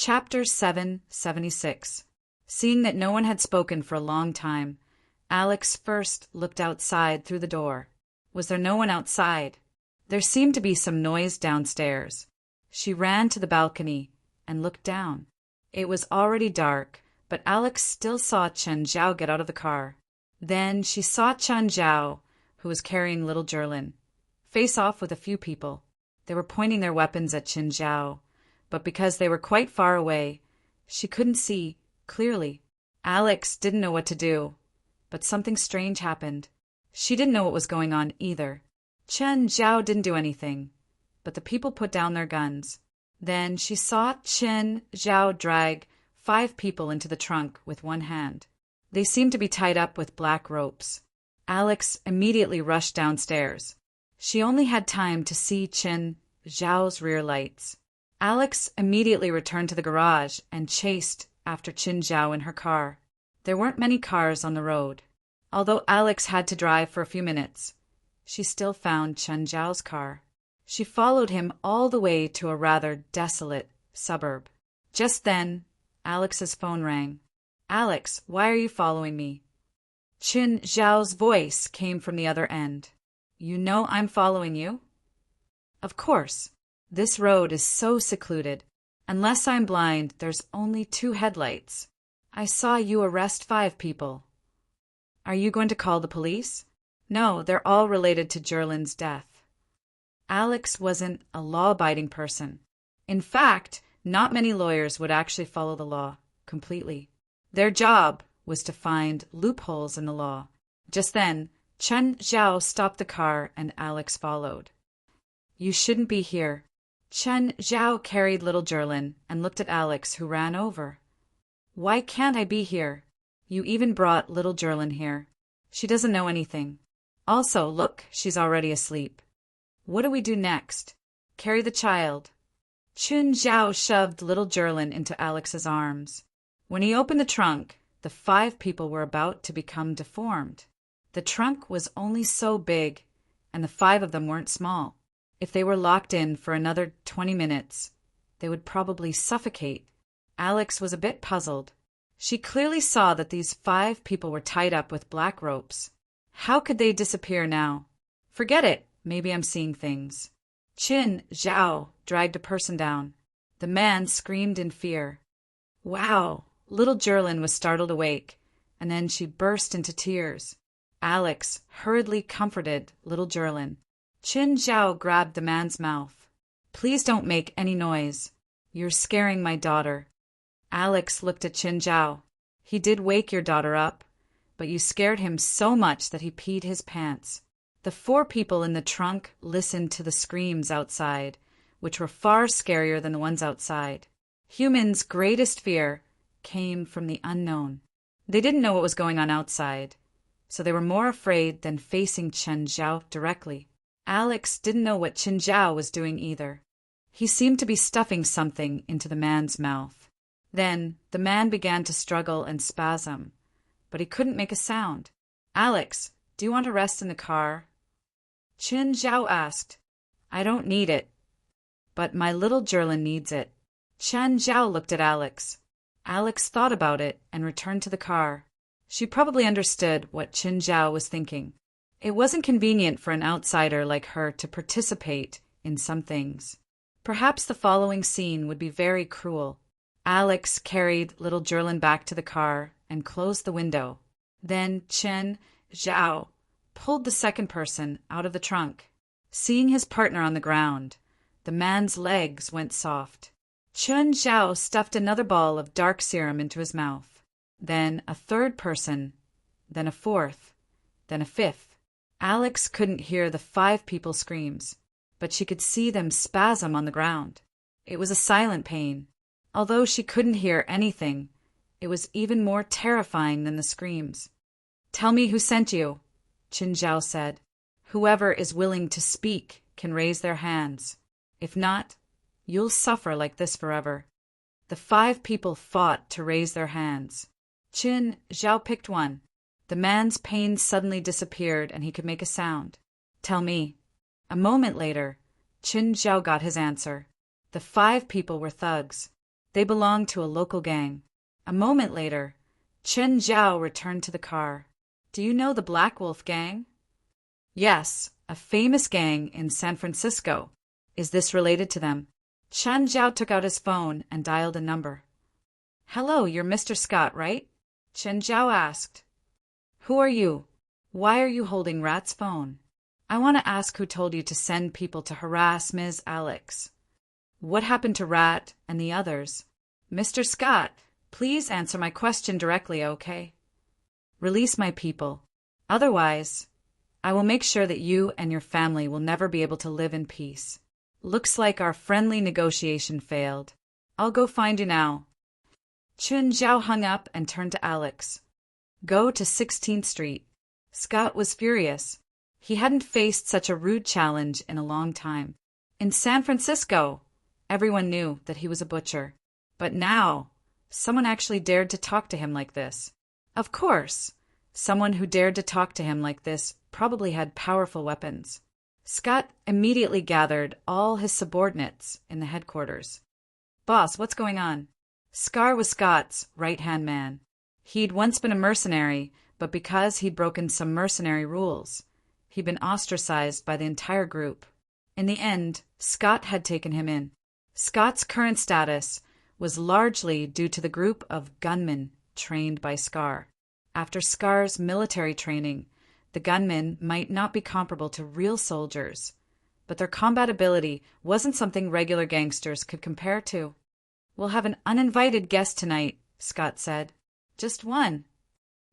Chapter 776. Seeing that no one had spoken for a long time, Alex first looked outside through the door. Was there no one outside? There seemed to be some noise downstairs. She ran to the balcony and looked down. It was already dark, but Alex still saw Chen Zhao get out of the car. Then she saw Chen Zhao, who was carrying little Jerlin, face off with a few people. They were pointing their weapons at Chen Zhao, but because they were quite far away, she couldn't see clearly. Alex didn't know what to do, but something strange happened. She didn't know what was going on either. Chen Zhao didn't do anything, but the people put down their guns. Then she saw Chen Zhao drag 5 people into the trunk with one hand. They seemed to be tied up with black ropes. Alex immediately rushed downstairs. She only had time to see Chen Zhao's rear lights. Alex immediately returned to the garage and chased after Chen Zhao in her car. There weren't many cars on the road. Although Alex had to drive for a few minutes, she still found Chen Zhao's car. She followed him all the way to a rather desolate suburb. Just then, Alex's phone rang. "Alex, why are you following me?" Chen Zhao's voice came from the other end. "You know I'm following you?" "Of course. This road is so secluded. Unless I'm blind, there's only 2 headlights. I saw you arrest 5 people. Are you going to call the police?" "No, they're all related to Jerlin's death." Alex wasn't a law-abiding person. In fact, not many lawyers would actually follow the law completely. Their job was to find loopholes in the law. Just then, Chen Zhao stopped the car and Alex followed. "You shouldn't be here." Chen Zhao carried little Jerlin and looked at Alex, who ran over. "Why can't I be here? You even brought little Jerlin here. She doesn't know anything. Also, look, she's already asleep. What do we do next? Carry the child." Chen Zhao shoved little Jerlin into Alex's arms. When he opened the trunk, the 5 people were about to become deformed. The trunk was only so big, and the 5 of them weren't small. If they were locked in for another 20 minutes, they would probably suffocate. Alex was a bit puzzled. She clearly saw that these 5 people were tied up with black ropes. How could they disappear now? Forget it. Maybe I'm seeing things. Chen Zhao dragged a person down. The man screamed in fear. Wow! Little Jerlin was startled awake, and then she burst into tears. Alex hurriedly comforted little Jerlin. Chen Zhao grabbed the man's mouth. "Please don't make any noise. You're scaring my daughter." Alex looked at Chen Zhao. "He did wake your daughter up, but you scared him so much that he peed his pants." The 4 people in the trunk listened to the screams outside, which were far scarier than the ones outside. Humans' greatest fear came from the unknown. They didn't know what was going on outside, so they were more afraid than facing Chen Zhao directly. Alex didn't know what Chen Zhao was doing either. He seemed to be stuffing something into the man's mouth. Then the man began to struggle and spasm, but he couldn't make a sound. "Alex, do you want to rest in the car?" Chen Zhao asked. "I don't need it, but my little Jerlin needs it." Chen Zhao looked at Alex. Alex thought about it and returned to the car. She probably understood what Chen Zhao was thinking. It wasn't convenient for an outsider like her to participate in some things. Perhaps the following scene would be very cruel. Alex carried little Jerlin back to the car and closed the window. Then Chen Zhao pulled the second person out of the trunk. Seeing his partner on the ground, the man's legs went soft. Chen Zhao stuffed another ball of dark serum into his mouth. Then a 3rd person, then a 4th, then a 5th. Alex couldn't hear the 5 people's screams, but she could see them spasm on the ground. It was a silent pain. Although she couldn't hear anything, it was even more terrifying than the screams. "Tell me who sent you," Chen Zhao said. "Whoever is willing to speak can raise their hands. If not, you'll suffer like this forever." The 5 people fought to raise their hands. Chen Zhao picked one. The man's pain suddenly disappeared and he could make a sound. "Tell me." A moment later, Chen Zhao got his answer. The 5 people were thugs. They belonged to a local gang. A moment later, Chen Zhao returned to the car. Do you know the Black Wolf Gang? Yes, a famous gang in San Francisco. Is this related to them? Chen Zhao took out his phone and dialed a number. Hello, you're Mr. Scott, right? Chen Zhao asked. Who are you? Why are you holding Rat's phone? I want to ask who told you to send people to harass Ms. Alex. What happened to Rat and the others? Mr. Scott, please answer my question directly, okay? Release my people. Otherwise, I will make sure that you and your family will never be able to live in peace. Looks like our friendly negotiation failed. I'll go find you now. Chen Zhao hung up and turned to Alex. Go to 16th Street. Scott was furious. He hadn't faced such a rude challenge in a long time. In San Francisco, everyone knew that he was a butcher. But now, someone actually dared to talk to him like this. Of course, someone who dared to talk to him like this probably had powerful weapons. Scott immediately gathered all his subordinates in the headquarters. Boss, what's going on? Scar was Scott's right-hand man. He'd once been a mercenary, but because he'd broken some mercenary rules, he'd been ostracized by the entire group. In the end, Scott had taken him in. Scott's current status was largely due to the group of gunmen trained by Scar. After Scar's military training, the gunmen might not be comparable to real soldiers, but their combat ability wasn't something regular gangsters could compare to. We'll have an uninvited guest tonight, Scott said. Just one.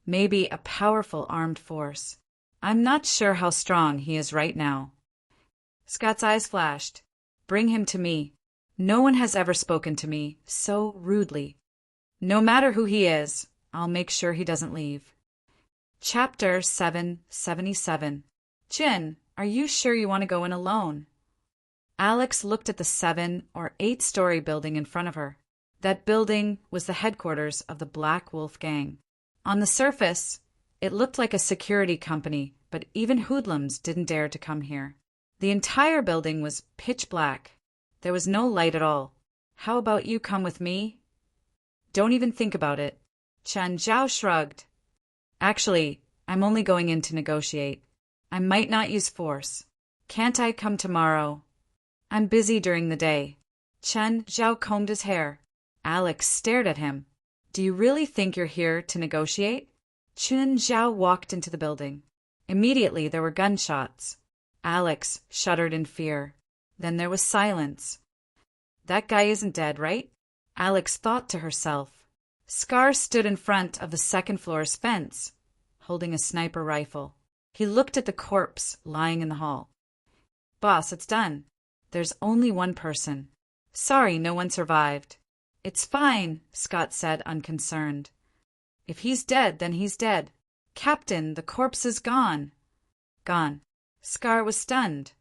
Maybe a powerful armed force. I'm not sure how strong he is right now. Scott's eyes flashed. Bring him to me. No one has ever spoken to me so rudely. No matter who he is, I'll make sure he doesn't leave. Chapter 777. Jin, are you sure you want to go in alone? Alex looked at the 7- or 8-story building in front of her. That building was the headquarters of the Black Wolf Gang. On the surface, it looked like a security company, but even hoodlums didn't dare to come here. The entire building was pitch black. There was no light at all. How about you come with me? Don't even think about it. Chen Zhao shrugged. Actually, I'm only going in to negotiate. I might not use force. Can't I come tomorrow? I'm busy during the day. Chen Zhao combed his hair. Alex stared at him. Do you really think you're here to negotiate? Chen Zhao walked into the building. Immediately there were gunshots. Alex shuddered in fear. Then there was silence. That guy isn't dead, right? Alex thought to herself. Scar stood in front of the second floor's fence, holding a sniper rifle. He looked at the corpse lying in the hall. Boss, it's done. There's only one person. Sorry, no one survived. It's fine, Scott said, unconcerned. If he's dead, then he's dead. Captain, the corpse is gone. Gone. Scar was stunned.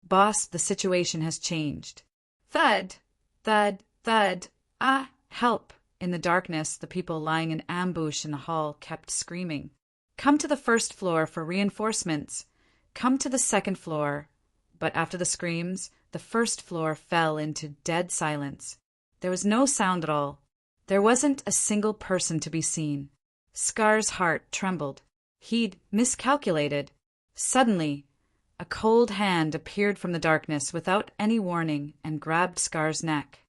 Boss, the situation has changed. Thud, thud, thud. Ah, help. In the darkness, the people lying in ambush in the hall kept screaming. Come to the first floor for reinforcements. Come to the second floor. But after the screams, the first floor fell into dead silence. There was no sound at all. There wasn't a single person to be seen. Scar's heart trembled. He'd miscalculated. Suddenly, a cold hand appeared from the darkness without any warning and grabbed Scar's neck.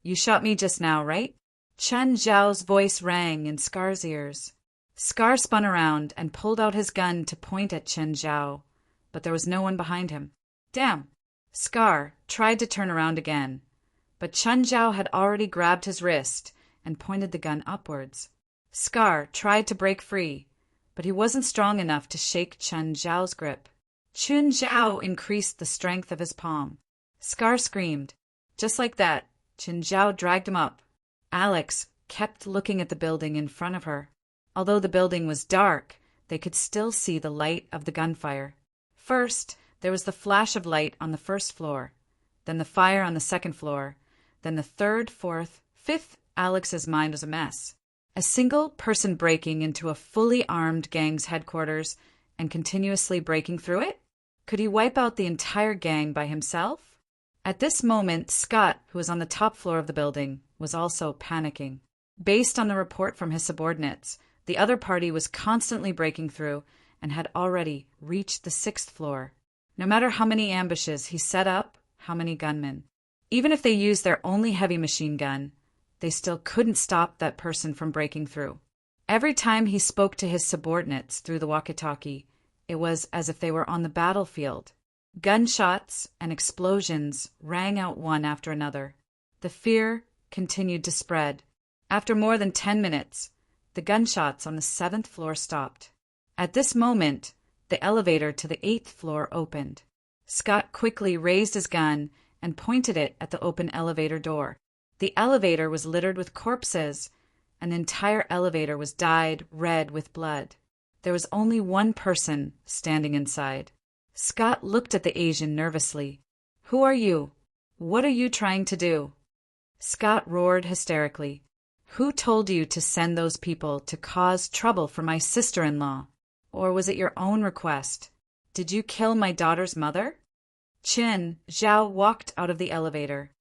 You shot me just now, right? Chen Zhao's voice rang in Scar's ears. Scar spun around and pulled out his gun to point at Chen Zhao, but there was no one behind him. Damn! Scar tried to turn around again, but Chen Zhao had already grabbed his wrist and pointed the gun upwards. Scar tried to break free, but he wasn't strong enough to shake Chen Zhao's grip. Chen Zhao increased the strength of his palm. Scar screamed. Just like that, Chen Zhao dragged him up. Alex kept looking at the building in front of her. Although the building was dark, they could still see the light of the gunfire. First, there was the flash of light on the first floor, then the fire on the second floor, then the third, fourth, fifth. Alex's mind was a mess. A single person breaking into a fully armed gang's headquarters and continuously breaking through it? Could he wipe out the entire gang by himself? At this moment, Scott, who was on the top floor of the building, was also panicking. Based on the report from his subordinates, the other party was constantly breaking through and had already reached the 6th floor. No matter how many ambushes he set up, how many gunmen. Even if they used their only heavy machine gun, they still couldn't stop that person from breaking through. Every time he spoke to his subordinates through the walkie-talkie, it was as if they were on the battlefield. Gunshots and explosions rang out one after another. The fear continued to spread. After more than 10 minutes, the gunshots on the 7th floor stopped. At this moment, the elevator to the 8th floor opened. Scott quickly raised his gun and pointed it at the open elevator door. The elevator was littered with corpses, and the entire elevator was dyed red with blood. There was only one person standing inside. Scott looked at the Asian nervously. "Who are you? What are you trying to do?" Scott roared hysterically. "Who told you to send those people to cause trouble for my sister-in-law? Or was it your own request? Did you kill my daughter's mother?" Chen Zhao walked out of the elevator.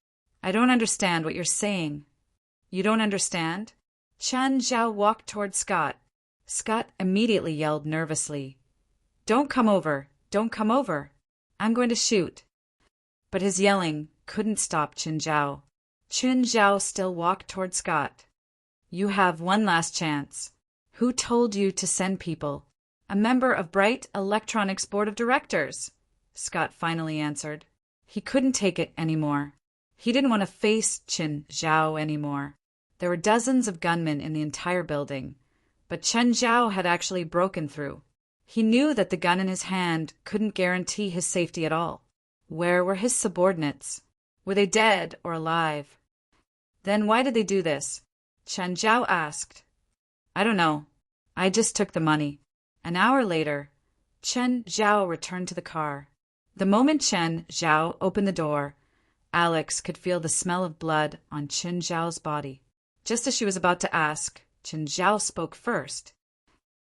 "I don't understand what you're saying." "You don't understand?" Chen Zhao walked toward Scott. Scott immediately yelled nervously, "Don't come over! Don't come over! I'm going to shoot!" But his yelling couldn't stop Chen Zhao. Chen Zhao still walked toward Scott. "You have one last chance. Who told you to send people?" "A member of Bright Electronics' board of directors," Scott finally answered. He couldn't take it anymore. He didn't want to face Chen Zhao anymore. There were dozens of gunmen in the entire building, but Chen Zhao had actually broken through. He knew that the gun in his hand couldn't guarantee his safety at all. Where were his subordinates? Were they dead or alive? Then why did they do this? Chen Zhao asked. "I don't know. I just took the money." An hour later, Chen Zhao returned to the car. The moment Chen Zhao opened the door, Alex could feel the smell of blood on Chen Zhao's body. Just as she was about to ask, Chen Zhao spoke first.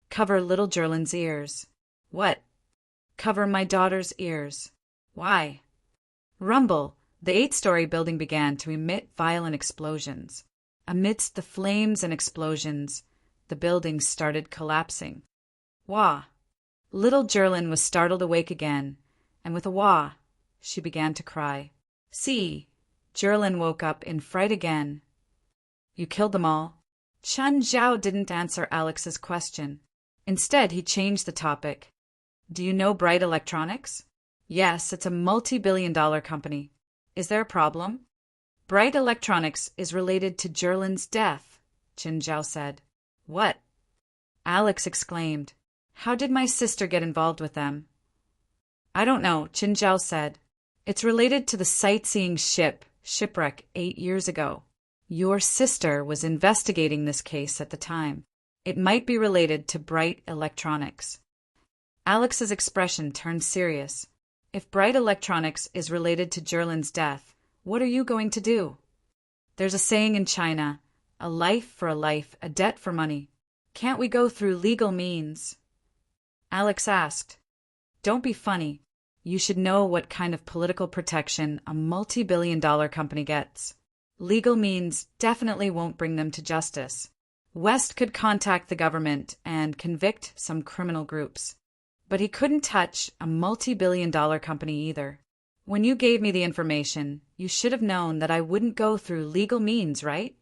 "Cover little Jerlin's ears." "What?" "Cover my daughter's ears." "Why?" Rumble, the 8-story building began to emit violent explosions. Amidst the flames and explosions, the building started collapsing. "Wah!" Little Jerlin was startled awake again, and with a wah, she began to cry. "See!" Jerlin woke up in fright again. "You killed them all?" Chen Zhao didn't answer Alex's question. Instead, he changed the topic. "Do you know Bright Electronics?" "Yes, it's a multi-billion-dollar company. Is there a problem?" "Bright Electronics is related to Jerlin's death," Chen Zhao said. "What?" Alex exclaimed. "How did my sister get involved with them?" "I don't know," Chen Zhao said. "It's related to the sightseeing shipwreck 8 years ago. Your sister was investigating this case at the time. It might be related to Bright Electronics." Alex's expression turned serious. "If Bright Electronics is related to Jerlin's death, what are you going to do?" "There's a saying in China, a life for a life, a debt for money. Can't we go through legal means?" Alex asked. "Don't be funny. You should know what kind of political protection a multi-billion-dollar company gets. Legal means definitely won't bring them to justice. West could contact the government and convict some criminal groups. But he couldn't touch a multi-billion-dollar company either. When you gave me the information, you should have known that I wouldn't go through legal means, right?"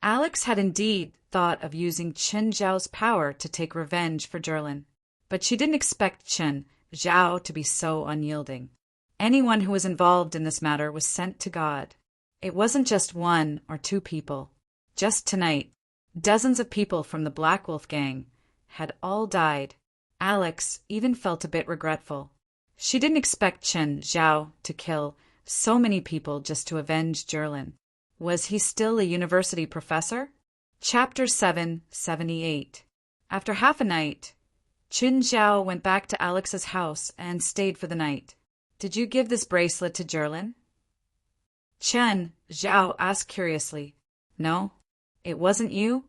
Alex had indeed thought of using Chen Zhao's power to take revenge for Jerlin, but she didn't expect Chen Zhao to be so unyielding. Anyone who was involved in this matter was sent to God. It wasn't just 1 or 2 people. Just tonight, dozens of people from the Black Wolf gang had all died. Alex even felt a bit regretful. She didn't expect Chen Zhao to kill so many people just to avenge Jerlin. Was he still a university professor? Chapter 778. After half a night, Chen Zhao went back to Alex's house and stayed for the night. "Did you give this bracelet to Jerlin?" Chen Zhao asked curiously. "No, it wasn't you?"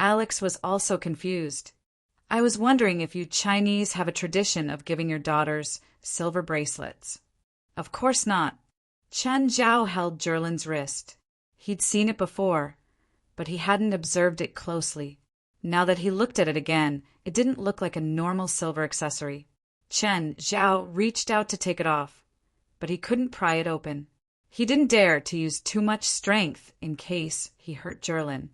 Alex was also confused. "I was wondering if you Chinese have a tradition of giving your daughters silver bracelets." "Of course not. Chen Zhao held Jerlin's wrist. He'd seen it before, but he hadn't observed it closely. Now that he looked at it again, it didn't look like a normal silver accessory. Chen Zhao reached out to take it off, but he couldn't pry it open. He didn't dare to use too much strength in case he hurt Jerlin.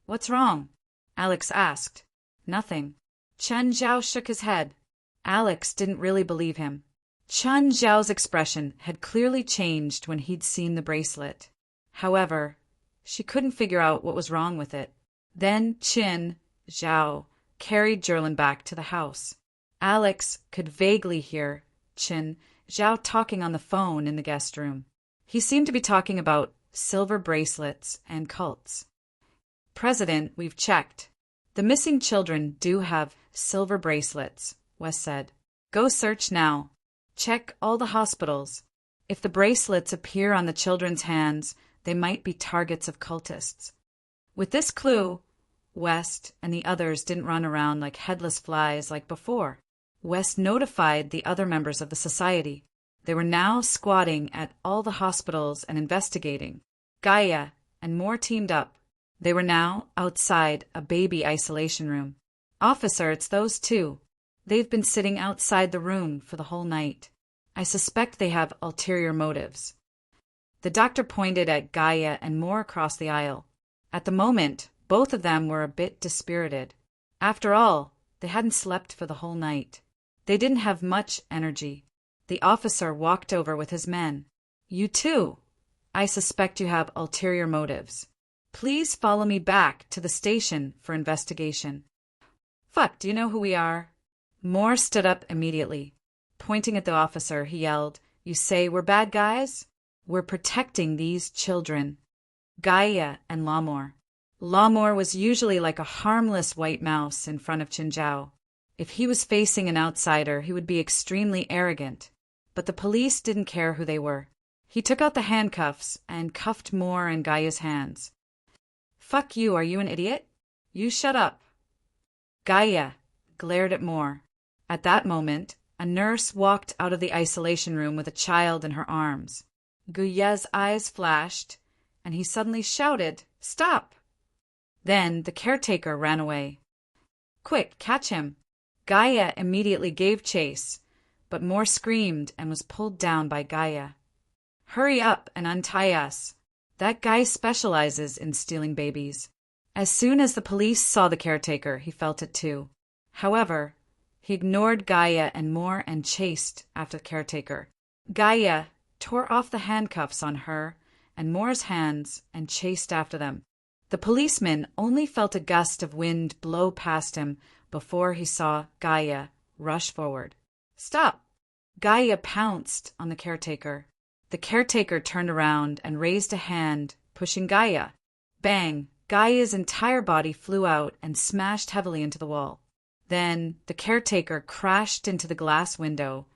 "What's wrong?" Alex asked. "Nothing." Chen Zhao shook his head. Alex didn't really believe him. Chen Zhao's expression had clearly changed when he'd seen the bracelet. However, she couldn't figure out what was wrong with it. Then Chen Zhao carried Jerlin back to the house. Alex could vaguely hear Chen Zhao talking on the phone in the guest room. He seemed to be talking about silver bracelets and cults. "President, we've checked. The missing children do have silver bracelets," Wes said. "Go search now. Check all the hospitals. If the bracelets appear on the children's hands, they might be targets of cultists." With this clue, West and the others didn't run around like headless flies like before. West notified the other members of the society. They were now squatting at all the hospitals and investigating. Gaia and more teamed up. They were now outside a baby isolation room. "Officer, it's those two. They've been sitting outside the room for the whole night. I suspect they have ulterior motives." The doctor pointed at Gaia and more across the aisle. At the moment, both of them were a bit dispirited. After all, they hadn't slept for the whole night. They didn't have much energy. The officer walked over with his men. "You too. I suspect you have ulterior motives. Please follow me back to the station for investigation." "Fuck, do you know who we are?" Moore stood up immediately. Pointing at the officer, he yelled, "You say we're bad guys? We're protecting these children." Gaia and Lamore. Lamore was usually like a harmless white mouse in front of Qinzhao. If he was facing an outsider, he would be extremely arrogant. But the police didn't care who they were. He took out the handcuffs and cuffed Moore and Gaia's hands. "Fuck you, are you an idiot? You shut up." Gaia glared at Moore. At that moment, a nurse walked out of the isolation room with a child in her arms. Guy's eyes flashed, and he suddenly shouted, "Stop!" Then the caretaker ran away. "Quick, catch him!" Gaia immediately gave chase, but Moore screamed and was pulled down by Gaia. "Hurry up and untie us. That guy specializes in stealing babies." As soon as the police saw the caretaker, he felt it too. However, he ignored Gaia and Moore and chased after the caretaker. Gaia tore off the handcuffs on her and Moore's hands and chased after them. The policeman only felt a gust of wind blow past him before he saw Gaia rush forward. "Stop!" Gaia pounced on the caretaker. The caretaker turned around and raised a hand, pushing Gaia. Bang! Gaia's entire body flew out and smashed heavily into the wall. Then the caretaker crashed into the glass window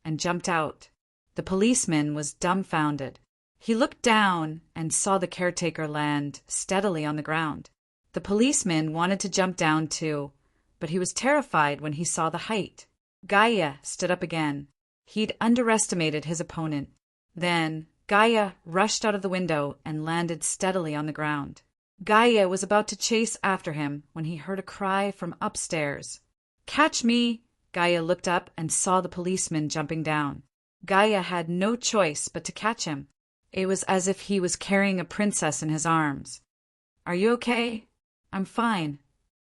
and jumped out. The policeman was dumbfounded. He looked down and saw the caretaker land steadily on the ground. The policeman wanted to jump down too, but he was terrified when he saw the height. Gaia stood up again. He'd underestimated his opponent. Then Gaia rushed out of the window and landed steadily on the ground. Gaia was about to chase after him when he heard a cry from upstairs. "Catch me!" Gaia looked up and saw the policeman jumping down. Gaia had no choice but to catch him. It was as if he was carrying a princess in his arms. "Are you okay?" "I'm fine."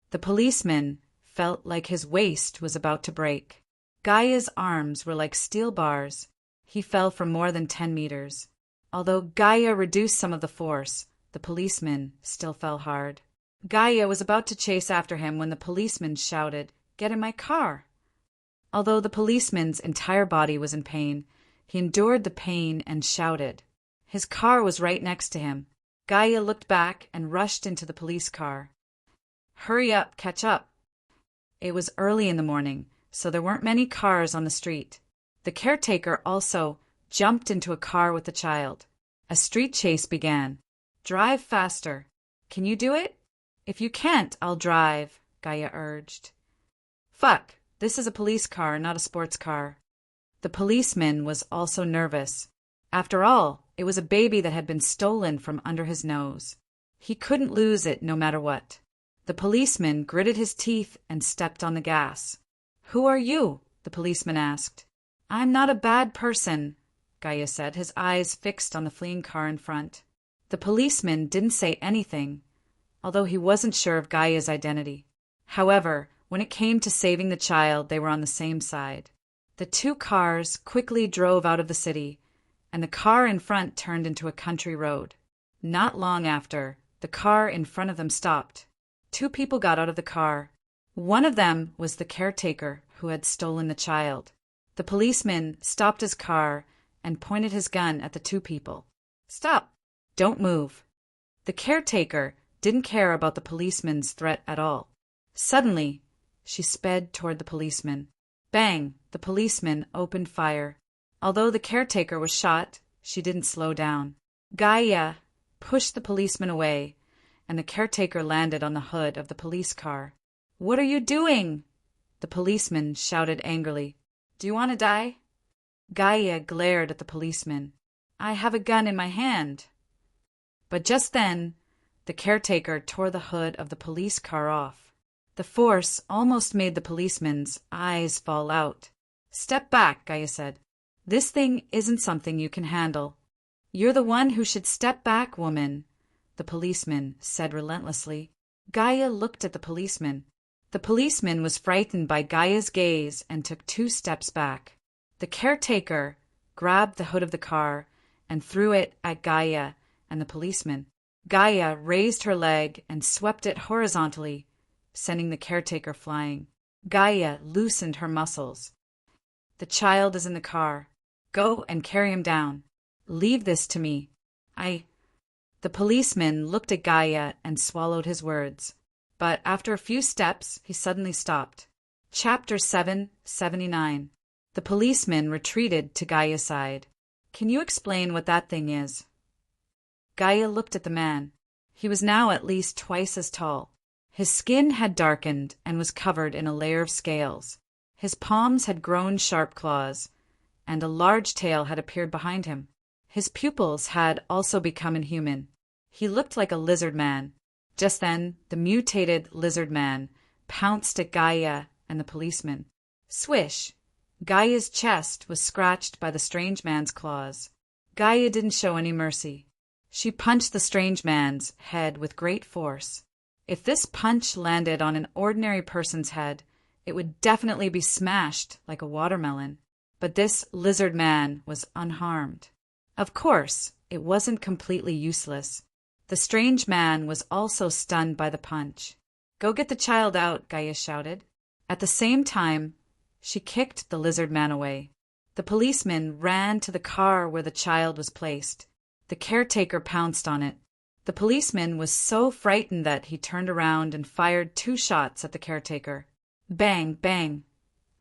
The policeman felt like his waist was about to break. Gaia's arms were like steel bars. He fell from more than 10 meters. Although Gaia reduced some of the force, the policeman still fell hard. Gaia was about to chase after him when the policeman shouted, "Get in my car!" Although the policeman's entire body was in pain, he endured the pain and shouted. His car was right next to him. Gaia looked back and rushed into the police car. "Hurry up, catch up." It was early in the morning, so there weren't many cars on the street. The caretaker also jumped into a car with the child. A street chase began. "Drive faster. Can you do it?" "If you can't, I'll drive," Gaia urged. "Fuck, this is a police car, not a sports car." The policeman was also nervous. After all, it was a baby that had been stolen from under his nose. He couldn't lose it no matter what. The policeman gritted his teeth and stepped on the gas. "Who are you?" the policeman asked. "I'm not a bad person," Gaia said, his eyes fixed on the fleeing car in front. The policeman didn't say anything, although he wasn't sure of Gaia's identity. However, when it came to saving the child, they were on the same side. The two cars quickly drove out of the city, and the car in front turned into a country road. Not long after, the car in front of them stopped. Two people got out of the car. One of them was the caretaker who had stolen the child. The policeman stopped his car and pointed his gun at the two people. "Stop! Don't move." The caretaker didn't care about the policeman's threat at all. Suddenly, she sped toward the policeman. Bang! The policeman opened fire. Although the caretaker was shot, she didn't slow down. Gaia pushed the policeman away, and the caretaker landed on the hood of the police car. "What are you doing?" The policeman shouted angrily. "Do you want to die?" Gaia glared at the policeman. "I have a gun in my hand." But just then, the caretaker tore the hood of the police car off. The force almost made the policeman's eyes fall out. "Step back," Gaia said. "This thing isn't something you can handle." "You're the one who should step back, woman," the policeman said relentlessly. Gaia looked at the policeman. The policeman was frightened by Gaia's gaze and took 2 steps back. The caretaker grabbed the hood of the car and threw it at Gaia and the policeman. Gaia raised her leg and swept it horizontally, sending the caretaker flying. Gaia loosened her muscles. "The child is in the car. Go and carry him down. Leave this to me. The policeman looked at Gaia and swallowed his words. But after a few steps, he suddenly stopped. Chapter 779. The policeman retreated to Gaia's side. "Can you explain what that thing is?" Gaia looked at the man. He was now at least twice as tall. His skin had darkened and was covered in a layer of scales. His palms had grown sharp claws, and a large tail had appeared behind him. His pupils had also become inhuman. He looked like a lizard man. Just then, the mutated lizard man pounced at Gaia and the policeman. Swish! Gaia's chest was scratched by the strange man's claws. Gaia didn't show any mercy. She punched the strange man's head with great force. If this punch landed on an ordinary person's head, it would definitely be smashed like a watermelon. But this lizard man was unharmed. Of course, it wasn't completely useless. The strange man was also stunned by the punch. "Go get the child out," Gaia shouted. At the same time, she kicked the lizard man away. The policeman ran to the car where the child was placed. The caretaker pounced on it. The policeman was so frightened that he turned around and fired 2 shots at the caretaker. Bang, bang.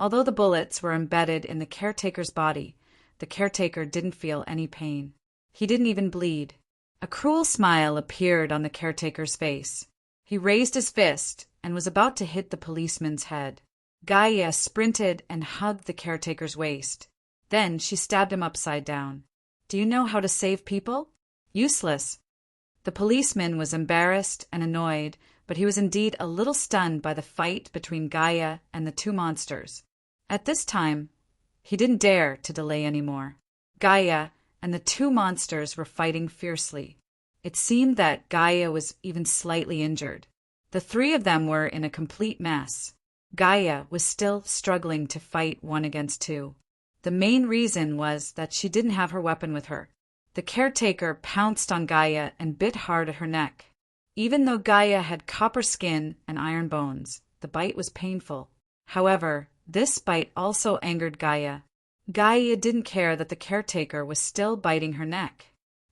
Although the bullets were embedded in the caretaker's body, the caretaker didn't feel any pain. He didn't even bleed. A cruel smile appeared on the caretaker's face. He raised his fist and was about to hit the policeman's head. Gaia sprinted and hugged the caretaker's waist. Then she stabbed him upside down. "Do you know how to save people?" "Useless." The policeman was embarrassed and annoyed, but he was indeed a little stunned by the fight between Gaia and the 2 monsters. At this time, he didn't dare to delay any more. Gaia and the 2 monsters were fighting fiercely. It seemed that Gaia was even slightly injured. The 3 of them were in a complete mess. Gaia was still struggling to fight 1 against 2. The main reason was that she didn't have her weapon with her. The caretaker pounced on Gaia and bit hard at her neck. Even though Gaia had copper skin and iron bones, the bite was painful. However, this bite also angered Gaia. Gaia didn't care that the caretaker was still biting her neck.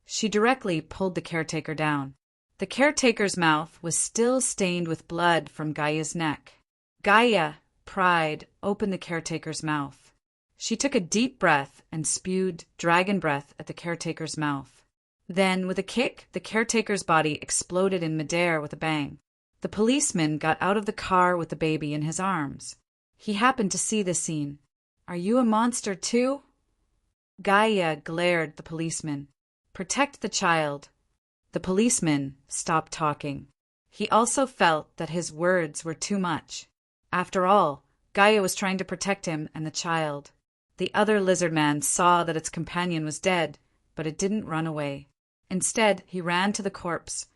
She directly pulled the caretaker down. The caretaker's mouth was still stained with blood from Gaia's neck. Gaia, pride, opened the caretaker's mouth. She took a deep breath and spewed dragon breath at the caretaker's mouth. Then, with a kick, the caretaker's body exploded in midair with a bang. The policeman got out of the car with the baby in his arms. He happened to see this scene. "Are you a monster too?" Gaia glared at the policeman. Protect the child. The policeman stopped talking. He also felt that his words were too much. After all, Gaia was trying to protect him and the child. The other lizard man saw that its companion was dead, but it didn't run away. Instead, he ran to the corpse,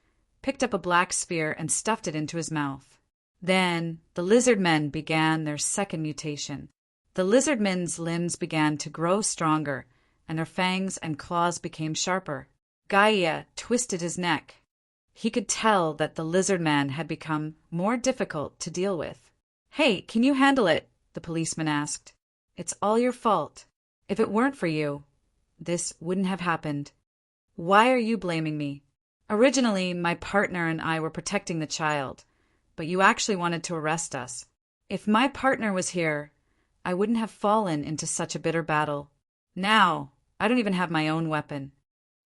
picked up a black sphere and stuffed it into his mouth. Then, the lizard men began their second mutation. The lizard men's limbs began to grow stronger, and their fangs and claws became sharper. Gaia twisted his neck. He could tell that the lizard man had become more difficult to deal with. "Hey, can you handle it?" the policeman asked. "It's all your fault. If it weren't for you, this wouldn't have happened. Why are you blaming me? Originally, my partner and I were protecting the child, but you actually wanted to arrest us. If my partner was here, I wouldn't have fallen into such a bitter battle. Now, I don't even have my own weapon.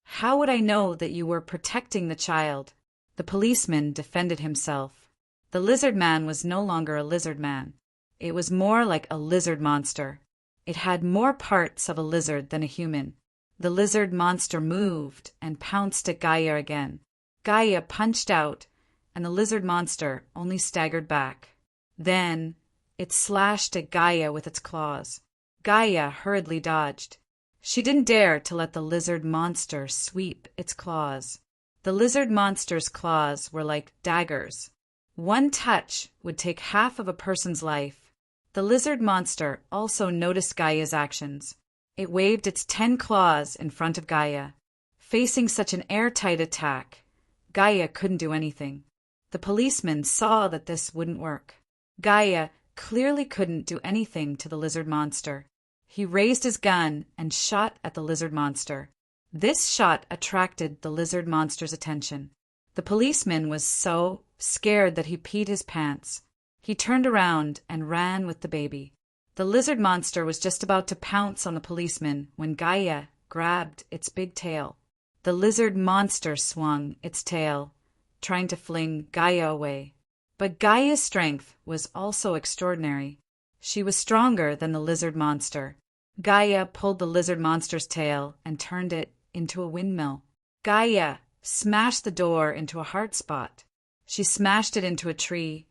How would I know that you were protecting the child?" The policeman defended himself. The lizard man was no longer a lizard man. It was more like a lizard monster. It had more parts of a lizard than a human. The lizard monster moved and pounced at Gaia again. Gaia punched out, and the lizard monster only staggered back. Then, it slashed at Gaia with its claws. Gaia hurriedly dodged. She didn't dare to let the lizard monster sweep its claws. The lizard monster's claws were like daggers. One touch would take half of a person's life. The lizard monster also noticed Gaia's actions. It waved its 10 claws in front of Gaia. Facing such an airtight attack, Gaia couldn't do anything. The policeman saw that this wouldn't work. Gaia clearly couldn't do anything to the lizard monster. He raised his gun and shot at the lizard monster. This shot attracted the lizard monster's attention. The policeman was so scared that he peed his pants. He turned around and ran with the baby. The lizard monster was just about to pounce on the policeman when Gaia grabbed its big tail. The lizard monster swung its tail, trying to fling Gaia away. But Gaia's strength was also extraordinary. She was stronger than the lizard monster. Gaia pulled the lizard monster's tail and turned it into a windmill. Gaia smashed the door into a hard spot. She smashed it into a tree,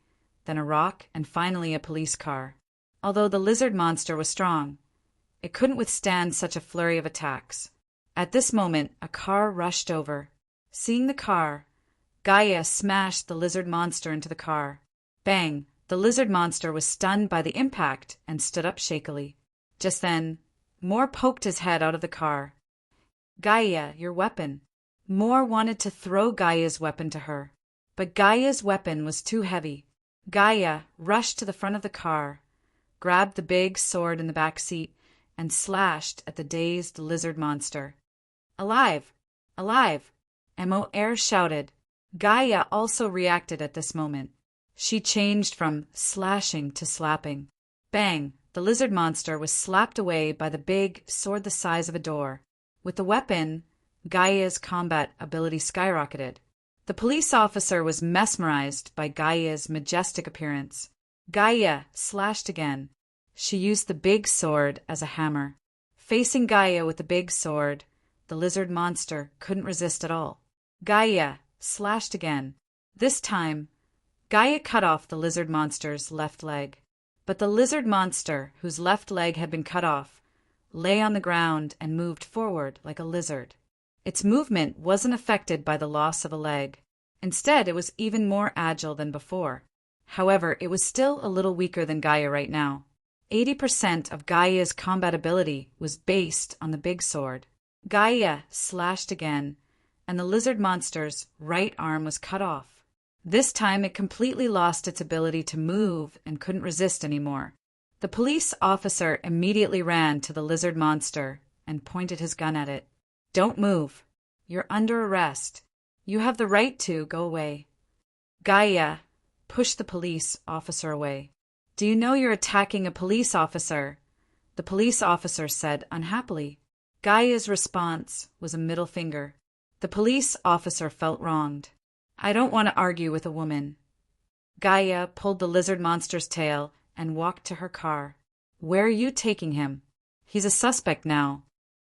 then a rock, and finally a police car. Although the lizard monster was strong, it couldn't withstand such a flurry of attacks. At this moment, a car rushed over. Seeing the car, Gaia smashed the lizard monster into the car. Bang! The lizard monster was stunned by the impact and stood up shakily. Just then, Moore poked his head out of the car. "Gaia, your weapon." Moore wanted to throw Gaia's weapon to her, but Gaia's weapon was too heavy. Gaia rushed to the front of the car, grabbed the big sword in the back seat, and slashed at the dazed lizard monster. "Alive! Alive!" Moore shouted. Gaia also reacted at this moment. She changed from slashing to slapping. Bang! The lizard monster was slapped away by the big sword the size of a door. With the weapon, Gaia's combat ability skyrocketed. The police officer was mesmerized by Gaia's majestic appearance. Gaia slashed again. She used the big sword as a hammer. Facing Gaia with the big sword, the lizard monster couldn't resist at all. Gaia slashed again. This time, Gaia cut off the lizard monster's left leg. But the lizard monster, whose left leg had been cut off, lay on the ground and moved forward like a lizard. Its movement wasn't affected by the loss of a leg. Instead, it was even more agile than before. However, it was still a little weaker than Gaia right now. 80% of Gaia's combat ability was based on the big sword. Gaia slashed again, and the lizard monster's right arm was cut off. This time it completely lost its ability to move and couldn't resist anymore. The police officer immediately ran to the lizard monster and pointed his gun at it. "Don't move. You're under arrest. You have the right to go away." Gaia pushed the police officer away. "Do you know you're attacking a police officer?" the police officer said unhappily. Gaia's response was a middle finger. The police officer felt wronged. "I don't want to argue with a woman." Gaia pulled the lizard monster's tail and walked to her car. "Where are you taking him? He's a suspect now."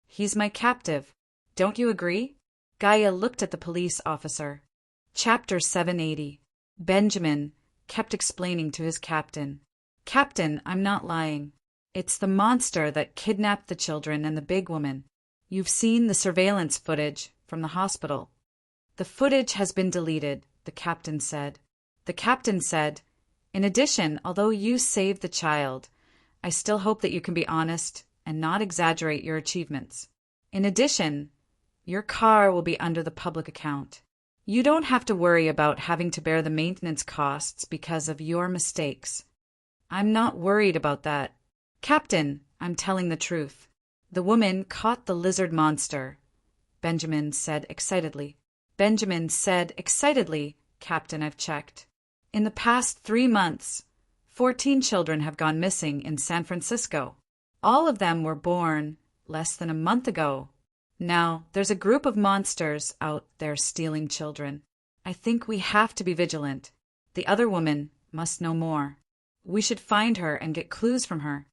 He's my captive. Don't you agree? Gaia looked at the police officer. Chapter 780. Benjamin kept explaining to his captain. Captain, I'm not lying. It's the monster that kidnapped the children and the big woman. You've seen the surveillance footage from the hospital. The footage has been deleted, the captain said. The captain said, in addition, although you saved the child, I still hope that you can be honest and not exaggerate your achievements. In addition, your car will be under the public account. You don't have to worry about having to bear the maintenance costs because of your mistakes. I'm not worried about that. Captain, I'm telling the truth. The woman caught the lizard monster, Benjamin said excitedly. Benjamin said excitedly, Captain, I've checked. In the past 3 months, 14 children have gone missing in San Francisco. All of them were born less than a month ago. Now, there's a group of monsters out there stealing children. I think we have to be vigilant. The other woman must know more. We should find her and get clues from her.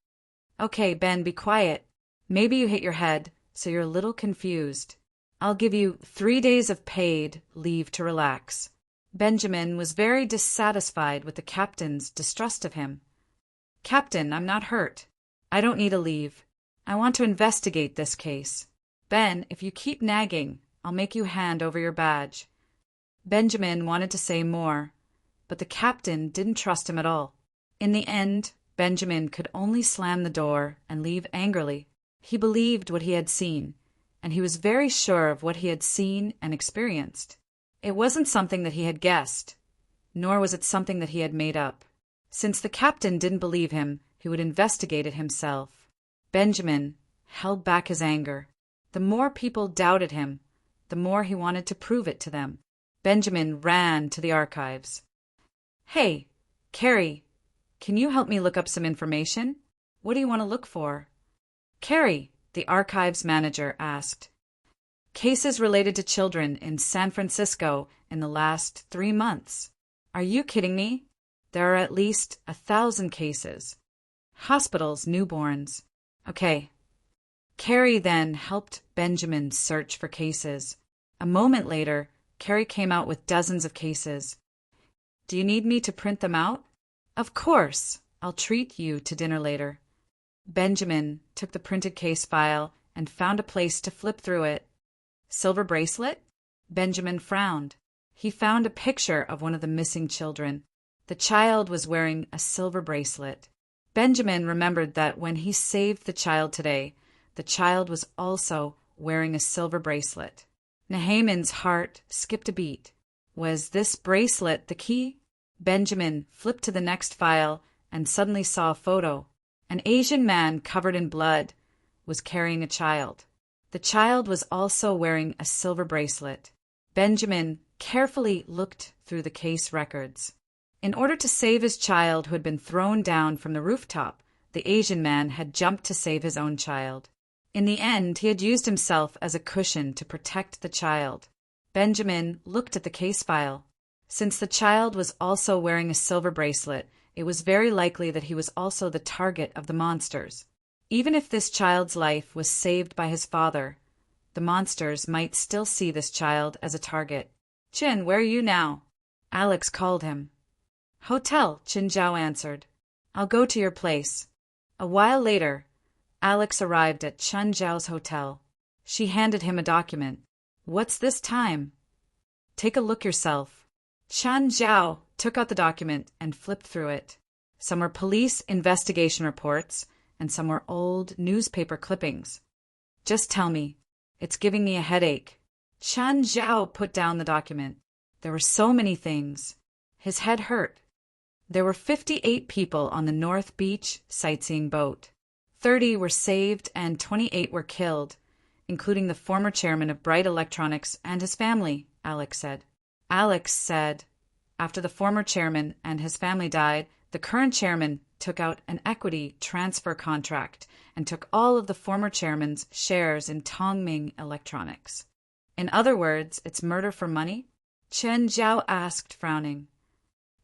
Okay, Ben, be quiet. Maybe you hit your head, so you're a little confused. I'll give you 3 days of paid leave to relax. Benjamin was very dissatisfied with the captain's distrust of him. Captain, I'm not hurt. I don't need a leave. I want to investigate this case. Ben, if you keep nagging, I'll make you hand over your badge. Benjamin wanted to say more, but the captain didn't trust him at all. In the end, Benjamin could only slam the door and leave angrily. He believed what he had seen, and he was very sure of what he had seen and experienced. It wasn't something that he had guessed, nor was it something that he had made up. Since the captain didn't believe him, he would investigate it himself. Benjamin held back his anger. The more people doubted him, the more he wanted to prove it to them. Benjamin ran to the archives. Hey, Carrie, can you help me look up some information? What do you want to look for? Carrie, the archives manager asked. Cases related to children in San Francisco in the last 3 months. Are you kidding me? There are at least 1,000 cases. Hospitals, newborns. Okay. Carrie then helped Benjamin search for cases. A moment later, Carrie came out with dozens of cases. Do you need me to print them out? Of course. I'll treat you to dinner later. Benjamin took the printed case file and found a place to flip through it. Silver bracelet? Benjamin frowned. He found a picture of one of the missing children. The child was wearing a silver bracelet. Benjamin remembered that when he saved the child today, the child was also wearing a silver bracelet. Nahaman's heart skipped a beat. Was this bracelet the key? Benjamin flipped to the next file and suddenly saw a photo. An Asian man covered in blood was carrying a child. The child was also wearing a silver bracelet. Benjamin carefully looked through the case records. In order to save his child who had been thrown down from the rooftop, the Asian man had jumped to save his own child. In the end, he had used himself as a cushion to protect the child. Benjamin looked at the case file. Since the child was also wearing a silver bracelet, it was very likely that he was also the target of the monsters. Even if this child's life was saved by his father, the monsters might still see this child as a target. Chin, where are you now? Alex called him. Hotel, Chin Zhao answered. I'll go to your place. A while later, Alex arrived at Chen Zhao's hotel. She handed him a document. What's this time? Take a look yourself. Chen Zhao took out the document and flipped through it. Some were police investigation reports, and some were old newspaper clippings. Just tell me. It's giving me a headache. Chen Zhao put down the document. There were so many things. His head hurt. There were 58 people on the North Beach sightseeing boat. 30 were saved and 28 were killed, including the former chairman of Bright Electronics and his family, Alex said. Alex said, after the former chairman and his family died, the current chairman took out an equity transfer contract and took all of the former chairman's shares in Tongming Electronics. In other words, it's murder for money? Chen Zhao asked, frowning.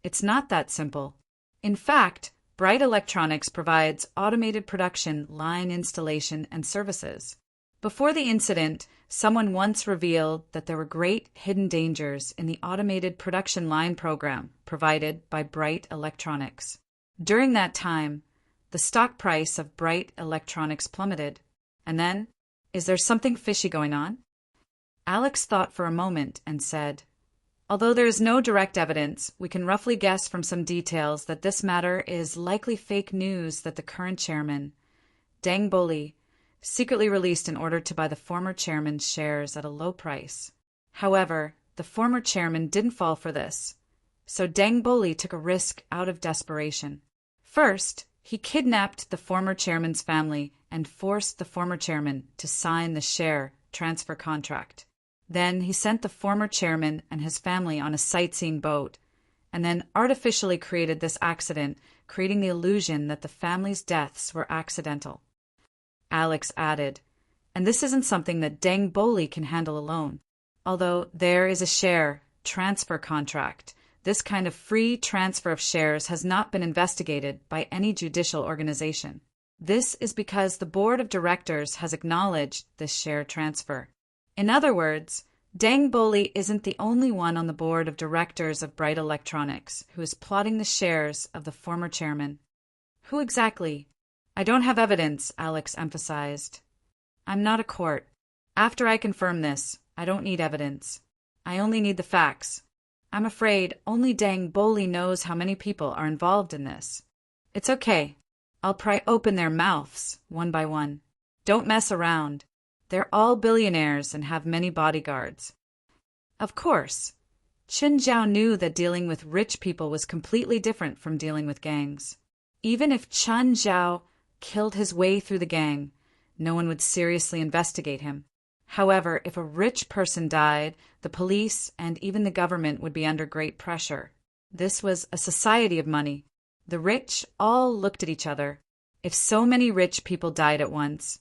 It's not that simple. In fact, Bright Electronics provides automated production line installation and services. Before the incident, someone once revealed that there were great hidden dangers in the automated production line program provided by Bright Electronics. During that time, the stock price of Bright Electronics plummeted. And then, is there something fishy going on? Alex thought for a moment and said, although there is no direct evidence, we can roughly guess from some details that this matter is likely fake news that the current chairman, Deng Boli, secretly released in order to buy the former chairman's shares at a low price. However, the former chairman didn't fall for this, so Deng Boli took a risk out of desperation. First, he kidnapped the former chairman's family and forced the former chairman to sign the share transfer contract. Then he sent the former chairman and his family on a sightseeing boat, and then artificially created this accident, creating the illusion that the family's deaths were accidental. Alex added, and this isn't something that Deng Boli can handle alone. Although there is a share transfer contract, this kind of free transfer of shares has not been investigated by any judicial organization. This is because the board of directors has acknowledged this share transfer. In other words, Deng Boli isn't the only one on the board of directors of Bright Electronics who is plotting the shares of the former chairman. Who exactly? I don't have evidence, Alex emphasized. I'm not a court. After I confirm this, I don't need evidence. I only need the facts. I'm afraid only Deng Boli knows how many people are involved in this. It's okay. I'll pry open their mouths, one by one. Don't mess around. They're all billionaires and have many bodyguards. Of course. Chen Zhao knew that dealing with rich people was completely different from dealing with gangs. Even if Chen Zhao killed his way through the gang, no one would seriously investigate him. However, if a rich person died, the police and even the government would be under great pressure. This was a society of money. The rich all looked at each other. If so many rich people died at once,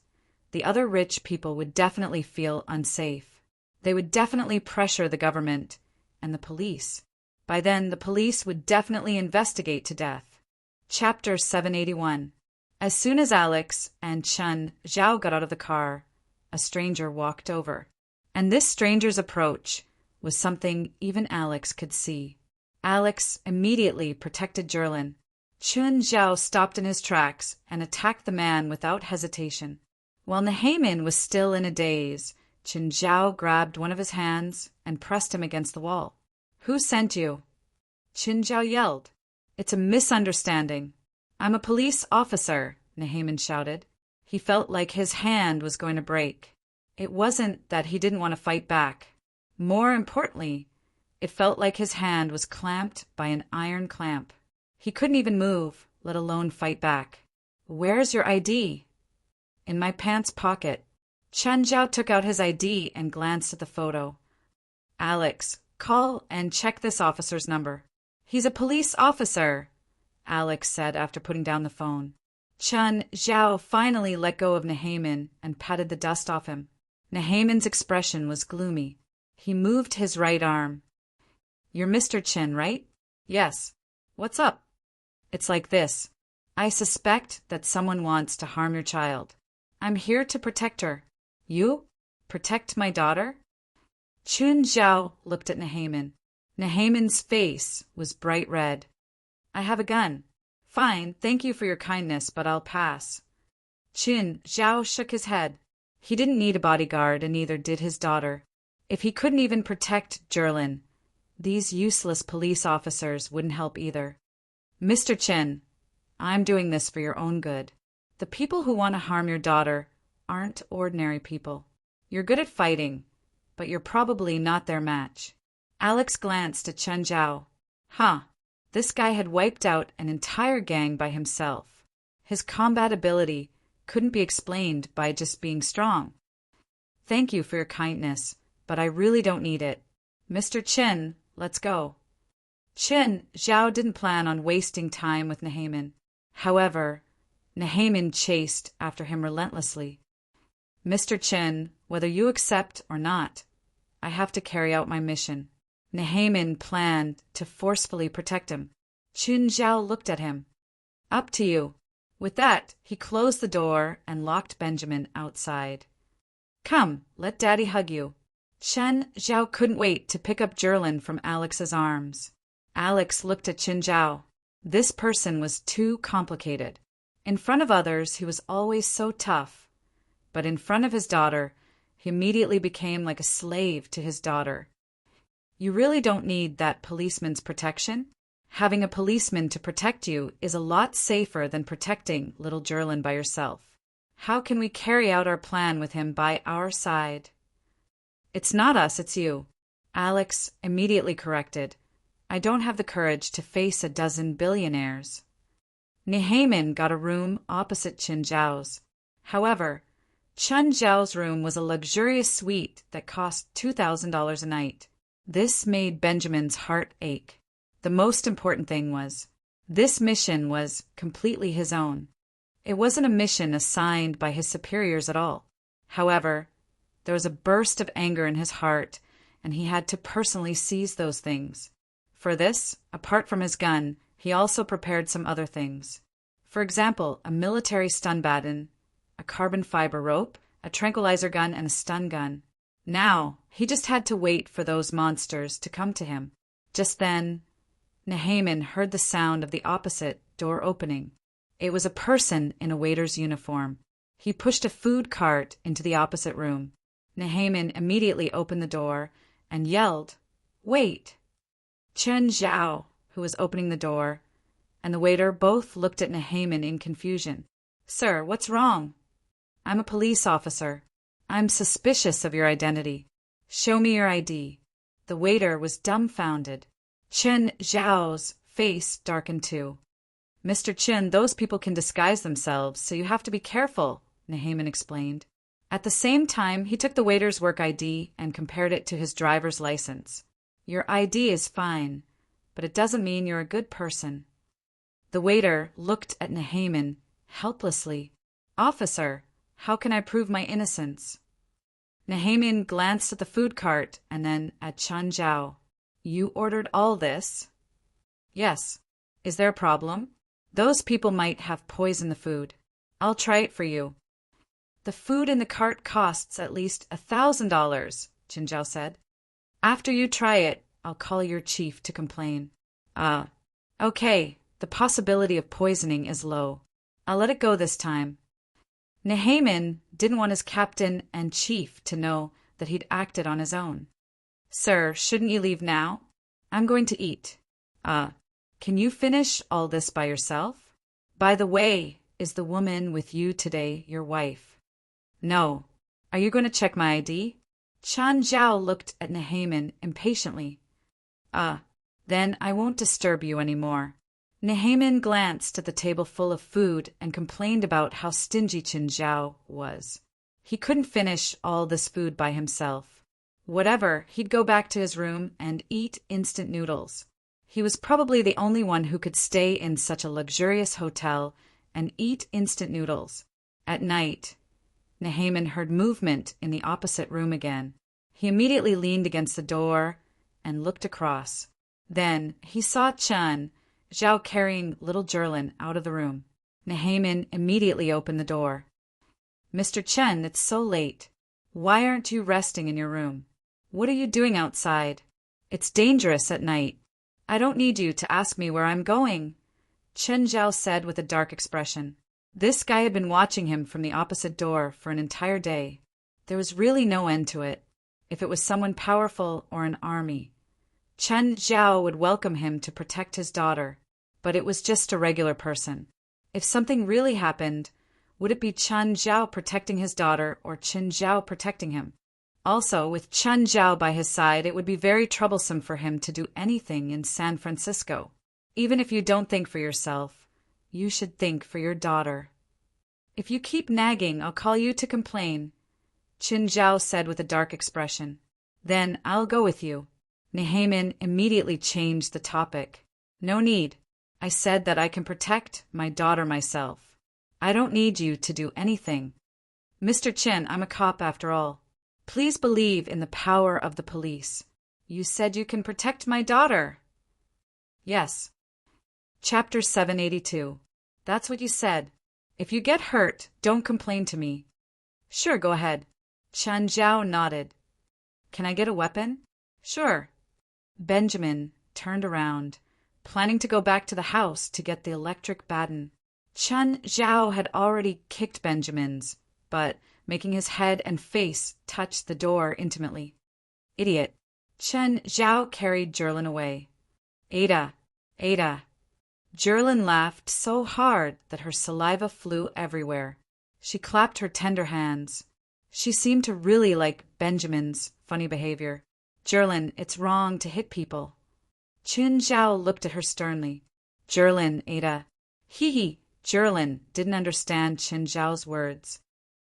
the other rich people would definitely feel unsafe. They would definitely pressure the government and the police. By then, the police would definitely investigate to death. Chapter 781. As soon as Alex and Chen Zhao got out of the car, a stranger walked over. And this stranger's approach was something even Alex could see. Alex immediately protected Jerlin. Chen Zhao stopped in his tracks and attacked the man without hesitation. While Nehamin was still in a daze, Chen Zhao grabbed one of his hands and pressed him against the wall. Who sent you? Chen Zhao yelled. It's a misunderstanding. I'm a police officer, Nehamin shouted. He felt like his hand was going to break. It wasn't that he didn't want to fight back. More importantly, it felt like his hand was clamped by an iron clamp. He couldn't even move, let alone fight back. Where's your ID? In my pants pocket. Chen Zhao took out his ID and glanced at the photo. Alex, call and check this officer's number. He's a police officer, Alex said after putting down the phone. Chen Zhao finally let go of Nehamin and patted the dust off him. Nehamin's expression was gloomy. He moved his right arm. You're Mr. Chen, right? Yes. What's up? It's like this. I suspect that someone wants to harm your child. I'm here to protect her. You? Protect my daughter? Chen Zhao looked at Nehamin. Nehamin's face was bright red. I have a gun. Fine, thank you for your kindness, but I'll pass. Chen Zhao shook his head. He didn't need a bodyguard, and neither did his daughter. If he couldn't even protect Jerlin, these useless police officers wouldn't help either. Mr. Chen, I'm doing this for your own good. The people who want to harm your daughter aren't ordinary people. You're good at fighting, but you're probably not their match. Alex glanced at Chen Zhao. Huh. This guy had wiped out an entire gang by himself. His combat ability couldn't be explained by just being strong. Thank you for your kindness, but I really don't need it. Mr. Chen, let's go. Chen Zhao didn't plan on wasting time with Nehamin. However, Nehamin chased after him relentlessly. Mr. Chen, whether you accept or not, I have to carry out my mission. Nehamin planned to forcefully protect him. Chen Zhao looked at him. Up to you. With that, he closed the door and locked Benjamin outside. Come, let Daddy hug you. Chen Zhao couldn't wait to pick up Jerlin from Alex's arms. Alex looked at Chen Zhao. This person was too complicated. In front of others, he was always so tough. But in front of his daughter, he immediately became like a slave to his daughter. You really don't need that policeman's protection. Having a policeman to protect you is a lot safer than protecting little Jerlin by yourself. How can we carry out our plan with him by our side? It's not us, it's you. Alex immediately corrected. I don't have the courage to face a dozen billionaires. Nehamin got a room opposite Chen Zhao's. However, Chen Zhao's room was a luxurious suite that cost $2,000 a night. This made Benjamin's heart ache. The most important thing was, this mission was completely his own. It wasn't a mission assigned by his superiors at all. However, there was a burst of anger in his heart, and he had to personally seize those things. For this, apart from his gun, he also prepared some other things. For example, a military stun baton, a carbon fiber rope, a tranquilizer gun, and a stun gun. Now, he just had to wait for those monsters to come to him. Just then, Nehamin heard the sound of the opposite door opening. It was a person in a waiter's uniform. He pushed a food cart into the opposite room. Nehamin immediately opened the door and yelled, "Wait!" Chen Zhao, who was opening the door, and the waiter both looked at Nehamin in confusion. "Sir, what's wrong?" "I'm a police officer. I'm suspicious of your identity. Show me your ID." The waiter was dumbfounded. Chen Zhao's face darkened too. "Mr. Chen, those people can disguise themselves, so you have to be careful," Nehamin explained. At the same time, he took the waiter's work ID and compared it to his driver's license. "Your ID is fine, but it doesn't mean you're a good person." The waiter looked at Nehamin helplessly. "Officer, how can I prove my innocence?" Nehamin glanced at the food cart and then at Chen Zhao. "You ordered all this?" "Yes. Is there a problem?" "Those people might have poisoned the food. I'll try it for you." "The food in the cart costs at least $1,000, Chen Zhao said. "After you try it, I'll call your chief to complain." Okay, the possibility of poisoning is low. I'll let it go this time." Nehamin didn't want his captain and chief to know that he'd acted on his own. "Sir, shouldn't you leave now? I'm going to eat." Can you finish all this by yourself? By the way, is the woman with you today your wife?" "No." "Are you going to check my ID?" Chen Zhao looked at Nehamin impatiently. Then I won't disturb you any more." Nehamin glanced at the table full of food and complained about how stingy Chen Zhao was. He couldn't finish all this food by himself. Whatever, he'd go back to his room and eat instant noodles. He was probably the only one who could stay in such a luxurious hotel and eat instant noodles. At night, Nehamin heard movement in the opposite room again. He immediately leaned against the door and looked across. Then he saw Chen Zhao carrying little Jerlin out of the room. Nehamin immediately opened the door. "Mr. Chen, it's so late. Why aren't you resting in your room? What are you doing outside? It's dangerous at night. I don't need you to ask me where I'm going," Chen Zhao said with a dark expression. This guy had been watching him from the opposite door for an entire day. There was really no end to it. If it was someone powerful or an army, Chen Zhao would welcome him to protect his daughter. But it was just a regular person. If something really happened, would it be Chen Zhao protecting his daughter or Chen Zhao protecting him? Also, with Chen Zhao by his side, it would be very troublesome for him to do anything in San Francisco. Even if you don't think for yourself, you should think for your daughter. "If you keep nagging, I'll call you to complain," Chen Zhao said with a dark expression. "Then I'll go with you." Nehamin immediately changed the topic. "No need. I said that I can protect my daughter myself. I don't need you to do anything. Mr. Chen, I'm a cop after all. Please believe in the power of the police. You said you can protect my daughter." "Yes." Chapter 782. "That's what you said. If you get hurt, don't complain to me." "Sure, go ahead. Chen Zhao nodded. Can I get a weapon? Sure. Benjamin turned around, planning to go back to the house to get the electric baton. Chen Zhao had already kicked Benjamin's, but making his head and face touch the door intimately. Idiot. Chen Zhao carried Jerlin away. Ada, Ada. Jerlin laughed so hard that her saliva flew everywhere. She clapped her tender hands. She seemed to really like Benjamin's funny behavior. Jerlin, it's wrong to hit people. Chen Zhao looked at her sternly. Jerlin, Ada. Hee. Jerlin didn't understand Chen Zhao's words.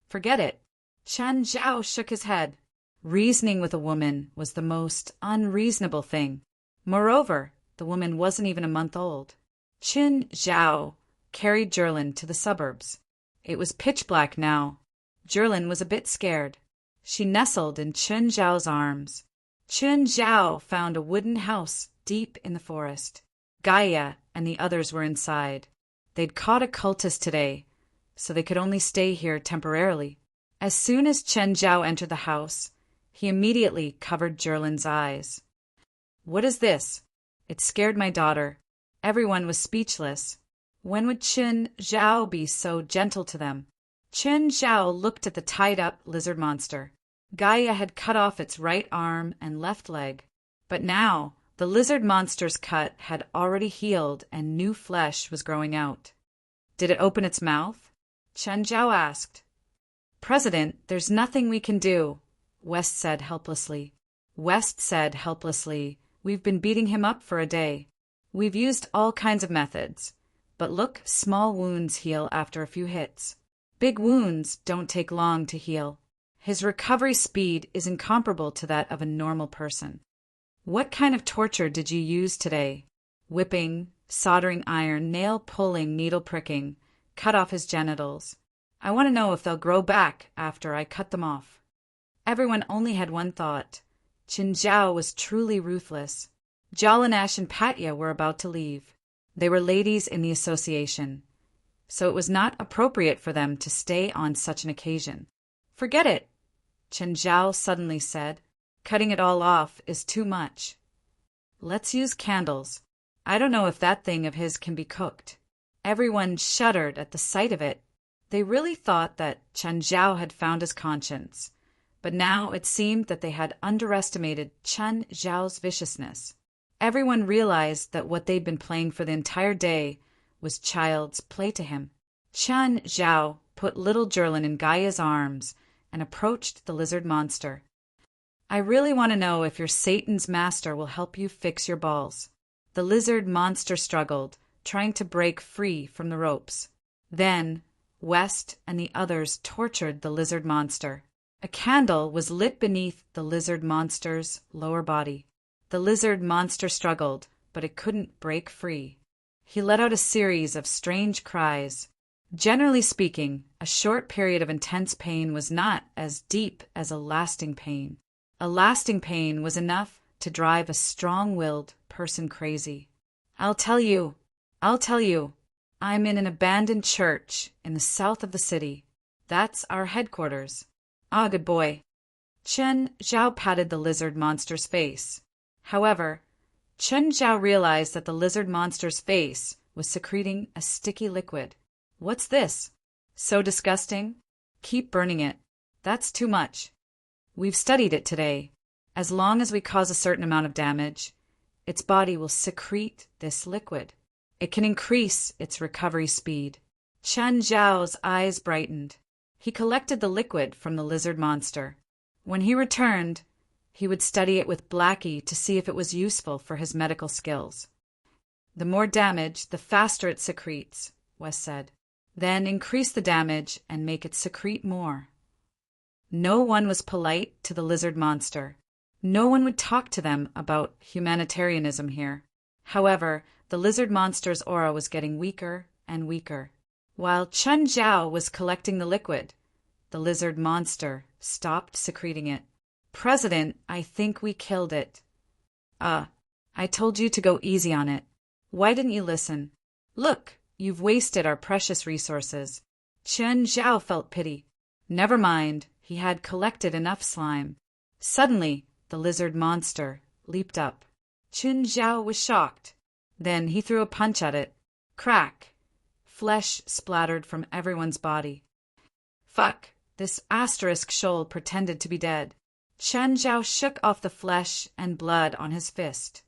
Forget it. Chen Zhao shook his head. Reasoning with a woman was the most unreasonable thing. Moreover, the woman wasn't even a month old. Chen Zhao carried Jerlin to the suburbs. It was pitch black now. Jerlin was a bit scared. She nestled in Chen Zhao's arms. Chen Zhao found a wooden house deep in the forest. Gaia and the others were inside. They'd caught a cultist today, so they could only stay here temporarily. As soon as Chen Zhao entered the house, he immediately covered Jerlin's eyes. What is this? It scared my daughter. Everyone was speechless. When would Chen Zhao be so gentle to them? Chen Zhao looked at the tied-up lizard monster. Gaia had cut off its right arm and left leg, but now the lizard monster's cut had already healed and new flesh was growing out. Did it open its mouth? Chen Zhao asked. President, there's nothing we can do, West said helplessly. We've been beating him up for a day. We've used all kinds of methods. But look, small wounds heal after a few hits. Big wounds don't take long to heal. His recovery speed is incomparable to that of a normal person. What kind of torture did you use today? Whipping, soldering iron, nail pulling, needle pricking, cut off his genitals. I want to know if they'll grow back after I cut them off. Everyone only had one thought. Chen Zhao was truly ruthless. Jalanash and Patya were about to leave. They were ladies in the association, so it was not appropriate for them to stay on such an occasion. Forget it, Chen Zhao suddenly said. Cutting it all off is too much. Let's use candles. I don't know if that thing of his can be cooked. Everyone shuddered at the sight of it. They really thought that Chen Zhao had found his conscience, but now it seemed that they had underestimated Chen Zhao's viciousness. Everyone realized that what they'd been playing for the entire day was child's play to him. Chen Zhao put little Jerlin in Gaia's arms and approached the lizard monster. I really want to know if your Satan's master will help you fix your balls. The lizard monster struggled, trying to break free from the ropes. Then, West and the others tortured the lizard monster. A candle was lit beneath the lizard monster's lower body. The lizard monster struggled, but it couldn't break free. He let out a series of strange cries. Generally speaking, a short period of intense pain was not as deep as a lasting pain. A lasting pain was enough to drive a strong-willed person crazy. I'll tell you. I'm in an abandoned church in the south of the city. That's our headquarters. Ah, good boy. Chen Zhao patted the lizard monster's face. However, Chen Zhao realized that the lizard monster's face was secreting a sticky liquid. What's this? So disgusting? Keep burning it. That's too much. We've studied it today. As long as we cause a certain amount of damage, its body will secrete this liquid. It can increase its recovery speed. Chen Zhao's eyes brightened. He collected the liquid from the lizard monster. When he returned, he would study it with Blackie to see if it was useful for his medical skills. The more damage, the faster it secretes, Wes said. Then increase the damage and make it secrete more. No one was polite to the lizard monster. No one would talk to them about humanitarianism here. However, the lizard monster's aura was getting weaker and weaker. While Chen Zhao was collecting the liquid, the lizard monster stopped secreting it. President, I think we killed it. I told you to go easy on it. Why didn't you listen? Look, you've wasted our precious resources. Chen Zhao felt pity. Never mind, He had collected enough slime. Suddenly, the lizard monster leaped up. Chen Zhao was shocked. Then he threw a punch at it. Crack! Flesh splattered from everyone's body. Fuck! This asterisk shoal pretended to be dead. Chen Zhao shook off the flesh and blood on his fist.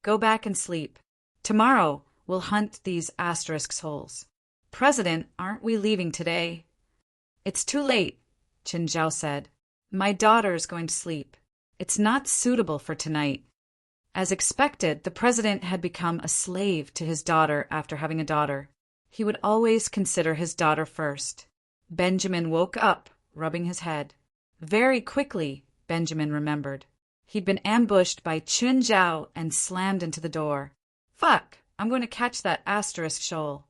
Go back and sleep. Tomorrow we'll hunt these asterisk souls. President, aren't we leaving today? It's too late, Chen Zhao said. My daughter's going to sleep. It's not suitable for tonight. As expected, the president had become a slave to his daughter after having a daughter. He would always consider his daughter first. Benjamin woke up, rubbing his head. Very quickly, Benjamin remembered. He'd been ambushed by Chen Zhao and slammed into the door. Fuck, I'm going to catch that asterisk shoal.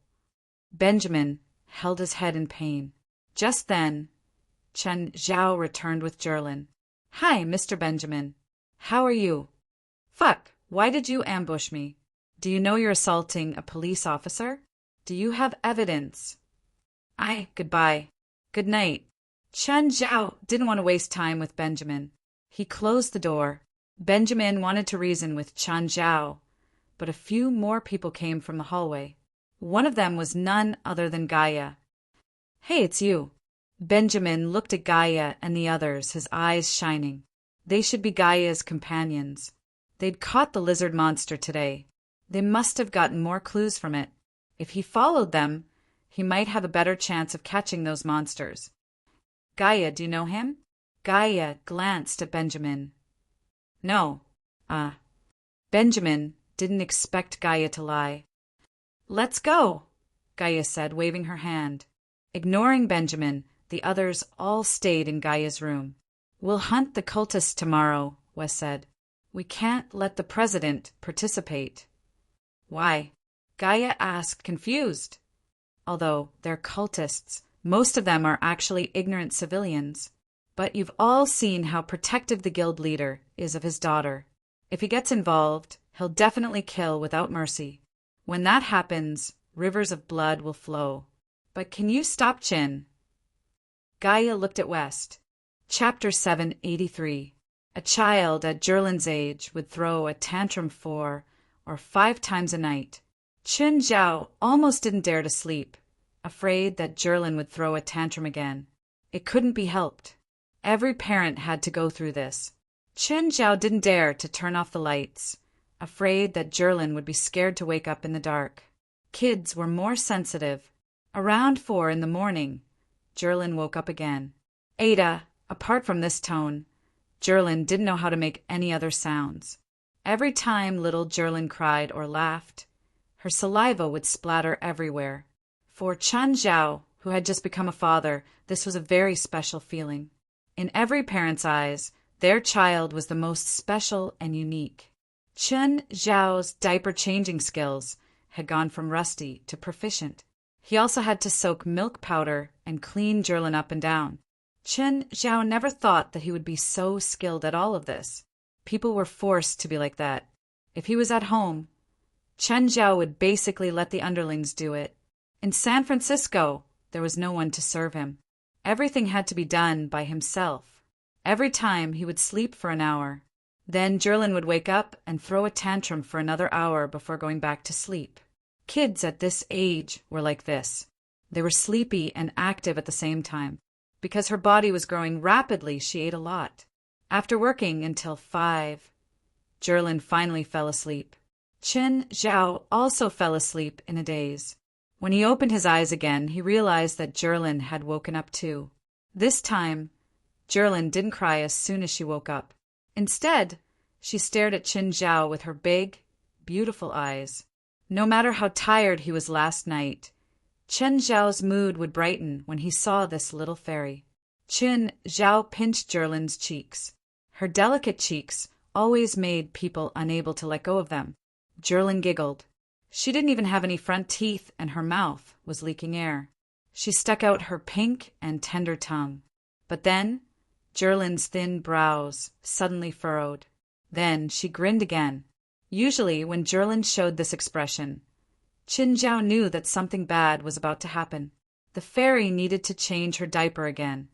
Benjamin held his head in pain. Just then, Chen Zhao returned with Jerlin. Hi, Mr. Benjamin. How are you? Fuck, why did you ambush me? Do you know you're assaulting a police officer? Do you have evidence? Goodbye. Good night. Chen Zhao didn't want to waste time with Benjamin. He closed the door. Benjamin wanted to reason with Chen Zhao, but a few more people came from the hallway. One of them was none other than Gaia. Hey, it's you. Benjamin looked at Gaia and the others, his eyes shining. They should be Gaia's companions. They'd caught the lizard monster today. They must have gotten more clues from it. If he followed them, he might have a better chance of catching those monsters. Gaia, do you know him? Gaia glanced at Benjamin. No. Benjamin didn't expect Gaia to lie. Let's go, Gaia said, waving her hand. Ignoring Benjamin, the others all stayed in Gaia's room. We'll hunt the cultists tomorrow, Wes said. We can't let the president participate. Why? Gaia asked, confused. Although they're cultists, most of them are actually ignorant civilians. But you've all seen how protective the guild leader is of his daughter. If he gets involved, he'll definitely kill without mercy. When that happens, rivers of blood will flow. But can you stop Chin? Gaia looked at West. Chapter 783. A child at Jerlin's age would throw a tantrum 4 or 5 times a night. Chen Zhao almost didn't dare to sleep, afraid that Jerlin would throw a tantrum again. It couldn't be helped. Every parent had to go through this. Chen Zhao didn't dare to turn off the lights, afraid that Jerlin would be scared to wake up in the dark. Kids were more sensitive. Around 4 in the morning, Jerlin woke up again. Ada, apart from this tone, Jerlin didn't know how to make any other sounds. Every time little Jerlin cried or laughed, her saliva would splatter everywhere. For Chen Zhao, who had just become a father, this was a very special feeling. In every parent's eyes, their child was the most special and unique. Chen Zhao's diaper-changing skills had gone from rusty to proficient. He also had to soak milk powder and clean Jerlin up and down. Chen Zhao never thought that he would be so skilled at all of this. People were forced to be like that. If he was at home, Chen Zhao would basically let the underlings do it. In San Francisco, there was no one to serve him. Everything had to be done by himself. Every time he would sleep for an hour. Then Jerlin would wake up and throw a tantrum for another hour before going back to sleep. Kids at this age were like this. They were sleepy and active at the same time. Because her body was growing rapidly, she ate a lot. After working until 5, Jerlin finally fell asleep. Chen Zhao also fell asleep in a daze. When he opened his eyes again, he realized that Jerlin had woken up too. This time, Jerlin didn't cry as soon as she woke up. Instead, she stared at Chen Zhao with her big, beautiful eyes. No matter how tired he was last night, Chen Zhao's mood would brighten when he saw this little fairy. Chen Zhao pinched Jerlin's cheeks. Her delicate cheeks always made people unable to let go of them. Jerlin giggled. She didn't even have any front teeth and her mouth was leaking air. She stuck out her pink and tender tongue. But then, Jerlin's thin brows suddenly furrowed. Then she grinned again. Usually, when Jerlin showed this expression, Chen Zhao knew that something bad was about to happen. The fairy needed to change her diaper again.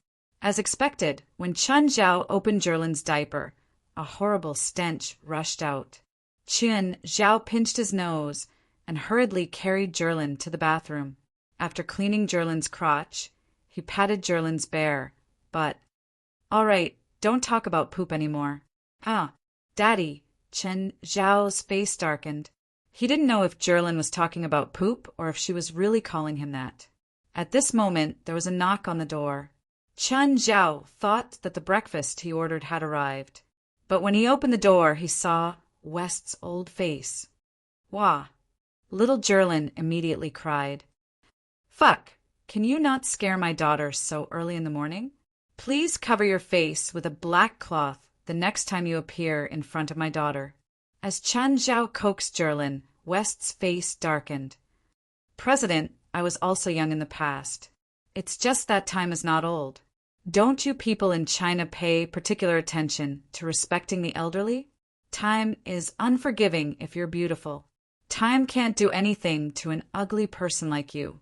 As expected, when Chun Zhao opened Jerlin's diaper, a horrible stench rushed out. Chun Zhao pinched his nose and hurriedly carried Jerlin to the bathroom. After cleaning Jerlin's crotch, he patted Jerlin's bear, but, "All right, don't talk about poop anymore." "Ah, Daddy," Chun Zhao's face darkened. He didn't know if Jerlin was talking about poop or if she was really calling him that. At this moment, there was a knock on the door. Chun Zhao thought that the breakfast he ordered had arrived. But when he opened the door, he saw West's old face. "Wah!" Little Jerlin immediately cried. "Fuck! Can you not scare my daughter so early in the morning? Please cover your face with a black cloth the next time you appear in front of my daughter." As Chun Zhao coaxed Jerlin, West's face darkened. "President, I was also young in the past. It's just that time is not old. Don't you people in China pay particular attention to respecting the elderly? Time is unforgiving if you're beautiful. Time can't do anything to an ugly person like you."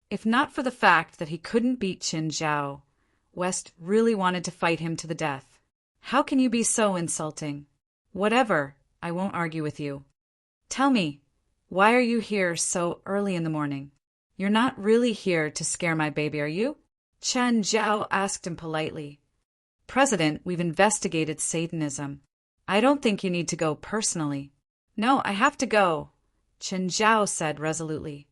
If not for the fact that he couldn't beat Chun Zhao, West really wanted to fight him to the death. "How can you be so insulting?" "Whatever, I won't argue with you. Tell me, why are you here so early in the morning? You're not really here to scare my baby, are you?" Chun Zhao asked him politely. "President, we've investigated Satanism. I don't think you need to go personally." "No, I have to go," Chun Zhao said resolutely.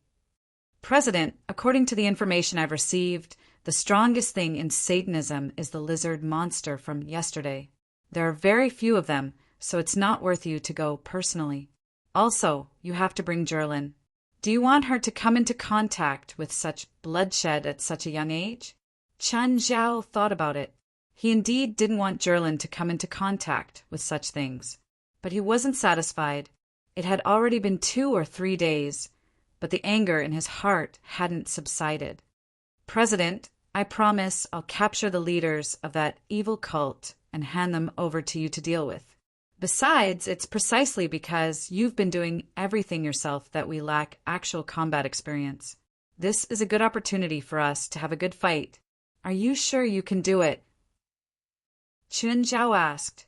"President, according to the information I've received, the strongest thing in Satanism is the lizard monster from yesterday. There are very few of them, so it's not worth you to go personally. Also, you have to bring Jerlin. Do you want her to come into contact with such bloodshed at such a young age?" Chun Zhao thought about it. He indeed didn't want Jerlin to come into contact with such things. But he wasn't satisfied. It had already been 2 or 3 days, but the anger in his heart hadn't subsided. "President, I promise I'll capture the leaders of that evil cult and hand them over to you to deal with. Besides, it's precisely because you've been doing everything yourself that we lack actual combat experience. This is a good opportunity for us to have a good fight. Are you sure you can do it?" Chun Zhao asked.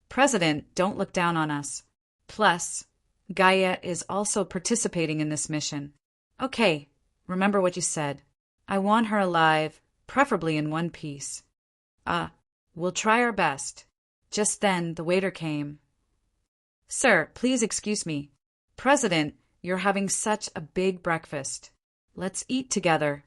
"President, don't look down on us. Plus, Gaia is also participating in this mission." "Okay, remember what you said. I want her alive, preferably in one piece." We'll try our best." Just then, the waiter came. "Sir, please excuse me. President, you're having such a big breakfast. Let's eat together."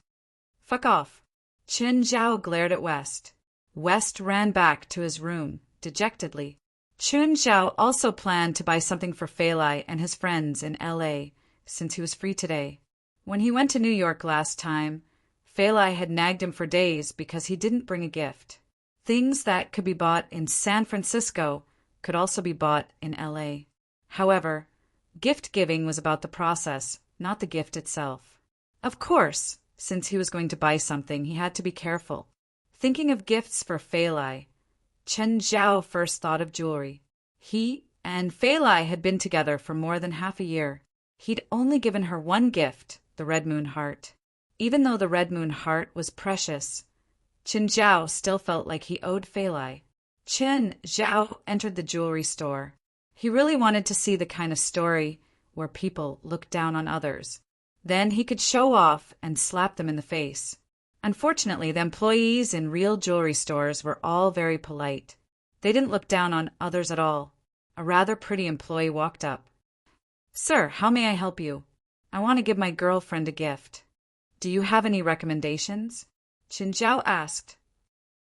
"Fuck off." Chun Zhao glared at West. West ran back to his room, dejectedly. Chun Zhao also planned to buy something for Feilai and his friends in L.A., since he was free today. When he went to New York last time, Feilai had nagged him for days because he didn't bring a gift. Things that could be bought in San Francisco could also be bought in L.A. However, gift-giving was about the process, not the gift itself. Of course, since he was going to buy something, he had to be careful. Thinking of gifts for Feilai, Chun Zhao first thought of jewelry. He and Feilai had been together for more than half a year. He'd only given her one gift, the Red Moon Heart. Even though the Red Moon Heart was precious, Chun Zhao still felt like he owed Feilai. Chun Zhao entered the jewelry store. He really wanted to see the kind of story where people look down on others. Then he could show off and slap them in the face. Unfortunately, the employees in real jewelry stores were all very polite. They didn't look down on others at all. A rather pretty employee walked up. "Sir, how may I help you? I want to give my girlfriend a gift. Do you have any recommendations?" Chun Zhao asked.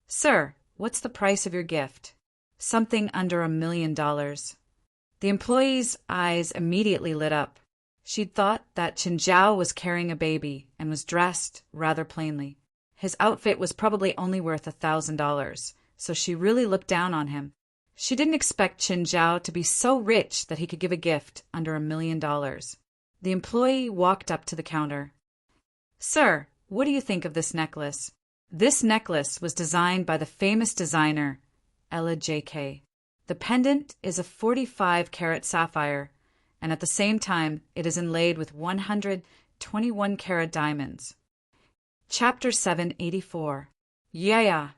"Sir, what's the price of your gift?" "Something under $1 million. The employee's eyes immediately lit up. She'd thought that Chun Zhao was carrying a baby and was dressed rather plainly. His outfit was probably only worth $1,000, so she really looked down on him. She didn't expect Chun Zhao to be so rich that he could give a gift under $1 million. The employee walked up to the counter. "Sir, what do you think of this necklace?" This necklace was designed by the famous designer, Ella J.K. The pendant is a 45-carat sapphire, and at the same time it is inlaid with 121-carat diamonds. Chapter 784. Yeah.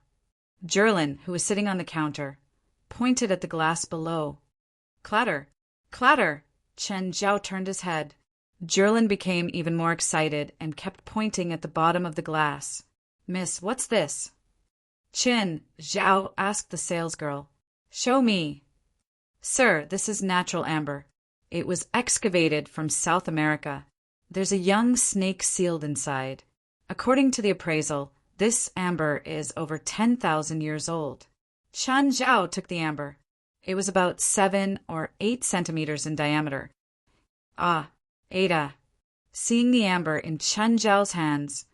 Jerlin, who was sitting on the counter, pointed at the glass below. Clatter! Clatter! Chen Zhao turned his head. Jerlin became even more excited and kept pointing at the bottom of the glass. Miss, what's this? Chen Zhao asked the salesgirl. Show me. Sir, this is natural amber. It was excavated from South America. There's a young snake sealed inside. According to the appraisal, this amber is over 10,000 years old. Chen Zhao took the amber. It was about 7 or 8 centimeters in diameter. Ah, Ada. Seeing the amber in Chen Zhao's hands,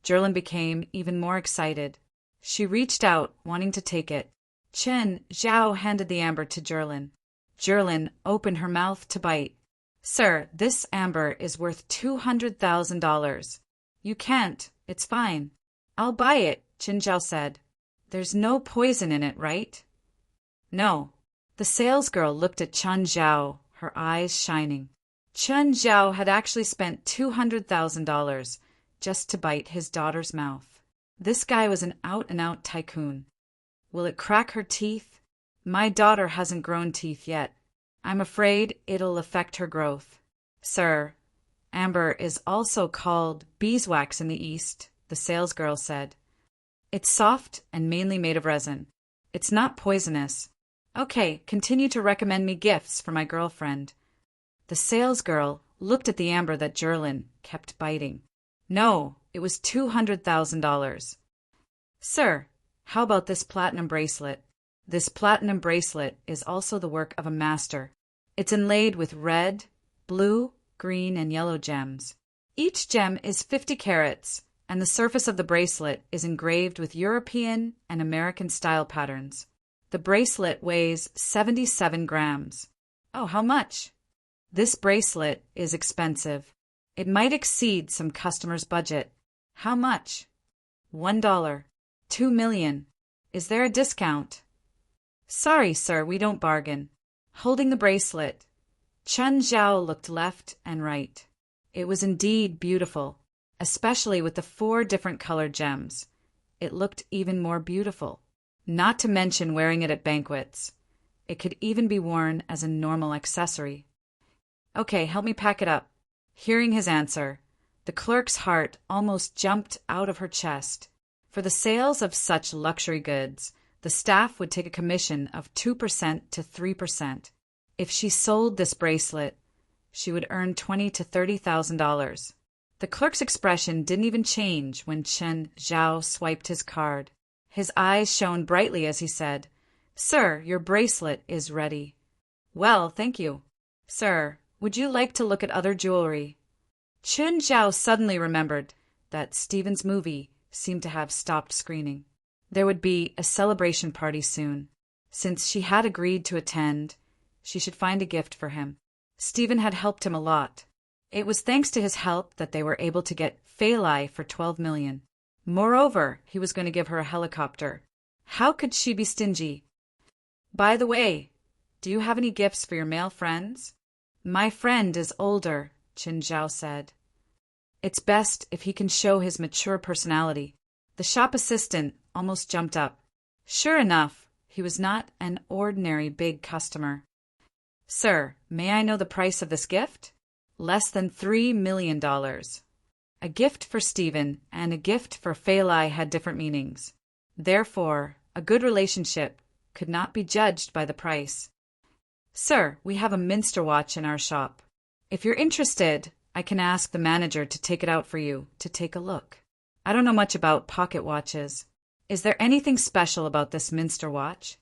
Jerlin became even more excited. She reached out, wanting to take it. Chen Zhao handed the amber to Jerlin. Jerlin opened her mouth to bite. Sir, this amber is worth $200,000. You can't. It's fine. I'll buy it, Chen Zhao said. There's no poison in it, right? No. The salesgirl looked at Chen Zhao, her eyes shining. Chen Zhao had actually spent $200,000 just to bite his daughter's mouth. This guy was an out-and-out tycoon. Will it crack her teeth? My daughter hasn't grown teeth yet. I'm afraid it'll affect her growth. Sir, amber is also called beeswax in the East, the salesgirl said. It's soft and mainly made of resin. It's not poisonous. Okay, continue to recommend me gifts for my girlfriend. The salesgirl looked at the amber that Jerlin kept biting. No, it was $200,000. Sir, how about this platinum bracelet? This platinum bracelet is also the work of a master. It's inlaid with red, blue, green, and yellow gems. Each gem is 50 carats, and the surface of the bracelet is engraved with European and American style patterns. The bracelet weighs 77 grams. Oh, how much? This bracelet is expensive. It might exceed some customers' budget. How much? $1. 2 million. Is there a discount? Sorry, sir, we don't bargain. Holding the bracelet, Chen Zhao looked left and right. It was indeed beautiful, especially with the 4 different colored gems. It looked even more beautiful, not to mention wearing it at banquets. It could even be worn as a normal accessory. Okay, help me pack it up. Hearing his answer, the clerk's heart almost jumped out of her chest. For the sales of such luxury goods, the staff would take a commission of 2% to 3%. If she sold this bracelet, she would earn $20,000 to $30,000. The clerk's expression didn't even change when Chen Zhao swiped his card. His eyes shone brightly as he said, Sir, your bracelet is ready. Well, thank you. Sir, would you like to look at other jewelry? Chen Zhao suddenly remembered that Steven's movie seemed to have stopped screening. There would be a celebration party soon. Since she had agreed to attend, she should find a gift for him. Stephen had helped him a lot. It was thanks to his help that they were able to get Phalai for $12 million. Moreover, he was going to give her a helicopter. How could she be stingy? By the way, do you have any gifts for your male friends? My friend is older, Chen Zhao said. It's best if he can show his mature personality. The shop assistant almost jumped up. Sure enough, he was not an ordinary big customer. Sir, may I know the price of this gift? Less than $3 million. A gift for Stephen and a gift for Phalai had different meanings. Therefore, a good relationship could not be judged by the price. Sir, we have a Minster watch in our shop. If you're interested, I can ask the manager to take it out for you to take a look. I don't know much about pocket watches. Is there anything special about this Minster watch?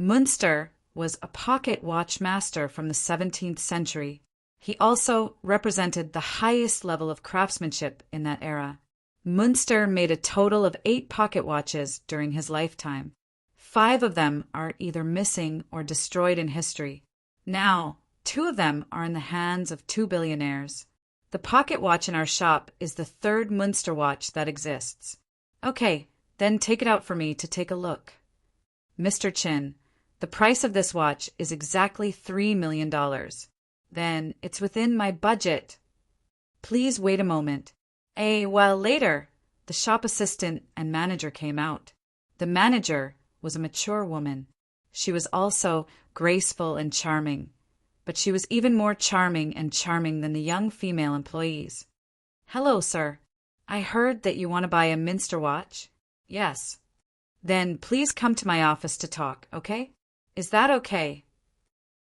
Münster was a pocket watch master from the 17th century. He also represented the highest level of craftsmanship in that era. Münster made a total of 8 pocket watches during his lifetime. 5 of them are either missing or destroyed in history. Now, 2 of them are in the hands of 2 billionaires. The pocket watch in our shop is the 3rd Münster watch that exists. Okay, then take it out for me to take a look. Mr. Chin, the price of this watch is exactly $3 million. Then it's within my budget. Please wait a moment. A while later, The shop assistant and manager came out. The manager was a mature woman. She was also graceful and charming, but she was even more charming than the young female employees. "Hello, sir. I heard that you want to buy a Minster watch?" "Yes." "Then please come to my office to talk, okay? Is that okay?"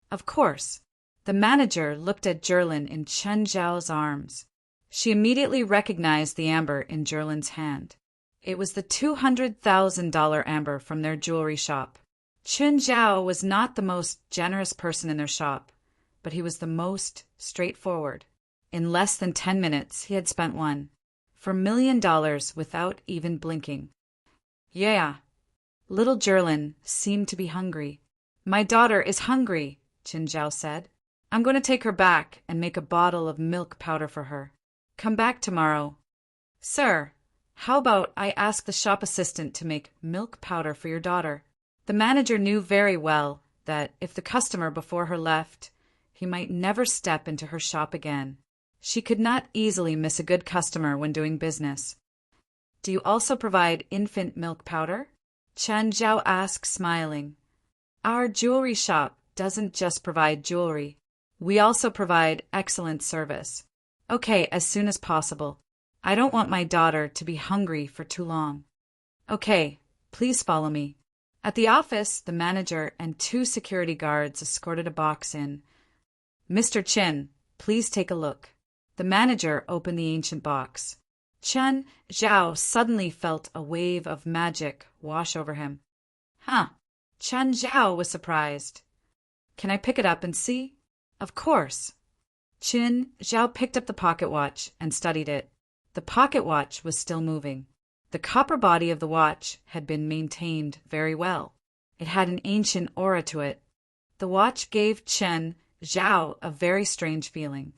"Of course." The manager looked at Jerlin in Chen Zhao's arms. She immediately recognized the amber in Jerlin's hand. It was the $200,000 amber from their jewelry shop. Chen Zhao was not the most generous person in their shop, but he was the most straightforward. In less than 10 minutes, he had spent one for $1 million without even blinking. "Yeah." Little Jerlin seemed to be hungry. "My daughter is hungry," Chen Zhao said. "I'm going to take her back and make a bottle of milk powder for her. Come back tomorrow." "Sir, how about I ask the shop assistant to make milk powder for your daughter?" The manager knew very well that if the customer before her left, he might never step into her shop again. She could not easily miss a good customer when doing business. "Do you also provide infant milk powder?" Chen Zhao asked, smiling. "Our jewelry shop doesn't just provide jewelry. We also provide excellent service." "Okay, as soon as possible. I don't want my daughter to be hungry for too long." "Okay, please follow me." At the office, the manager and 2 security guards escorted a box in. "Mr. Chen, please take a look." The manager opened the ancient box. Chen Zhao suddenly felt a wave of magic wash over him. "Huh." Chen Zhao was surprised. "Can I pick it up and see?" "Of course." Chen Zhao picked up the pocket watch and studied it. The pocket watch was still moving. The copper body of the watch had been maintained very well. It had an ancient aura to it. The watch gave Chen Zhao a very strange feeling.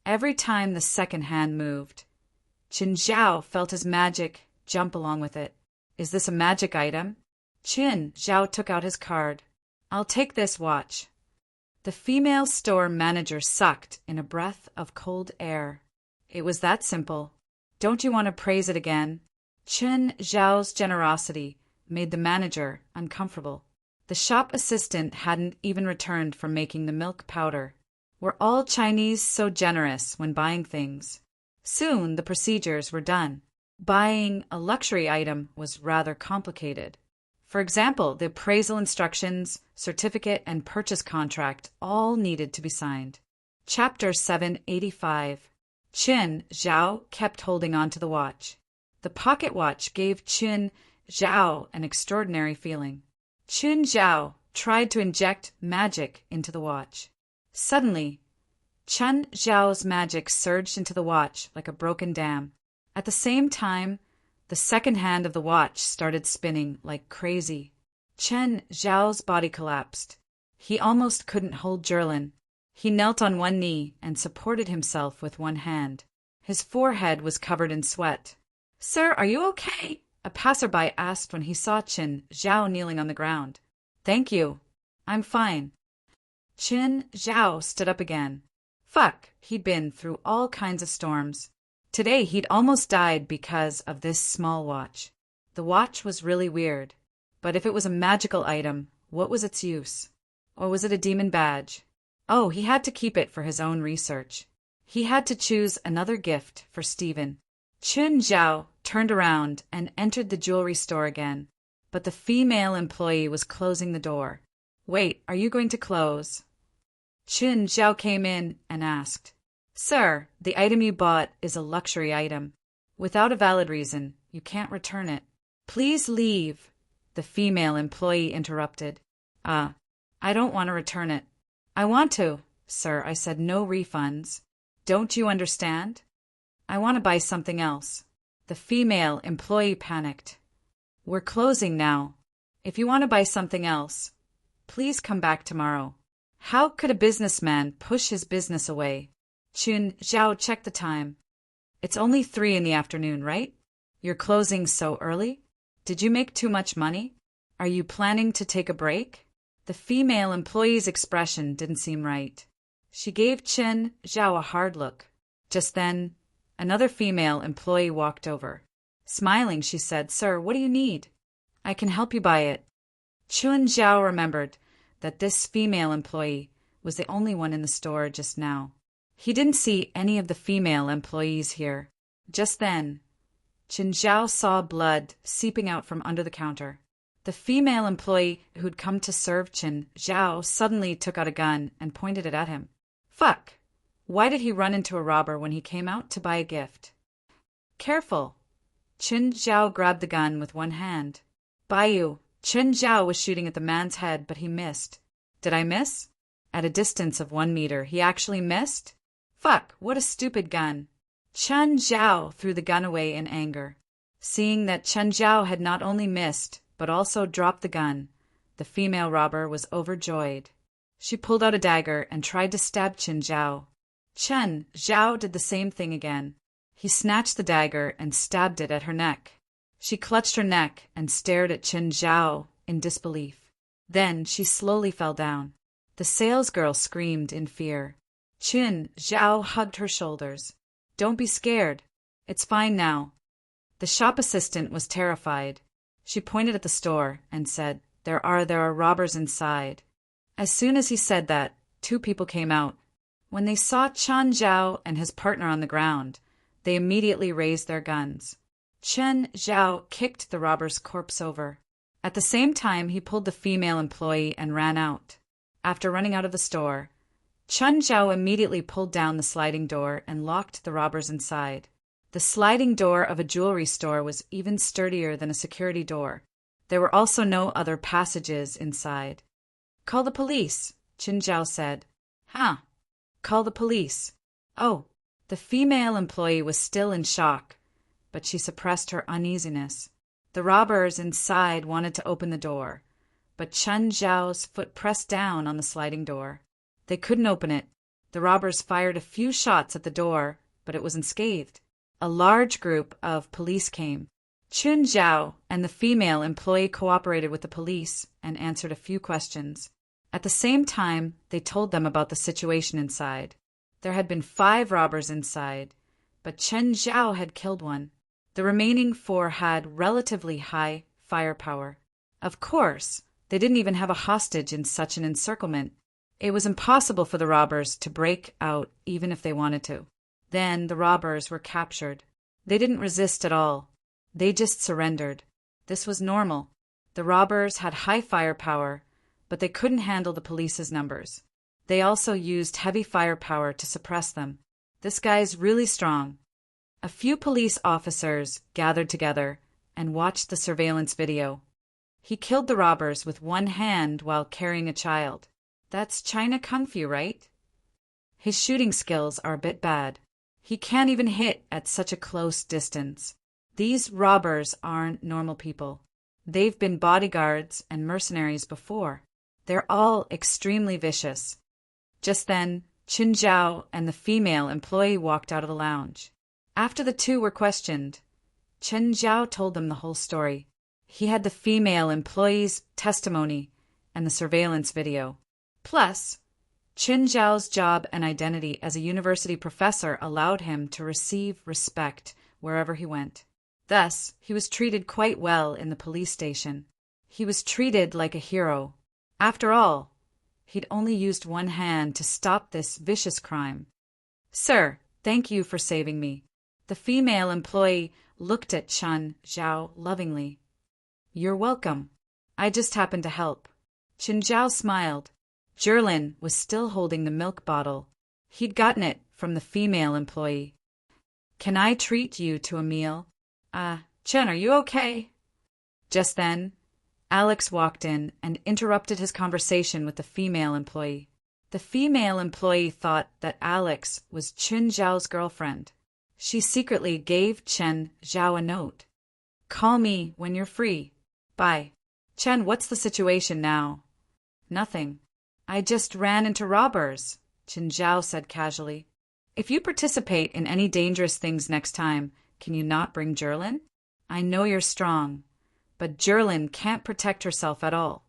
Every time the second hand moved, Chen Zhao felt his magic jump along with it. "Is this a magic item?" Chen Zhao took out his card. "I'll take this watch." The female store manager sucked in a breath of cold air. It was that simple. "Don't you want to praise it again?" Chen Zhao's generosity made the manager uncomfortable. The shop assistant hadn't even returned from making the milk powder. Were all Chinese so generous when buying things? Soon the procedures were done. Buying a luxury item was rather complicated. For example, the appraisal instructions, certificate, and purchase contract all needed to be signed. Chapter 785. Chen Zhao kept holding on to the watch. The pocket watch gave Chen Zhao an extraordinary feeling. Chen Zhao tried to inject magic into the watch. Suddenly, Chen Zhao's magic surged into the watch like a broken dam. At the same time, the second hand of the watch started spinning like crazy. Chen Zhao's body collapsed. He almost couldn't hold Jerlin. He knelt on one knee and supported himself with one hand. His forehead was covered in sweat. "Sir, are you okay?" a passerby asked when he saw Chen Zhao kneeling on the ground. "Thank you. I'm fine." Chen Zhao stood up again. Fuck, he'd been through all kinds of storms. Today he'd almost died because of this small watch. The watch was really weird. But if it was a magical item, what was its use? Or was it a demon badge? Oh, he had to keep it for his own research. He had to choose another gift for Stephen. Chen Zhao turned around and entered the jewelry store again, but the female employee was closing the door. "Wait, are you going to close?" Chen Zhao came in and asked, "Sir, the item you bought is a luxury item. Without a valid reason, you can't return it." "Please leave," the female employee interrupted. I don't want to return it." "I want to, sir. I said no refunds. Don't you understand? I want to buy something else." The female employee panicked. "We're closing now. If you want to buy something else, please come back tomorrow." How could a businessman push his business away? Chen Zhao checked the time. "It's only 3 in the afternoon, right? You're closing so early? Did you make too much money? Are you planning to take a break?" The female employee's expression didn't seem right. She gave Chen Zhao a hard look. Just then, another female employee walked over. Smiling, she said, "Sir, what do you need? I can help you buy it." Chun Zhao remembered that this female employee was the only one in the store just now. He didn't see any of the female employees here. Just then, Chun Zhao saw blood seeping out from under the counter. The female employee who'd come to serve Chun Zhao suddenly took out a gun and pointed it at him. Fuck! Why did he run into a robber when he came out to buy a gift? Careful! Chun Zhao grabbed the gun with one hand. By you! Chun Zhao was shooting at the man's head, but he missed. Did I miss? At a distance of 1 meter, he actually missed? Fuck! What a stupid gun! Chun Zhao threw the gun away in anger. Seeing that Chun Zhao had not only missed, but also dropped the gun, the female robber was overjoyed. She pulled out a dagger and tried to stab Chun Zhao. Chun Zhao did the same thing again. He snatched the dagger and stabbed it at her neck. She clutched her neck and stared at Chun Zhao in disbelief. Then she slowly fell down. The salesgirl screamed in fear. Chun Zhao hugged her shoulders. Don't be scared. It's fine now. The shop assistant was terrified. She pointed at the store and said, There are robbers inside. As soon as he said that, 2 people came out. When they saw Chun Zhao and his partner on the ground, they immediately raised their guns. Chun Zhao kicked the robber's corpse over. At the same time, he pulled the female employee and ran out. After running out of the store, Chun Zhao immediately pulled down the sliding door and locked the robbers inside. The sliding door of a jewelry store was even sturdier than a security door. There were also no other passages inside. Call the police, Chun Zhao said. Huh? Call the police. Oh, the female employee was still in shock, but she suppressed her uneasiness. The robbers inside wanted to open the door, but Chun Zhao's foot pressed down on the sliding door. They couldn't open it. The robbers fired a few shots at the door, but it was unscathed. A large group of police came. Chun Zhao and the female employee cooperated with the police and answered a few questions. At the same time, they told them about the situation inside. There had been 5 robbers inside, but Chun Zhao had killed one. The remaining 4 had relatively high firepower. Of course, they didn't even have a hostage in such an encirclement. It was impossible for the robbers to break out even if they wanted to. Then the robbers were captured. They didn't resist at all. They just surrendered. This was normal. The robbers had high firepower, but they couldn't handle the police's numbers. They also used heavy firepower to suppress them. This guy's really strong. A few police officers gathered together and watched the surveillance video. He killed the robbers with one hand while carrying a child. That's China Kung Fu, right? His shooting skills are a bit bad. He can't even hit at such a close distance. These robbers aren't normal people. They've been bodyguards and mercenaries before. They're all extremely vicious. Just then, Chun Zhao and the female employee walked out of the lounge. After the 2 were questioned, Chun Zhao told them the whole story. He had the female employee's testimony and the surveillance video. Plus, Chun Zhao's job and identity as a university professor allowed him to receive respect wherever he went. Thus, he was treated quite well in the police station. He was treated like a hero. After all, he'd only used one hand to stop this vicious crime. Sir, thank you for saving me. The female employee looked at Chun Zhao lovingly. You're welcome. I just happened to help. Chun Zhao smiled. Jerlin was still holding the milk bottle. He'd gotten it from the female employee. Can I treat you to a meal? Chen, are you okay? Just then, Alex walked in and interrupted his conversation with the female employee. The female employee thought that Alex was Chun Zhao's girlfriend. She secretly gave Chun Zhao a note. Call me when you're free. Bye. Chen, what's the situation now? Nothing. I just ran into robbers, Chun Zhao said casually. If you participate in any dangerous things next time, can you not bring Jerlin? I know you're strong, but Jerlin can't protect herself at all.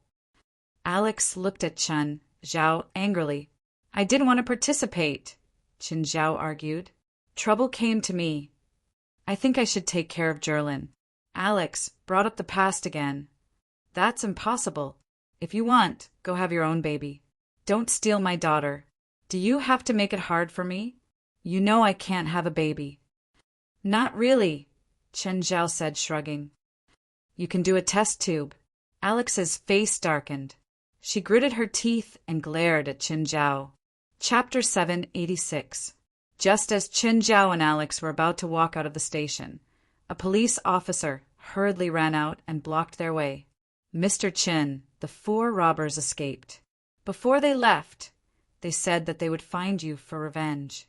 Alex looked at Chun Zhao angrily. I didn't want to participate, Chun Zhao argued. Trouble came to me. I think I should take care of Jerlin. Alex brought up the past again. That's impossible. If you want, go have your own baby. Don't steal my daughter. Do you have to make it hard for me? You know I can't have a baby. Not really, Chen Zhao said, shrugging. You can do a test tube. Alex's face darkened. She gritted her teeth and glared at Chen Zhao. Chapter 786. Just as Chen Zhao and Alex were about to walk out of the station, a police officer hurriedly ran out and blocked their way. Mr. Chen, the 4 robbers escaped. Before they left, they said that they would find you for revenge.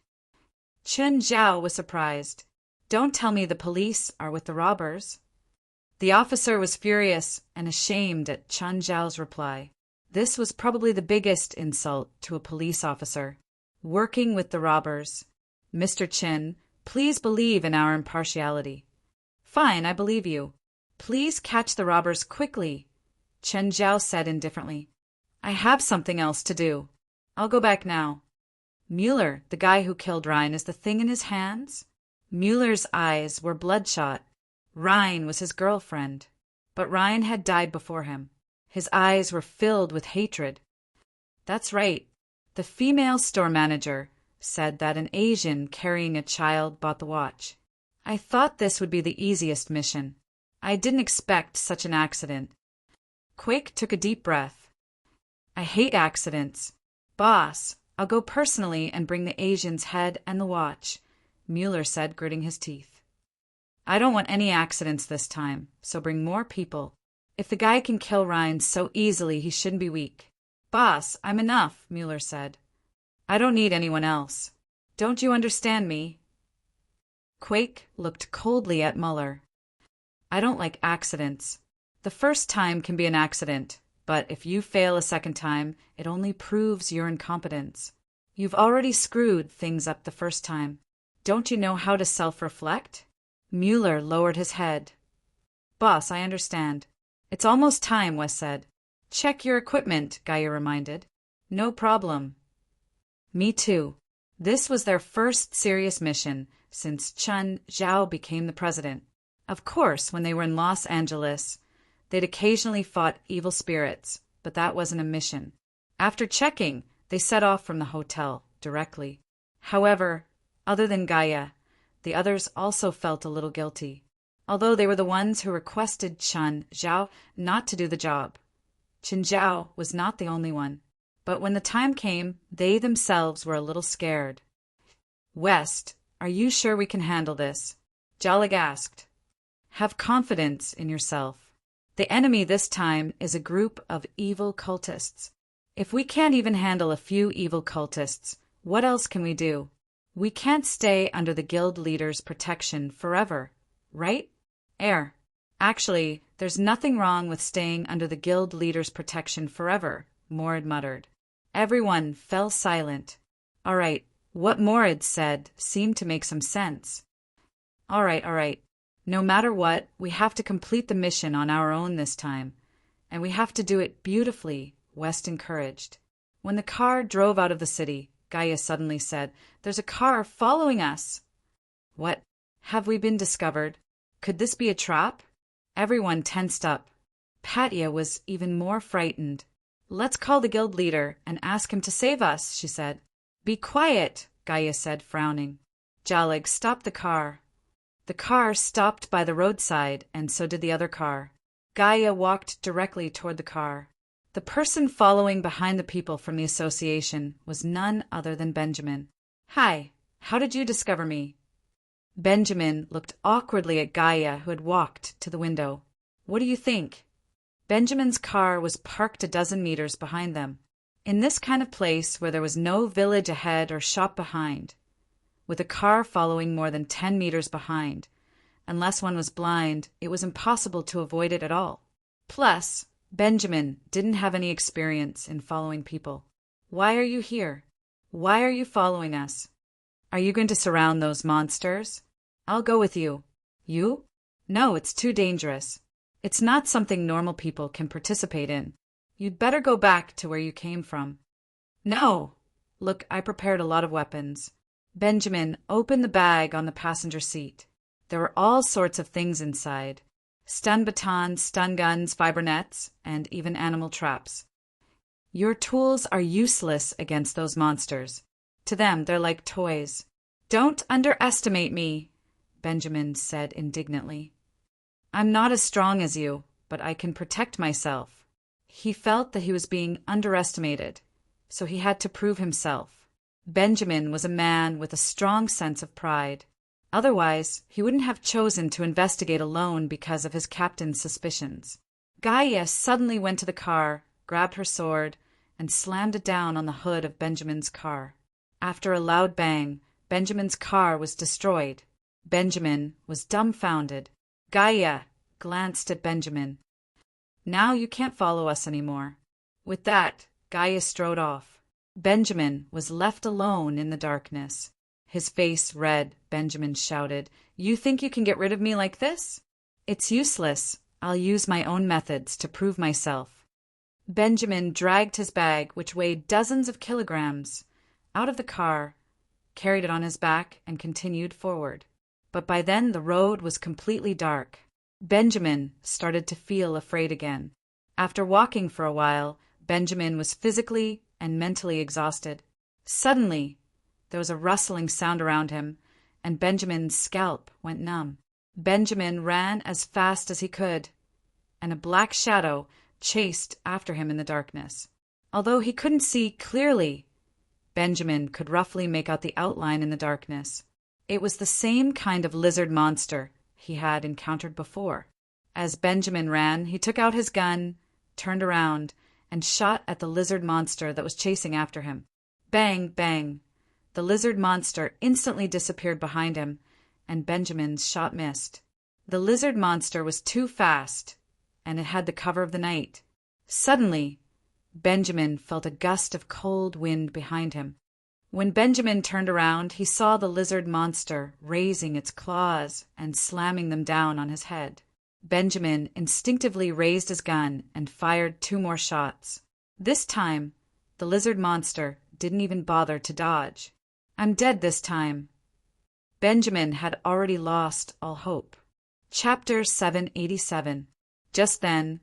Chen Zhao was surprised. Don't tell me the police are with the robbers. The officer was furious and ashamed at Chen Zhao's reply. This was probably the biggest insult to a police officer. Working with the robbers. Mr. Chen, please believe in our impartiality. Fine, I believe you. Please catch the robbers quickly, Chen Zhao said indifferently. I have something else to do. I'll go back now. Mueller, the guy who killed Ryan, is the thing in his hands? Mueller's eyes were bloodshot. Ryan was his girlfriend, but Ryan had died before him. His eyes were filled with hatred. That's right. The female store manager said that an Asian carrying a child bought the watch. I thought this would be the easiest mission. I didn't expect such an accident. Quake took a deep breath. I hate accidents. Boss, I'll go personally and bring the Asian's head and the watch, Mueller said, gritting his teeth. I don't want any accidents this time, so bring more people. If the guy can kill Ryan so easily, he shouldn't be weak. Boss, I'm enough, Mueller said. I don't need anyone else. Don't you understand me? Quake looked coldly at Mueller. I don't like accidents. The first time can be an accident, but if you fail a second time, it only proves your incompetence. You've already screwed things up the first time. Don't you know how to self-reflect? Mueller lowered his head. Boss, I understand. It's almost time, Wes said. Check your equipment, Gaia reminded. No problem. Me too. This was their first serious mission since Chen Zhao became the president. Of course, when they were in Los Angeles, they'd occasionally fought evil spirits, but that wasn't a mission. After checking, they set off from the hotel directly. However, other than Gaia, the others also felt a little guilty, although they were the ones who requested Chen Zhao not to do the job. Chen Zhao was not the only one, but when the time came, they themselves were a little scared. West, are you sure we can handle this? Jalig asked. Have confidence in yourself. The enemy this time is a group of evil cultists. If we can't even handle a few evil cultists, what else can we do? We can't stay under the guild leader's protection forever, right? Actually, there's nothing wrong with staying under the guild leader's protection forever, Morid muttered. Everyone fell silent. All right, what Morid said seemed to make some sense. All right. No matter what, we have to complete the mission on our own this time, and we have to do it beautifully, West encouraged. When the car drove out of the city, Gaia suddenly said, There's a car following us. What? Have we been discovered? Could this be a trap? Everyone tensed up. Patia was even more frightened. Let's call the guild leader and ask him to save us, she said. Be quiet, Gaia said, frowning. Jalig, stop the car. The car stopped by the roadside, and so did the other car. Gaia walked directly toward the car. The person following behind the people from the association was none other than Benjamin. Hi, how did you discover me? Benjamin looked awkwardly at Gaia, who had walked to the window. What do you think? Benjamin's car was parked a dozen meters behind them. In this kind of place where there was no village ahead or shop behind, with a car following more than 10 meters behind, unless one was blind, it was impossible to avoid it at all. Plus, Benjamin didn't have any experience in following people. Why are you here? Why are you following us? Are you going to surround those monsters? I'll go with you. You? No, it's too dangerous. It's not something normal people can participate in. You'd better go back to where you came from. No! Look, I prepared a lot of weapons. Benjamin opened the bag on the passenger seat. There were all sorts of things inside: stun batons, stun guns, fiber nets, and even animal traps. Your tools are useless against those monsters. To them, they're like toys. Don't underestimate me, Benjamin said indignantly. I'm not as strong as you, but I can protect myself. He felt that he was being underestimated, so he had to prove himself. Benjamin was a man with a strong sense of pride. Otherwise, he wouldn't have chosen to investigate alone because of his captain's suspicions. Gaia suddenly went to the car, grabbed her sword, and slammed it down on the hood of Benjamin's car. After a loud bang, Benjamin's car was destroyed. Benjamin was dumbfounded. Gaia glanced at Benjamin. Now you can't follow us anymore. With that, Gaia strode off. Benjamin was left alone in the darkness. His face red, Benjamin shouted, "You think you can get rid of me like this? It's useless. I'll use my own methods to prove myself." Benjamin dragged his bag, which weighed dozens of kilograms, out of the car, carried it on his back, and continued forward. But by then the road was completely dark. Benjamin started to feel afraid again. After walking for a while, Benjamin was physically and mentally exhausted. Suddenly, there was a rustling sound around him, and Benjamin's scalp went numb. Benjamin ran as fast as he could, and a black shadow chased after him in the darkness. Although he couldn't see clearly, Benjamin could roughly make out the outline in the darkness. It was the same kind of lizard monster he had encountered before. As Benjamin ran, he took out his gun, turned around, and shot at the lizard monster that was chasing after him. Bang, bang! The lizard monster instantly disappeared behind him, and Benjamin's shot missed. The lizard monster was too fast, and it had the cover of the night. Suddenly, Benjamin felt a gust of cold wind behind him. When Benjamin turned around, he saw the lizard monster raising its claws and slamming them down on his head. Benjamin instinctively raised his gun and fired 2 more shots. This time, the lizard monster didn't even bother to dodge. "I'm dead this time." Benjamin had already lost all hope. Chapter 787. Just then,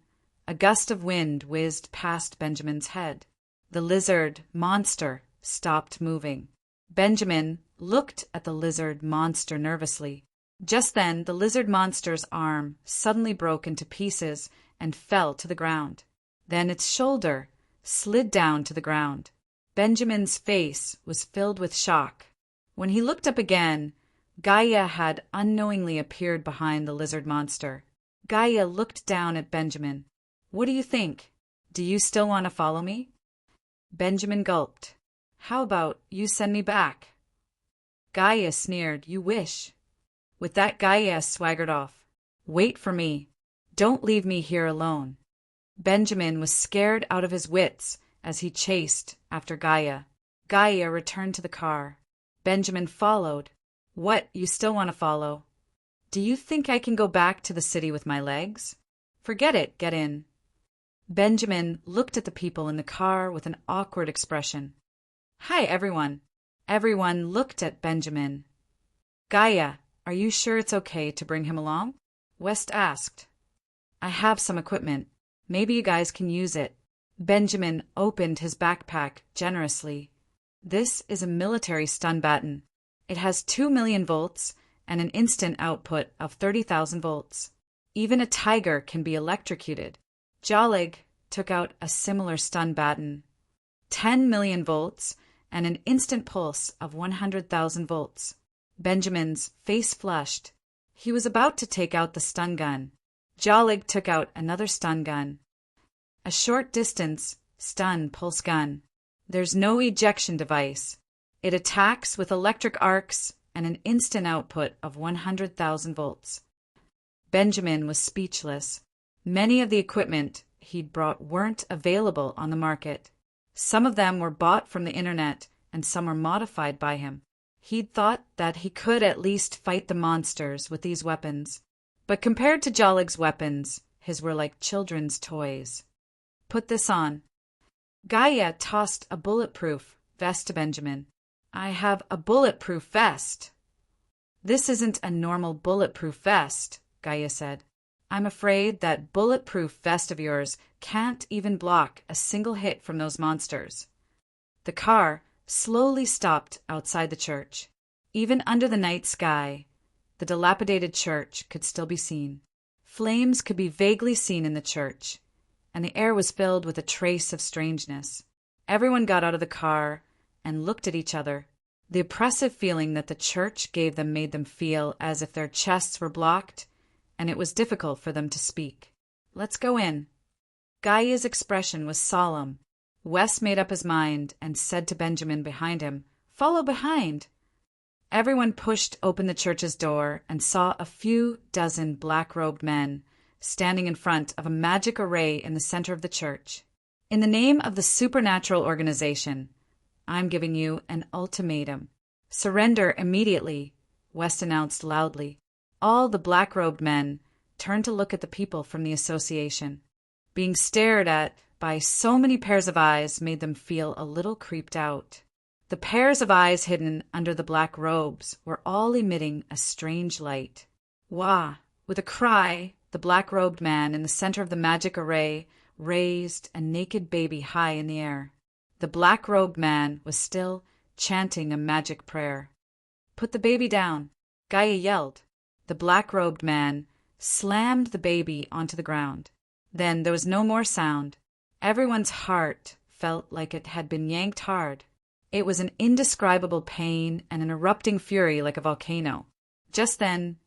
a gust of wind whizzed past Benjamin's head. The lizard monster stopped moving. Benjamin looked at the lizard monster nervously. Just then, the lizard monster's arm suddenly broke into pieces and fell to the ground. Then its shoulder slid down to the ground. Benjamin's face was filled with shock. When he looked up again, Gaia had unknowingly appeared behind the lizard monster. Gaia looked down at Benjamin. "What do you think? Do you still want to follow me?" Benjamin gulped. "How about you send me back?" Gaia sneered. "You wish." With that, Gaia swaggered off. "Wait for me. Don't leave me here alone." Benjamin was scared out of his wits as he chased after Gaia. Gaia returned to the car. Benjamin followed. "What, you still want to follow? Do you think I can go back to the city with my legs?" "Forget it, get in." Benjamin looked at the people in the car with an awkward expression. "Hi, everyone." Everyone looked at Benjamin. "Gaia, are you sure it's okay to bring him along?" West asked. "I have some equipment. Maybe you guys can use it." Benjamin opened his backpack generously. "This is a military stun baton. It has 2 million volts and an instant output of 30,000 volts. Even a tiger can be electrocuted." Jolig took out a similar stun baton. 10 million volts and an instant pulse of 100,000 volts. Benjamin's face flushed. He was about to take out the stun gun. Jolig took out another stun gun. A short distance stun pulse gun. There's no ejection device. It attacks with electric arcs and an instant output of 100,000 volts. Benjamin was speechless. Many of the equipment he'd brought weren't available on the market. Some of them were bought from the internet, and some were modified by him. He'd thought that he could at least fight the monsters with these weapons. But compared to Jolig's weapons, his were like children's toys. "Put this on." Gaia tossed a bulletproof vest to Benjamin. "I have a bulletproof vest." This isn't a normal bulletproof vest, Gaia said. I'm afraid that bulletproof vest of yours can't even block a single hit from those monsters. The car slowly stopped outside the church. Even under the night sky, the dilapidated church could still be seen. Flames could be vaguely seen in the church, and the air was filled with a trace of strangeness. Everyone got out of the car and looked at each other. The oppressive feeling that the church gave them made them feel as if their chests were blocked, and it was difficult for them to speak. Let's go in. Gaia's expression was solemn. Wes made up his mind and said to Benjamin behind him, "Follow behind." Everyone pushed open the church's door and saw a few dozen black-robed men standing in front of a magic array in the center of the church. "In the name of the supernatural organization, I'm giving you an ultimatum. Surrender immediately," West announced loudly. All the black-robed men turned to look at the people from the association. Being stared at by so many pairs of eyes made them feel a little creeped out. The pairs of eyes hidden under the black robes were all emitting a strange light. Wah! With a cry, the black-robed man in the center of the magic array raised a naked baby high in the air. The black-robed man was still chanting a magic prayer. "Put the baby down," Gaia yelled. The black-robed man slammed the baby onto the ground. Then there was no more sound. Everyone's heart felt like it had been yanked hard. It was an indescribable pain and an erupting fury like a volcano. Just then,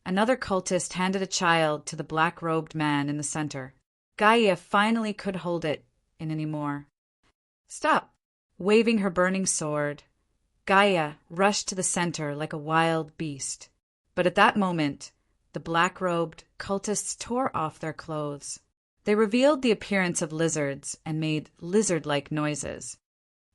another cultist handed a child to the black-robed man in the center. Gaia finally could hold it in any more. "Stop!" Waving her burning sword, Gaia rushed to the center like a wild beast. But at that moment, the black-robed cultists tore off their clothes. They revealed the appearance of lizards and made lizard-like noises.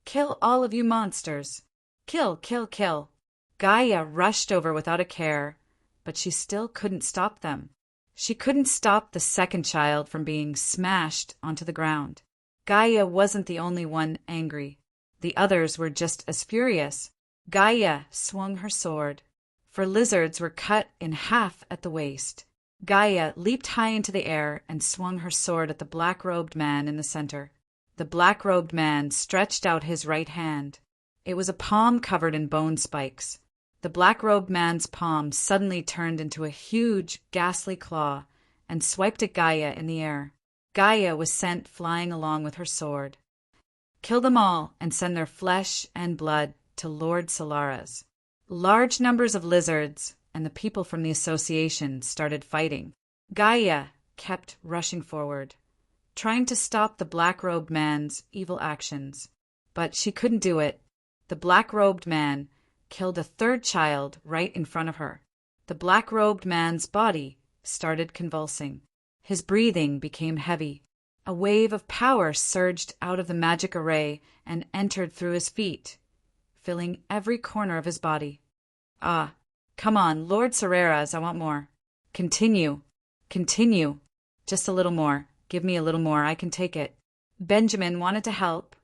"Kill all of you monsters! Kill, kill, kill!" Gaia rushed over without a care, but she still couldn't stop them. She couldn't stop the second child from being smashed onto the ground. Gaia wasn't the only one angry. The others were just as furious. Gaia swung her sword, for lizards were cut in half at the waist. Gaia leaped high into the air and swung her sword at the black-robed man in the center. The black-robed man stretched out his right hand. It was a palm covered in bone spikes. The black-robed man's palm suddenly turned into a huge, ghastly claw and swiped at Gaia in the air. Gaia was sent flying along with her sword. "Kill them all and send their flesh and blood to Lord Solara's." Large numbers of lizards and the people from the association started fighting. Gaia kept rushing forward, trying to stop the black-robed man's evil actions. But she couldn't do it. The black-robed man killed a third child right in front of her. The black-robed man's body started convulsing. His breathing became heavy. A wave of power surged out of the magic array and entered through his feet, filling every corner of his body. "Ah, come on, Lord Serrera's, I want more. Continue, continue. Just a little more. Give me a little more, I can take it." Benjamin wanted to help,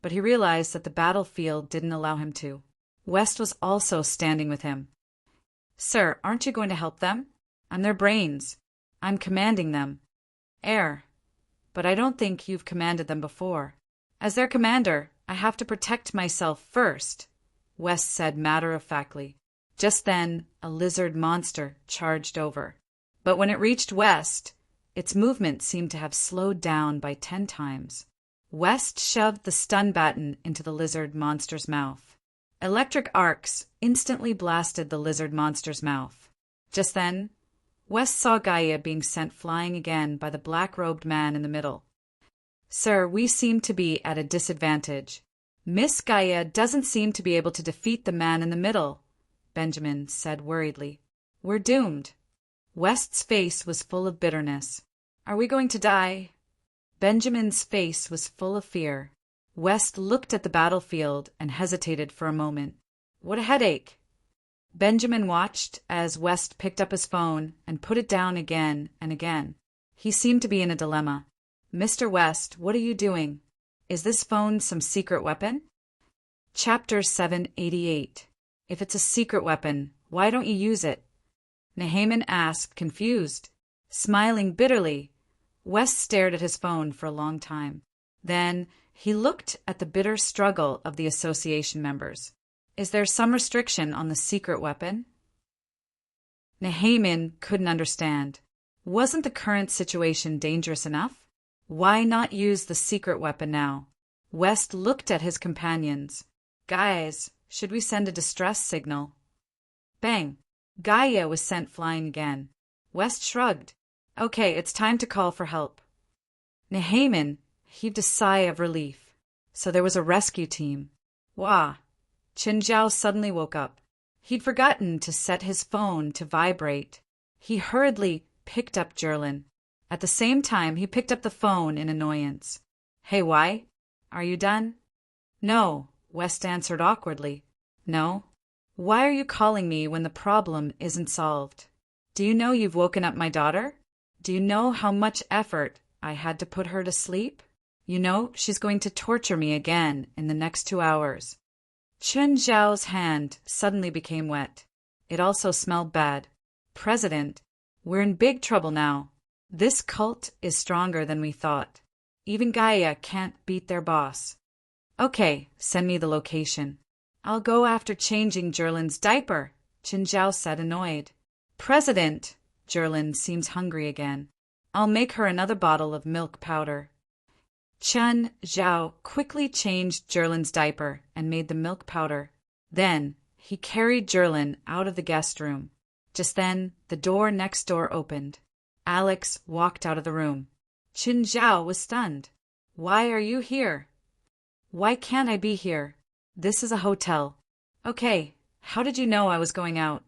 but he realized that the battlefield didn't allow him to. West was also standing with him. "Sir, aren't you going to help them? I'm their brains. I'm commanding them. Air. But I don't think you've commanded them before. As their commander, I have to protect myself first," West said matter-of-factly. Just then, a lizard monster charged over. But when it reached West, its movement seemed to have slowed down by 10 times. West shoved the stun baton into the lizard monster's mouth. Electric arcs instantly blasted the lizard monster's mouth. Just then, West saw Gaia being sent flying again by the black-robed man in the middle. "Sir, we seem to be at a disadvantage. Miss Gaia doesn't seem to be able to defeat the man in the middle," Benjamin said worriedly. "We're doomed." West's face was full of bitterness. "Are we going to die?" Benjamin's face was full of fear. West looked at the battlefield and hesitated for a moment. "What a headache." Benjamin watched as West picked up his phone and put it down again and again. He seemed to be in a dilemma. "Mr. West, what are you doing? Is this phone some secret weapon?" Chapter 788. If it's a secret weapon, Why don't you use it? Naaman asked, confused. Smiling bitterly, West stared at his phone for a long time. Then he looked at the bitter struggle of the association members. Is there some restriction on the secret weapon? Naaman couldn't understand. Wasn't the current situation dangerous enough? Why not use the secret weapon now? West looked at his companions. Guys, should we send a distress signal? Bang! Gaia was sent flying again. West shrugged. Okay, it's time to call for help. Naaman heaved a sigh of relief. So there was a rescue team. Wah! Qin Zhao suddenly woke up. He'd forgotten to set his phone to vibrate. He hurriedly picked up Jerlin. At the same time, he picked up the phone in annoyance. Hey, why? Are you done? No, West answered awkwardly. No? Why are you calling me when the problem isn't solved? Do you know you've woken up my daughter? Do you know how much effort I had to put her to sleep? You know she's going to torture me again in the next 2 hours. Qin Zhao's hand suddenly became wet. It also smelled bad. President, we're in big trouble now. This cult is stronger than we thought. Even Gaia can't beat their boss. Okay, send me the location. I'll go after changing Jerlin's diaper, Qin Zhao said, annoyed. President, Jerlin seems hungry again. I'll make her another bottle of milk powder. Qin Zhao quickly changed Jerlin's diaper and made the milk powder. Then he carried Jerlin out of the guest room. Just then, the door next door opened. Alex walked out of the room. Qin Zhao was stunned. Why are you here? Why can't I be here? This is a hotel. Okay, how did you know I was going out?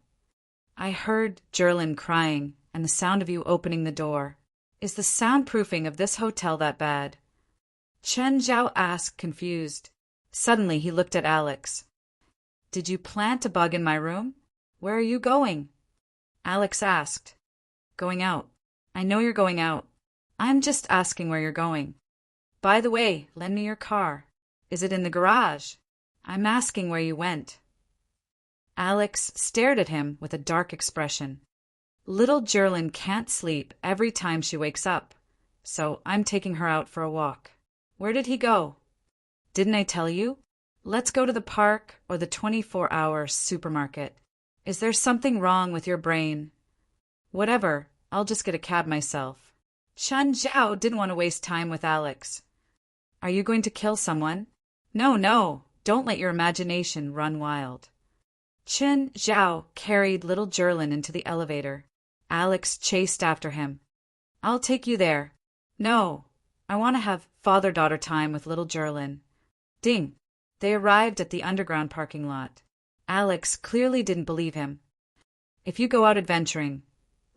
I heard Jerlin crying and the sound of you opening the door. Is the soundproofing of this hotel that bad? Qin Zhao asked, confused. Suddenly he looked at Alex. Did you plant a bug in my room? Where are you going? Alex asked. Going out. I know you're going out. I'm just asking where you're going. By the way, lend me your car. Is it in the garage? I'm asking where you went. Alex stared at him with a dark expression. Little Jerlin can't sleep every time she wakes up, so I'm taking her out for a walk. Where did he go? Didn't I tell you? Let's go to the park or the 24-hour supermarket. Is there something wrong with your brain? Whatever, I'll just get a cab myself. Qin Zhao didn't want to waste time with Alex. Are you going to kill someone? No, don't let your imagination run wild. Qin Zhao carried little Jerlin into the elevator. Alex chased after him. I'll take you there. No, I want to have father-daughter time with little Jerlin. Ding! They arrived at the underground parking lot. Alex clearly didn't believe him. If you go out adventuring,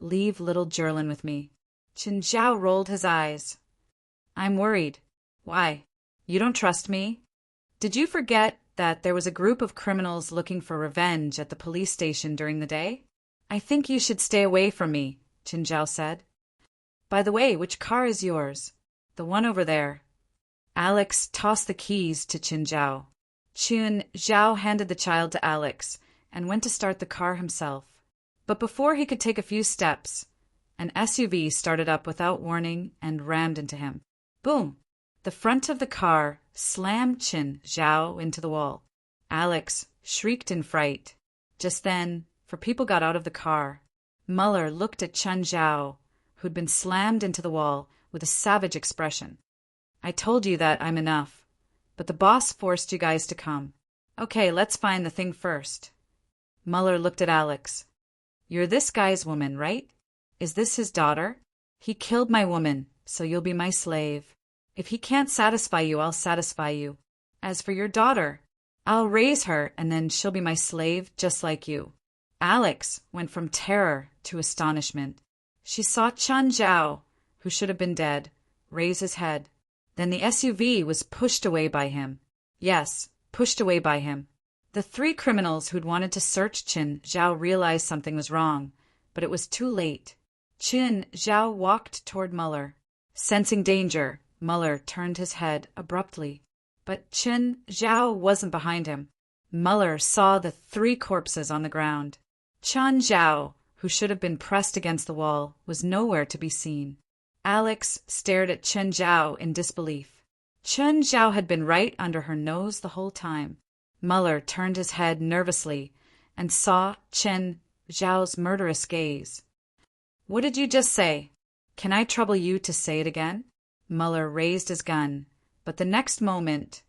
leave little Jerlin with me. Qin Zhao rolled his eyes. I'm worried. Why? You don't trust me? Did you forget that there was a group of criminals looking for revenge at the police station during the day? I think you should stay away from me, Qin Zhao said. By the way, which car is yours? The one over there. Alex tossed the keys to Qin Zhao. Qin Zhao handed the child to Alex and went to start the car himself. But before he could take a few steps, an SUV started up without warning and rammed into him. Boom! The front of the car slammed Qin Zhao into the wall. Alex shrieked in fright. Just then, 4 people got out of the car. Muller looked at Qin Zhao, who'd been slammed into the wall, with a savage expression. I told you that I'm enough, but the boss forced you guys to come. Okay, let's find the thing first. Muller looked at Alex. You're this guy's woman, right? Is this his daughter? He killed my woman, so you'll be my slave. If he can't satisfy you, I'll satisfy you. As for your daughter, I'll raise her and then she'll be my slave just like you. Alex went from terror to astonishment. She saw Qin Zhao, who should have been dead, raise his head. Then the SUV was pushed away by him. Yes, pushed away by him. The 3 criminals who'd wanted to search Qin Zhao realized something was wrong, but it was too late. Qin Zhao walked toward Muller. Sensing danger, Muller turned his head abruptly. But Qin Zhao wasn't behind him. Muller saw the 3 corpses on the ground. Chen Zhao, who should have been pressed against the wall, was nowhere to be seen. Alex stared at Chen Zhao in disbelief. Chen Zhao had been right under her nose the whole time. Muller turned his head nervously and saw Chen Zhao's murderous gaze. "What did you just say? Can I trouble you to say it again?" Muller raised his gun, but the next moment,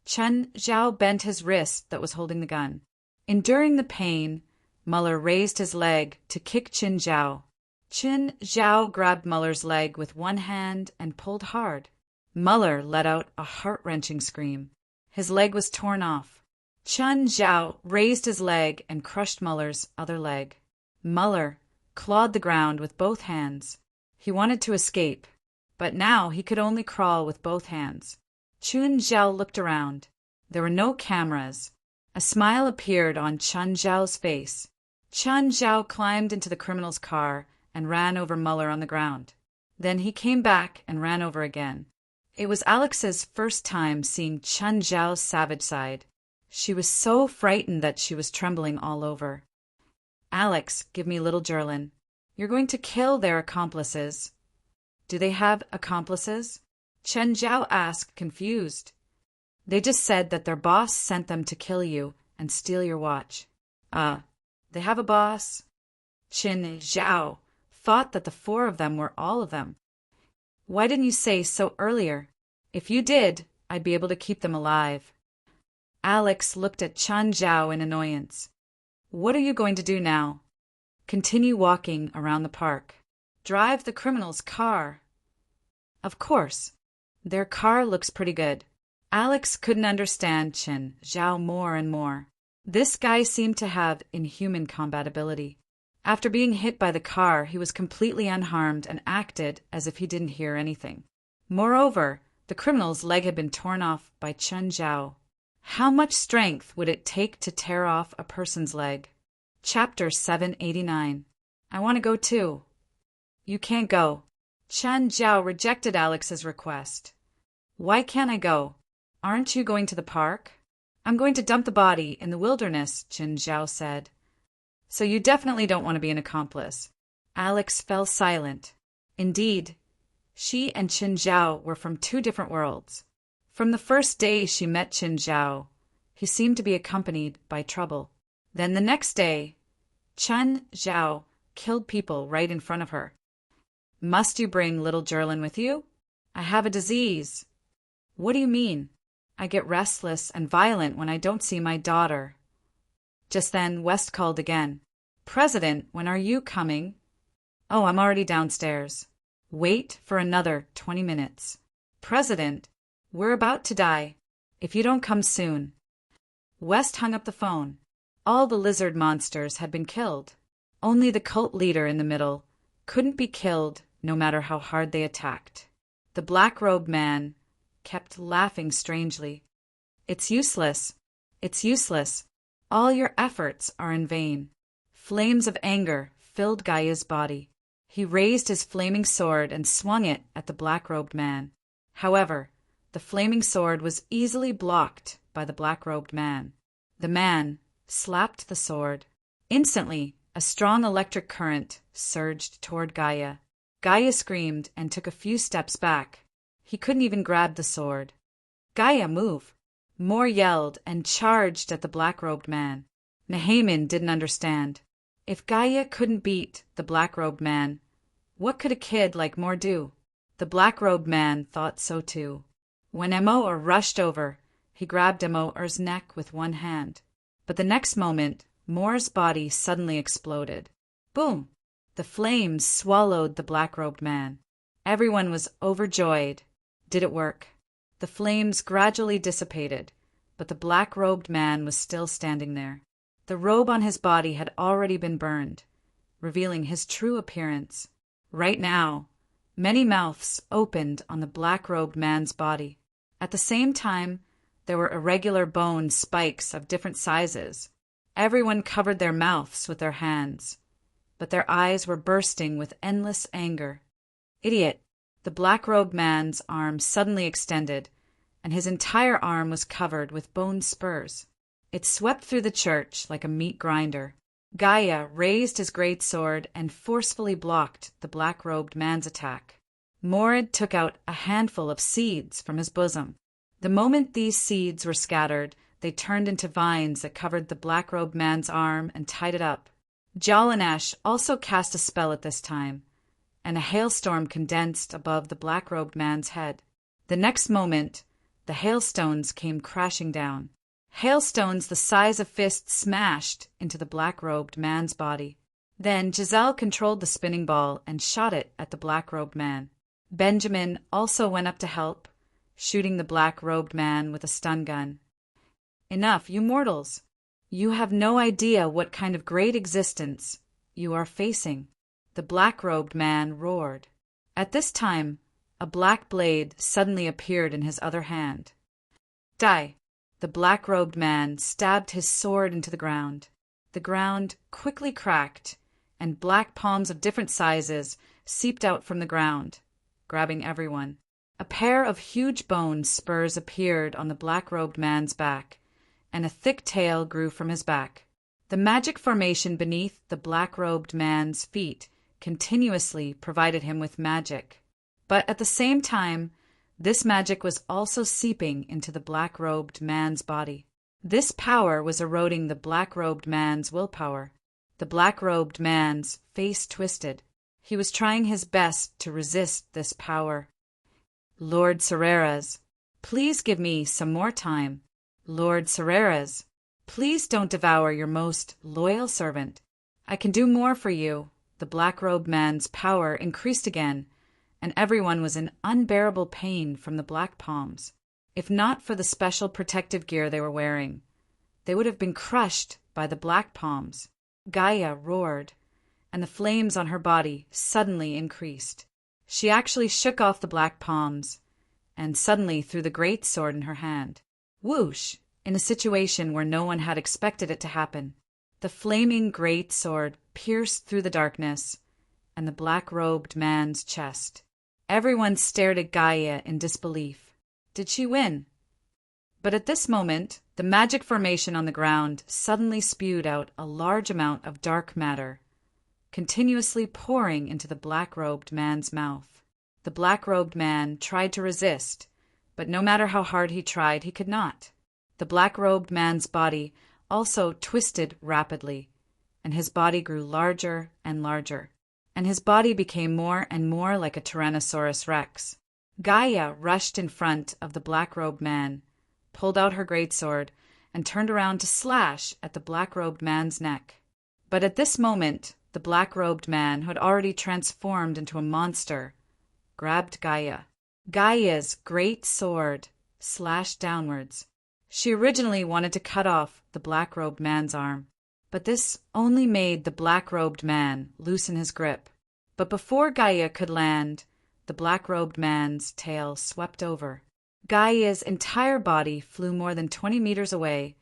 Chen Zhao bent his wrist that was holding the gun. Enduring the pain, Muller raised his leg to kick Chen Zhao. Chen Zhao grabbed Muller's leg with one hand and pulled hard. Muller let out a heart-wrenching scream. His leg was torn off. Chen Zhao raised his leg and crushed Muller's other leg. Muller clawed the ground with both hands. He wanted to escape, but now he could only crawl with both hands. Chen Zhao looked around. There were no cameras. A smile appeared on Chen Zhao's face. Chen Zhao climbed into the criminal's car and ran over Muller on the ground. Then he came back and ran over again. It was Alex's first time seeing Chen Zhao's savage side. She was so frightened that she was trembling all over. "Alex, give me little Jerlin. You're going to kill their accomplices." "Do they have accomplices?" Chen Zhao asked, confused. "They just said that their boss sent them to kill you and steal your watch." They have a boss?" Chen Zhao thought that the four of them were all of them. "Why didn't you say so earlier? If you did, I'd be able to keep them alive." Alex looked at Chen Zhao in annoyance. "What are you going to do now?" "Continue walking around the park." "Drive the criminal's car." "Of course. Their car looks pretty good." Alex couldn't understand Chen Zhao more and more. This guy seemed to have inhuman compatibility. After being hit by the car, he was completely unharmed and acted as if he didn't hear anything. Moreover, the criminal's leg had been torn off by Chen Zhao. How much strength would it take to tear off a person's leg? Chapter 789. "I want to go too." "You can't go." Chen Zhao rejected Alex's request. "Why can't I go? Aren't you going to the park?" "I'm going to dump the body in the wilderness," Chen Zhao said. "So you definitely don't want to be an accomplice." Alex fell silent. Indeed, she and Chen Zhao were from two different worlds. From the first day she met Chen Zhao, he seemed to be accompanied by trouble. Then the next day, Chen Zhao killed people right in front of her. "Must you bring little Jerlin with you?" "I have a disease." "What do you mean?" "I get restless and violent when I don't see my daughter." Just then West called again. "President, when are you coming?" "Oh, I'm already downstairs." "Wait for another 20 minutes." "President, we're about to die. If you don't come soon." West hung up the phone. All the lizard monsters had been killed. Only the cult leader in the middle couldn't be killed no matter how hard they attacked. The black-robed man kept laughing strangely. "It's useless. It's useless. All your efforts are in vain." Flames of anger filled Gaia's body. He raised his flaming sword and swung it at the black-robed man. However, the flaming sword was easily blocked by the black-robed man. The man slapped the sword. Instantly, a strong electric current surged toward Gaia. Gaia screamed and took a few steps back. He couldn't even grab the sword. "Gaia, move!" Moore yelled and charged at the black-robed man. Nehamin didn't understand. If Gaia couldn't beat the black-robed man, what could a kid like Moore do? The black-robed man thought so too. When Emoer rushed over, he grabbed Emoer's neck with one hand. But the next moment, Moore's body suddenly exploded. Boom! The flames swallowed the black-robed man. Everyone was overjoyed. Did it work? The flames gradually dissipated, but the black-robed man was still standing there. The robe on his body had already been burned, revealing his true appearance. Right now, many mouths opened on the black-robed man's body. At the same time, there were irregular bone spikes of different sizes. Everyone covered their mouths with their hands, but their eyes were bursting with endless anger. "Idiot!" The black-robed man's arm suddenly extended, and his entire arm was covered with bone spurs. It swept through the church like a meat grinder. Gaia raised his great sword and forcefully blocked the black-robed man's attack. Morid took out a handful of seeds from his bosom. The moment these seeds were scattered, they turned into vines that covered the black-robed man's arm and tied it up. Jalanash also cast a spell at this time, and a hailstorm condensed above the black-robed man's head. The next moment, the hailstones came crashing down. Hailstones the size of fists smashed into the black-robed man's body. Then Giselle controlled the spinning ball and shot it at the black-robed man. Benjamin also went up to help, shooting the black-robed man with a stun gun. Enough, you mortals! You have no idea what kind of great existence you are facing, the black-robed man roared. At this time, a black blade suddenly appeared in his other hand. Die! The black-robed man stabbed his sword into the ground. The ground quickly cracked, and black palms of different sizes seeped out from the ground, grabbing everyone. A pair of huge bone spurs appeared on the black-robed man's back, and a thick tail grew from his back. The magic formation beneath the black-robed man's feet continuously provided him with magic. But at the same time, this magic was also seeping into the black-robed man's body. This power was eroding the black-robed man's willpower. The black-robed man's face twisted. He was trying his best to resist this power. Lord Serreras, please give me some more time. Lord Serreras, please don't devour your most loyal servant. I can do more for you. The black-robed man's power increased again, and everyone was in unbearable pain from the black palms. If not for the special protective gear they were wearing, they would have been crushed by the black palms. Gaia roared, and the flames on her body suddenly increased. She actually shook off the black palms, and suddenly threw the great sword in her hand. Whoosh! In a situation where no one had expected it to happen, the flaming great sword pierced through the darkness and the black-robed man's chest. Everyone stared at Gaia in disbelief. Did she win? But at this moment, the magic formation on the ground suddenly spewed out a large amount of dark matter, continuously pouring into the black-robed man's mouth. The black-robed man tried to resist, but no matter how hard he tried, he could not. The black-robed man's body also twisted rapidly, and his body grew larger and larger, and his body became more and more like a Tyrannosaurus Rex. Gaia rushed in front of the black-robed man, pulled out her greatsword, and turned around to slash at the black-robed man's neck. But at this moment, the black-robed man, who had already transformed into a monster, grabbed Gaia. Gaia's great sword slashed downwards. She originally wanted to cut off the black-robed man's arm, but this only made the black-robed man loosen his grip. But before Gaia could land, the black-robed man's tail swept over. Gaia's entire body flew more than 20 meters away,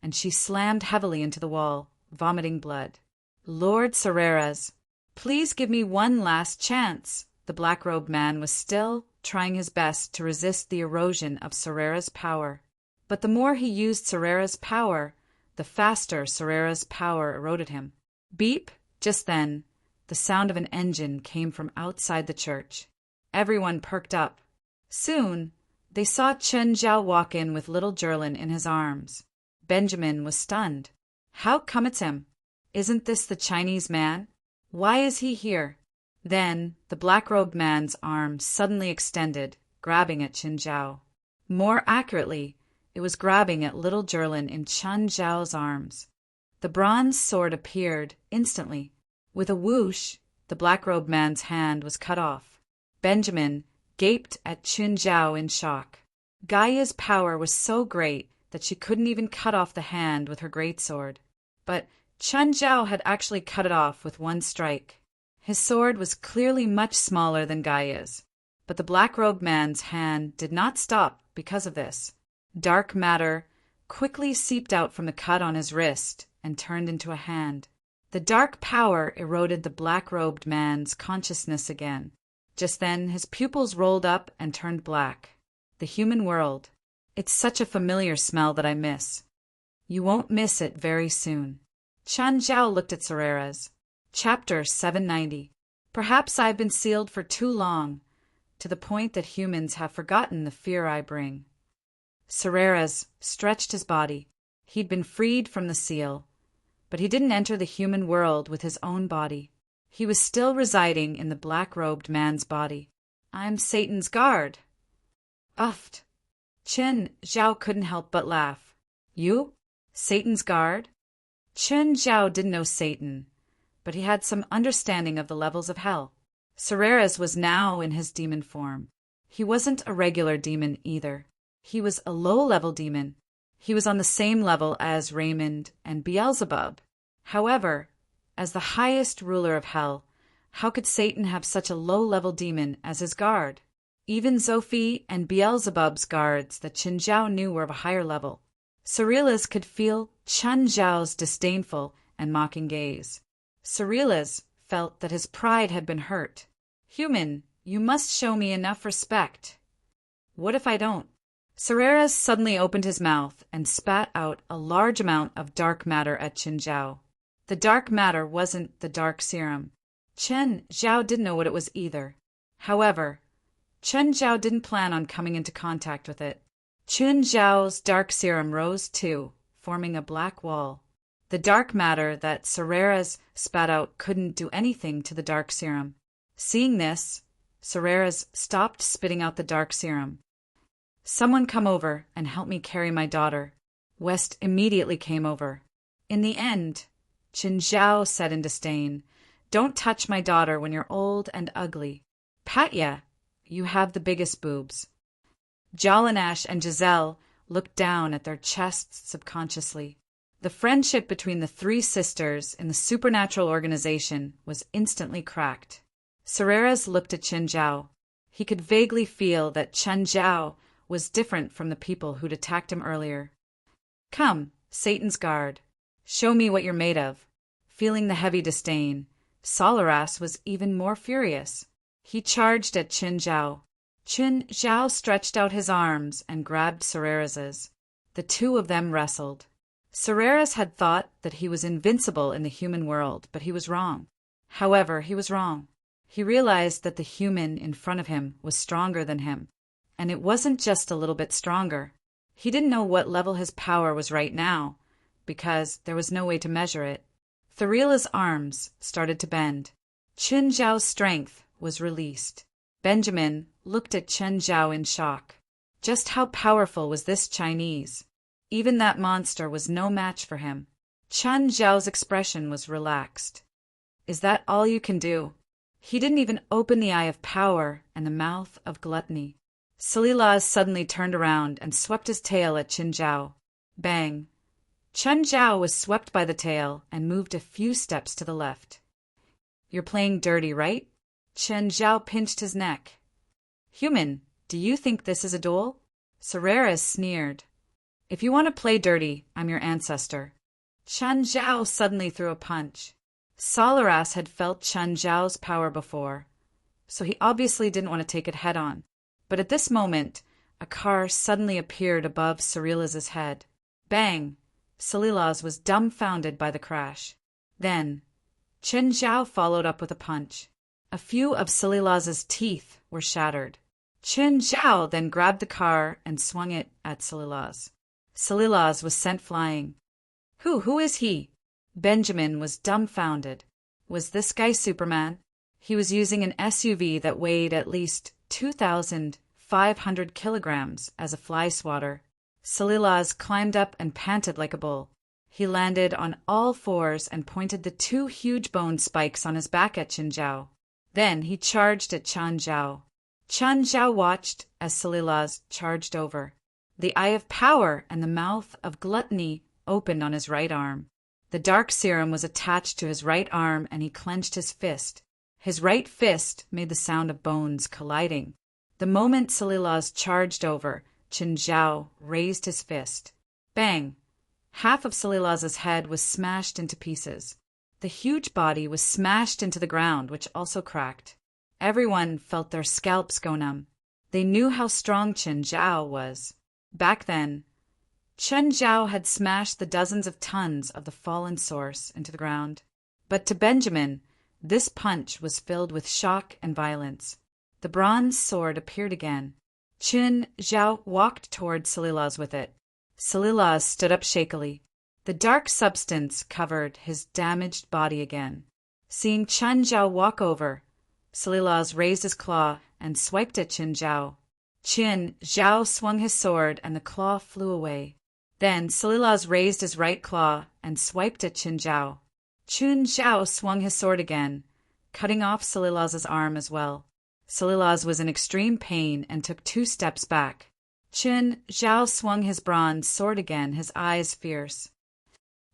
and she slammed heavily into the wall, vomiting blood. Lord Serreras, please give me one last chance. The black-robed man was still trying his best to resist the erosion of Serreras' power. But the more he used Serreras' power, the faster Serreras' power eroded him. Beep! Just then, the sound of an engine came from outside the church. Everyone perked up. Soon, they saw Chen Zhao walk in with little Jerlin in his arms. Benjamin was stunned. How come it's him? Isn't this the Chinese man? Why is he here? Then, the black-robed man's arm suddenly extended, grabbing at Chen Zhao. More accurately, it was grabbing at little Jerlin in Chen Zhao's arms. The bronze sword appeared instantly. With a whoosh, the black-robed man's hand was cut off. Benjamin gaped at Chen Zhao in shock. Gaia's power was so great that she couldn't even cut off the hand with her greatsword. But Chen Zhao had actually cut it off with one strike. His sword was clearly much smaller than Gaia's, but the black-robed man's hand did not stop because of this. Dark matter quickly seeped out from the cut on his wrist and turned into a hand. The dark power eroded the black-robed man's consciousness again. Just then, his pupils rolled up and turned black. The human world. It's such a familiar smell that I miss. You won't miss it very soon. Chen Zhao looked at Sararas. Chapter 790. Perhaps I've been sealed for too long, to the point that humans have forgotten the fear I bring. Sararas stretched his body. He'd been freed from the seal, but he didn't enter the human world with his own body. He was still residing in the black-robed man's body. I'm Satan's guard. Uffed. Chen Zhao couldn't help but laugh. You? Satan's guard? Chen Zhao didn't know Satan, but he had some understanding of the levels of hell. Sararas was now in his demon form. He wasn't a regular demon either. He was a low-level demon. He was on the same level as Raymond and Beelzebub. However, as the highest ruler of hell, how could Satan have such a low-level demon as his guard? Even Zophi and Beelzebub's guards that Chen Zhao knew were of a higher level. Saralas could feel Chen Zhao's disdainful and mocking gaze. Saralas felt that his pride had been hurt. Human, you must show me enough respect. What if I don't? Sararas suddenly opened his mouth and spat out a large amount of dark matter at Chen Zhao. The dark matter wasn't the dark serum. Chen Zhao didn't know what it was either. However, Chen Zhao didn't plan on coming into contact with it. Chen Zhao's dark serum rose too, forming a black wall. The dark matter that Sararas spat out couldn't do anything to the dark serum. Seeing this, Sararas stopped spitting out the dark serum. Someone come over and help me carry my daughter. West immediately came over. In the end, Chen Zhao said in disdain, Don't touch my daughter when you're old and ugly. Patya, you have the biggest boobs. Jalanash and Giselle looked down at their chests subconsciously. The friendship between the three sisters in the supernatural organization was instantly cracked. Sararas looked at Chen Zhao. He could vaguely feel that Chen Zhao was different from the people who'd attacked him earlier. Come, Satan's guard. Show me what you're made of. Feeling the heavy disdain, Sararas was even more furious. He charged at Chen Zhao. Chen Zhao stretched out his arms and grabbed Sararas's. The two of them wrestled. Sararas had thought that he was invincible in the human world, but he was wrong. However, he was wrong. He realized that the human in front of him was stronger than him. And it wasn't just a little bit stronger. He didn't know what level his power was right now, because there was no way to measure it. Tharila's arms started to bend. Chen Zhao's strength was released. Benjamin looked at Chen Zhao in shock. Just how powerful was this Chinese? Even that monster was no match for him. Chen Zhao's expression was relaxed. Is that all you can do? He didn't even open the eye of power and the mouth of gluttony. Salilaz suddenly turned around and swept his tail at Chen Zhao. Bang! Chen Zhao was swept by the tail and moved a few steps to the left. You're playing dirty, right? Chen Zhao pinched his neck. Human, do you think this is a duel? Sararas sneered. If you want to play dirty, I'm your ancestor. Chen Zhao suddenly threw a punch. Sararas had felt Chen Zhao's power before, so he obviously didn't want to take it head-on. But at this moment, a car suddenly appeared above Sarilaz's head. Bang! Salilaz was dumbfounded by the crash. Then, Chen Zhao followed up with a punch. A few of Salilaz's teeth were shattered. Chen Zhao then grabbed the car and swung it at Salilaz. Salilaz was sent flying. Who is he? Benjamin was dumbfounded. Was this guy Superman? He was using an SUV that weighed at least 2,500 kilograms as a fly swatter. Salilaz climbed up and panted like a bull. He landed on all fours and pointed the two huge bone spikes on his back at Chen Zhao. Then he charged at Chen Zhao. Chen Zhao watched as Salilaz charged over. The eye of power and the mouth of gluttony opened on his right arm. The dark serum was attached to his right arm and he clenched his fist. His right fist made the sound of bones colliding. The moment Salilaz charged over, Chen Zhao raised his fist. Bang! Half of Salilaz's head was smashed into pieces. The huge body was smashed into the ground, which also cracked. Everyone felt their scalps go numb. They knew how strong Chen Zhao was. Back then, Chen Zhao had smashed the dozens of tons of the fallen source into the ground. But to Benjamin, this punch was filled with shock and violence. The bronze sword appeared again. Chen Zhao walked toward Salilaz with it. Salilaz stood up shakily. The dark substance covered his damaged body again. Seeing Chen Zhao walk over, Salilaz raised his claw and swiped at Chen Zhao. Chen Zhao swung his sword and the claw flew away. Then Salilaz raised his right claw and swiped at Chen Zhao. Chen Zhao swung his sword again, cutting off Salilaz's arm as well. Salilaz was in extreme pain and took 2 steps back. Chen Zhao swung his bronze sword again, his eyes fierce.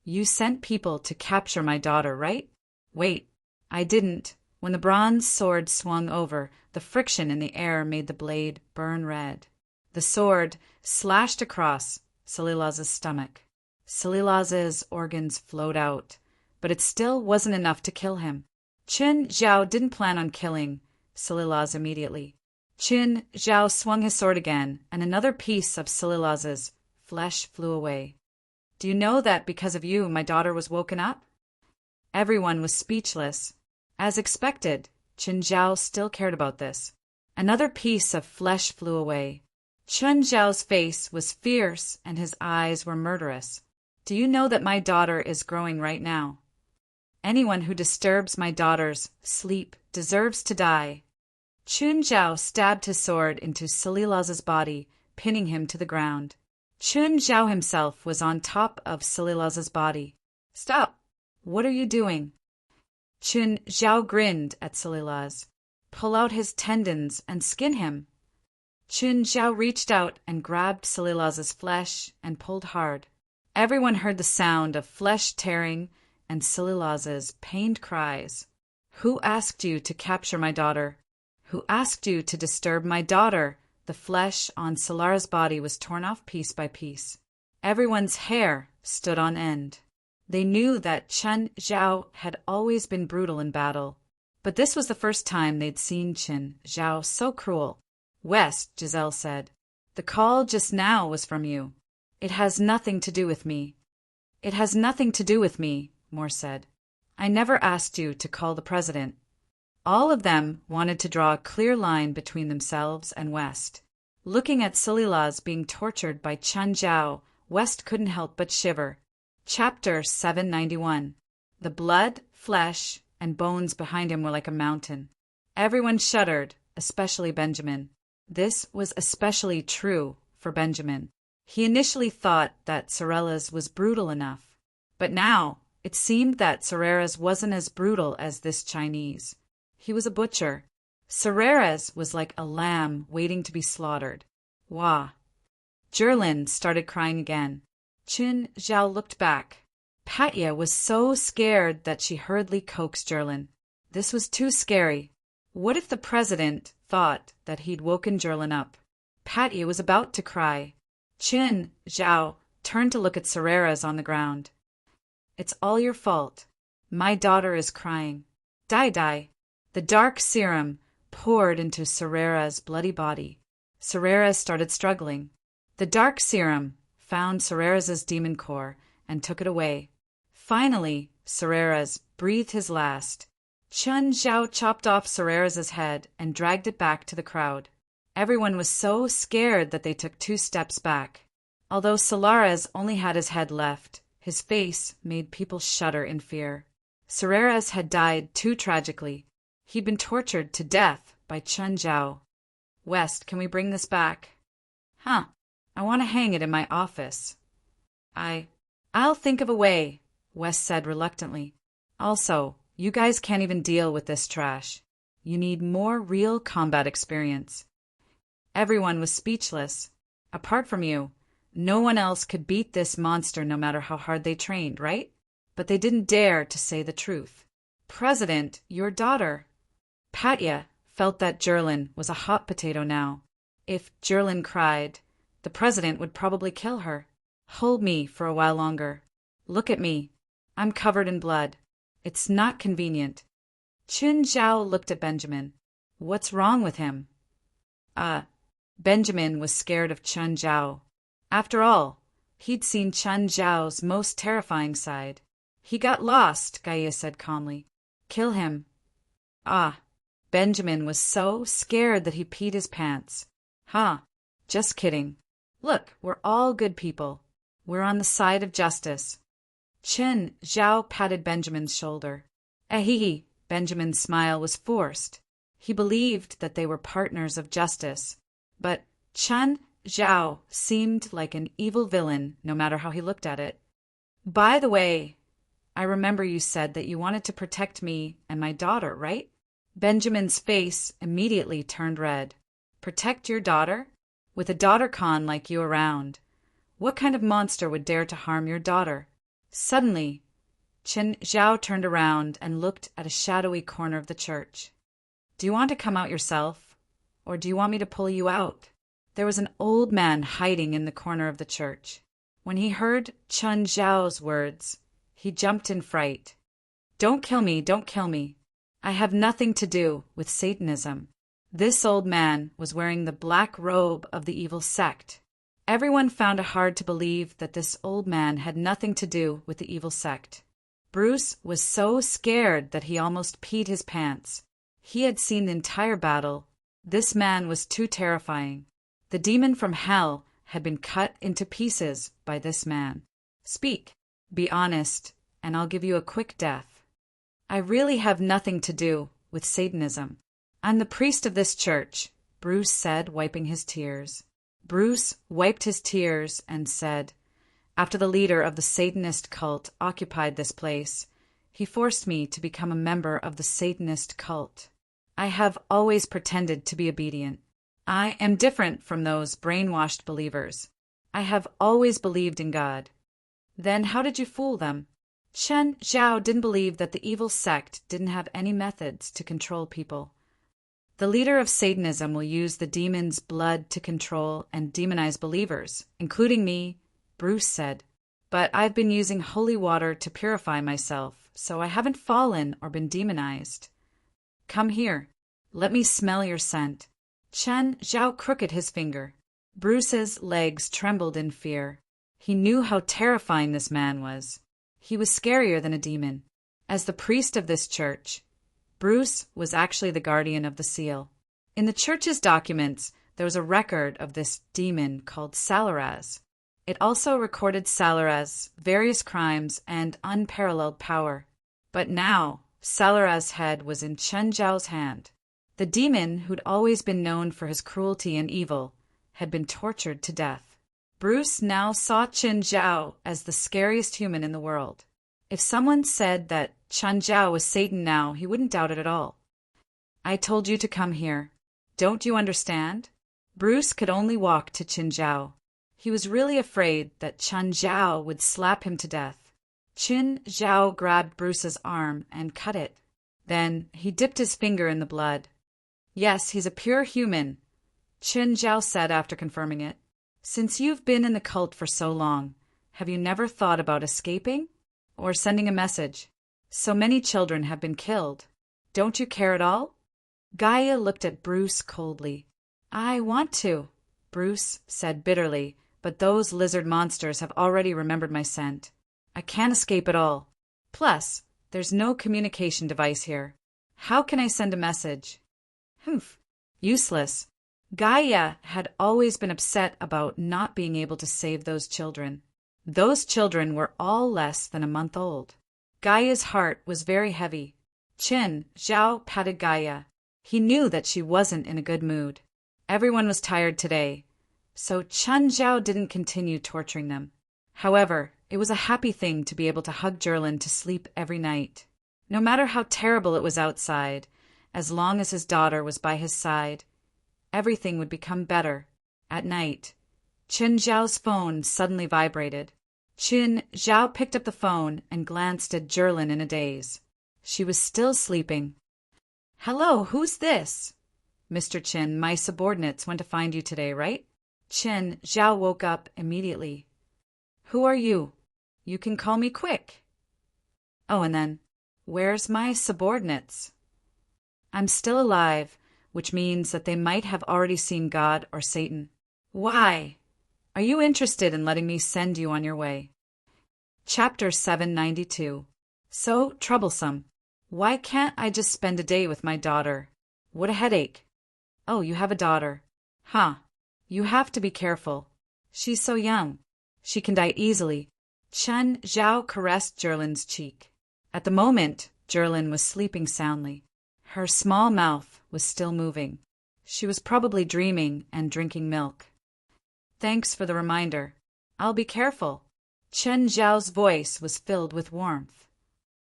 You sent people to capture my daughter, right? Wait, I didn't. When the bronze sword swung over, the friction in the air made the blade burn red. The sword slashed across Salilaz's stomach. Salilaz's organs flowed out, but it still wasn't enough to kill him. Chen Zhao didn't plan on killing Salilaz immediately. Chen Zhao swung his sword again, and another piece of Salilaz's flesh flew away. Do you know that because of you my daughter was woken up? Everyone was speechless. As expected, Chen Zhao still cared about this. Another piece of flesh flew away. Chen Zhao's face was fierce and his eyes were murderous. Do you know that my daughter is growing right now? Anyone who disturbs my daughter's sleep deserves to die. Chen Zhao stabbed his sword into Salilaz's body, pinning him to the ground. Chen Zhao himself was on top of Salilaz's body. Stop! What are you doing? Chen Zhao grinned at Salilaz. Pull out his tendons and skin him. Chen Zhao reached out and grabbed Salilaz's flesh and pulled hard. Everyone heard the sound of flesh tearing and Salilaz's pained cries. Who asked you to capture my daughter? Who asked you to disturb my daughter? The flesh on Salara's body was torn off piece by piece. Everyone's hair stood on end. They knew that Chen Zhao had always been brutal in battle, but this was the first time they'd seen Chen Zhao so cruel. West, Giselle said. The call just now was from you. It has nothing to do with me. It has nothing to do with me, Moore said. I never asked you to call the president. All of them wanted to draw a clear line between themselves and West. Looking at Salilaz being tortured by Chen Zhao, West couldn't help but shiver. Chapter 791. The blood, flesh, and bones behind him were like a mountain. Everyone shuddered, especially Benjamin. This was especially true for Benjamin. He initially thought that Sorela's was brutal enough, but now it seemed that Sorera's wasn't as brutal as this Chinese. He was a butcher. Sorera's was like a lamb waiting to be slaughtered. Wah! Jerlin started crying again. Chen Zhao looked back. Patya was so scared that she hurriedly coaxed Jerlin. This was too scary. What if the president thought that he'd woken Jerlin up? Patya was about to cry. Chen Zhao turned to look at Sorera's on the ground. It's all your fault. My daughter is crying. Die. The dark serum poured into Sorera's bloody body. Sorera started struggling. The dark serum found Sorera's demon core and took it away. Finally, Sorera's breathed his last. Chen Zhao chopped off Sorera's head and dragged it back to the crowd. Everyone was so scared that they took 2 steps back. Although Solara's only had his head left, his face made people shudder in fear. Sorera's had died too tragically. He'd been tortured to death by Chen Zhao. West, can we bring this back? I want to hang it in my office. I'll think of a way, West said reluctantly. Also, you guys can't even deal with this trash. You need more real combat experience. Everyone was speechless. Apart from you, no one else could beat this monster no matter how hard they trained, right? But they didn't dare to say the truth. President, your daughter. Patya felt that Jerlin was a hot potato now. If Jerlin cried, the president would probably kill her. Hold me for a while longer. Look at me. I'm covered in blood. It's not convenient. Chen Zhao looked at Benjamin. What's wrong with him? Benjamin was scared of Chen Zhao. After all, He'd seen Chen Zhao's most terrifying side. He got lost, Gaia said calmly. Kill him. Ah. Benjamin was so scared that he peed his pants. Huh. Just kidding. Look, we're all good people. We're on the side of justice. Chen Zhao patted Benjamin's shoulder. Ahihi. Benjamin's smile was forced. He believed that they were partners of justice. But Chen Zhao seemed like an evil villain, no matter how he looked at it. By the way, I remember you said that you wanted to protect me and my daughter, right? Benjamin's face immediately turned red. Protect your daughter? With a daughter con like you around, what kind of monster would dare to harm your daughter? Suddenly, Chen Zhao turned around and looked at a shadowy corner of the church. Do you want to come out yourself, or do you want me to pull you out? There was an old man hiding in the corner of the church. When he heard Chen Zhao's words, he jumped in fright. Don't kill me, don't kill me. I have nothing to do with Satanism. This old man was wearing the black robe of the evil sect. Everyone found it hard to believe that this old man had nothing to do with the evil sect. Bruce was so scared that he almost peed his pants. He had seen the entire battle. This man was too terrifying. The demon from hell had been cut into pieces by this man. Speak, be honest, and I'll give you a quick death. I really have nothing to do with Satanism. I'm the priest of this church, Bruce said, wiping his tears. Bruce wiped his tears and said, after the leader of the Satanist cult occupied this place, he forced me to become a member of the Satanist cult. I have always pretended to be obedient. I am different from those brainwashed believers. I have always believed in God. Then how did you fool them? Chen Zhao didn't believe that the evil sect didn't have any methods to control people. The leader of Satanism will use the demon's blood to control and demonize believers, including me, Bruce said. But I've been using holy water to purify myself, so I haven't fallen or been demonized. Come here. Let me smell your scent. Chen Zhao crooked his finger. Bruce's legs trembled in fear. He knew how terrifying this man was. He was scarier than a demon. As the priest of this church, Bruce was actually the guardian of the seal. In the church's documents, there was a record of this demon called Salaraz. It also recorded Salaraz's various crimes and unparalleled power. But now, Salaraz's head was in Chen Zhao's hand. The demon, who'd always been known for his cruelty and evil, had been tortured to death. Bruce now saw Chen Zhao as the scariest human in the world. If someone said that Chen Zhao was Satan now, he wouldn't doubt it at all. I told you to come here. Don't you understand? Bruce could only walk to Chen Zhao. He was really afraid that Chen Zhao would slap him to death. Chen Zhao grabbed Bruce's arm and cut it. Then he dipped his finger in the blood. Yes, he's a pure human, Chen Zhao said after confirming it. Since you've been in the cult for so long, have you never thought about escaping? Or sending a message? So many children have been killed. Don't you care at all? Gaia looked at Bruce coldly. I want to, Bruce said bitterly, but those lizard monsters have already remembered my scent. I can't escape at all. Plus, there's no communication device here. How can I send a message? Humph, useless. Gaia had always been upset about not being able to save those children. Those children were all less than a month old. Gaia's heart was very heavy. Chen Zhao patted Gaia. He knew that she wasn't in a good mood. Everyone was tired today, so Chen Zhao didn't continue torturing them. However, it was a happy thing to be able to hug Jerlin to sleep every night. No matter how terrible it was outside, as long as his daughter was by his side, everything would become better. At night, Chen Zhao's phone suddenly vibrated. Chen Zhao picked up the phone and glanced at Jerlin in a daze. She was still sleeping. Hello, who's this? Mr. Chen, my subordinates went to find you today, right? Chen Zhao woke up immediately. Who are you? You can call me quick. Oh, and then, where's my subordinates? I'm still alive, which means that they might have already seen God or Satan. Why? Are you interested in letting me send you on your way? Chapter 792. So troublesome. Why can't I just spend a day with my daughter? What a headache. Oh, you have a daughter. Huh. You have to be careful. She's so young. She can die easily. Chen Zhao caressed Jerlin's cheek. At the moment, Jerlin was sleeping soundly. Her small mouth was still moving. She was probably dreaming and drinking milk. Thanks for the reminder. I'll be careful. Chen Zhao's voice was filled with warmth.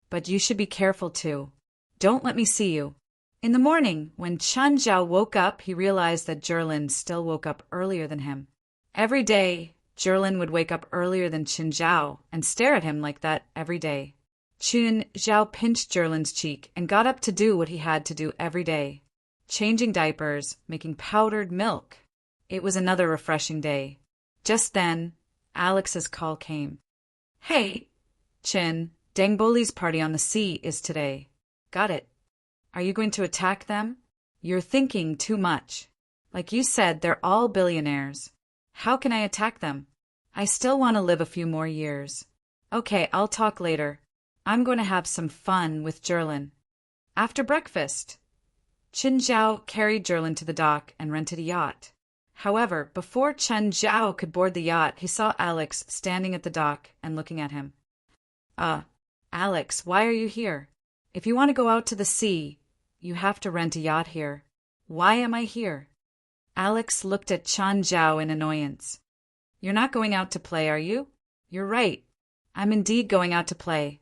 But you should be careful too. Don't let me see you. In the morning, when Chen Zhao woke up, he realized that Jerlin still woke up earlier than him. Every day, Jerlin would wake up earlier than Chen Zhao and stare at him like that every day. Chen Zhao pinched Jerlin's cheek and got up to do what he had to do every day. Changing diapers, making powdered milk. It was another refreshing day. Just then, Alex's call came. Hey, Chin, Dangboli's party on the sea is today. Got it. Are you going to attack them? You're thinking too much. Like you said, they're all billionaires. How can I attack them? I still want to live a few more years. Okay, I'll talk later. I'm going to have some fun with Jerlin. After breakfast. Chen Zhao carried Jerlin to the dock and rented a yacht. However, before Chen Zhao could board the yacht, he saw Alex standing at the dock and looking at him. Alex, why are you here? If you want to go out to the sea, you have to rent a yacht here. Why am I here? Alex looked at Chen Zhao in annoyance. You're not going out to play, are you? You're right. I'm indeed going out to play.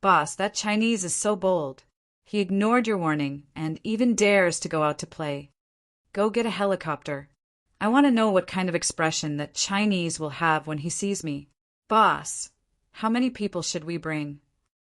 Boss, that Chinese is so bold. He ignored your warning and even dares to go out to play. Go get a helicopter. I want to know what kind of expression that Chinese will have when he sees me. Boss, how many people should we bring?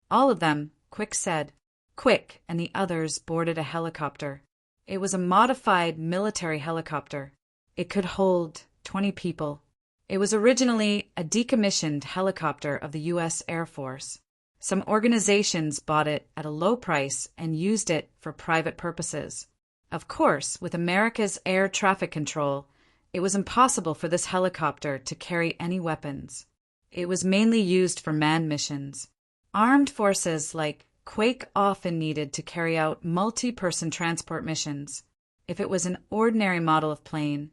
All of them, Quick said. Quick and the others boarded a helicopter. It was a modified military helicopter. It could hold 20 people. It was originally a decommissioned helicopter of the U.S. Air Force. Some organizations bought it at a low price and used it for private purposes. Of course, with America's air traffic control, it was impossible for this helicopter to carry any weapons. It was mainly used for manned missions. Armed forces like Quake often needed to carry out multi-person transport missions. If it was an ordinary model of plane,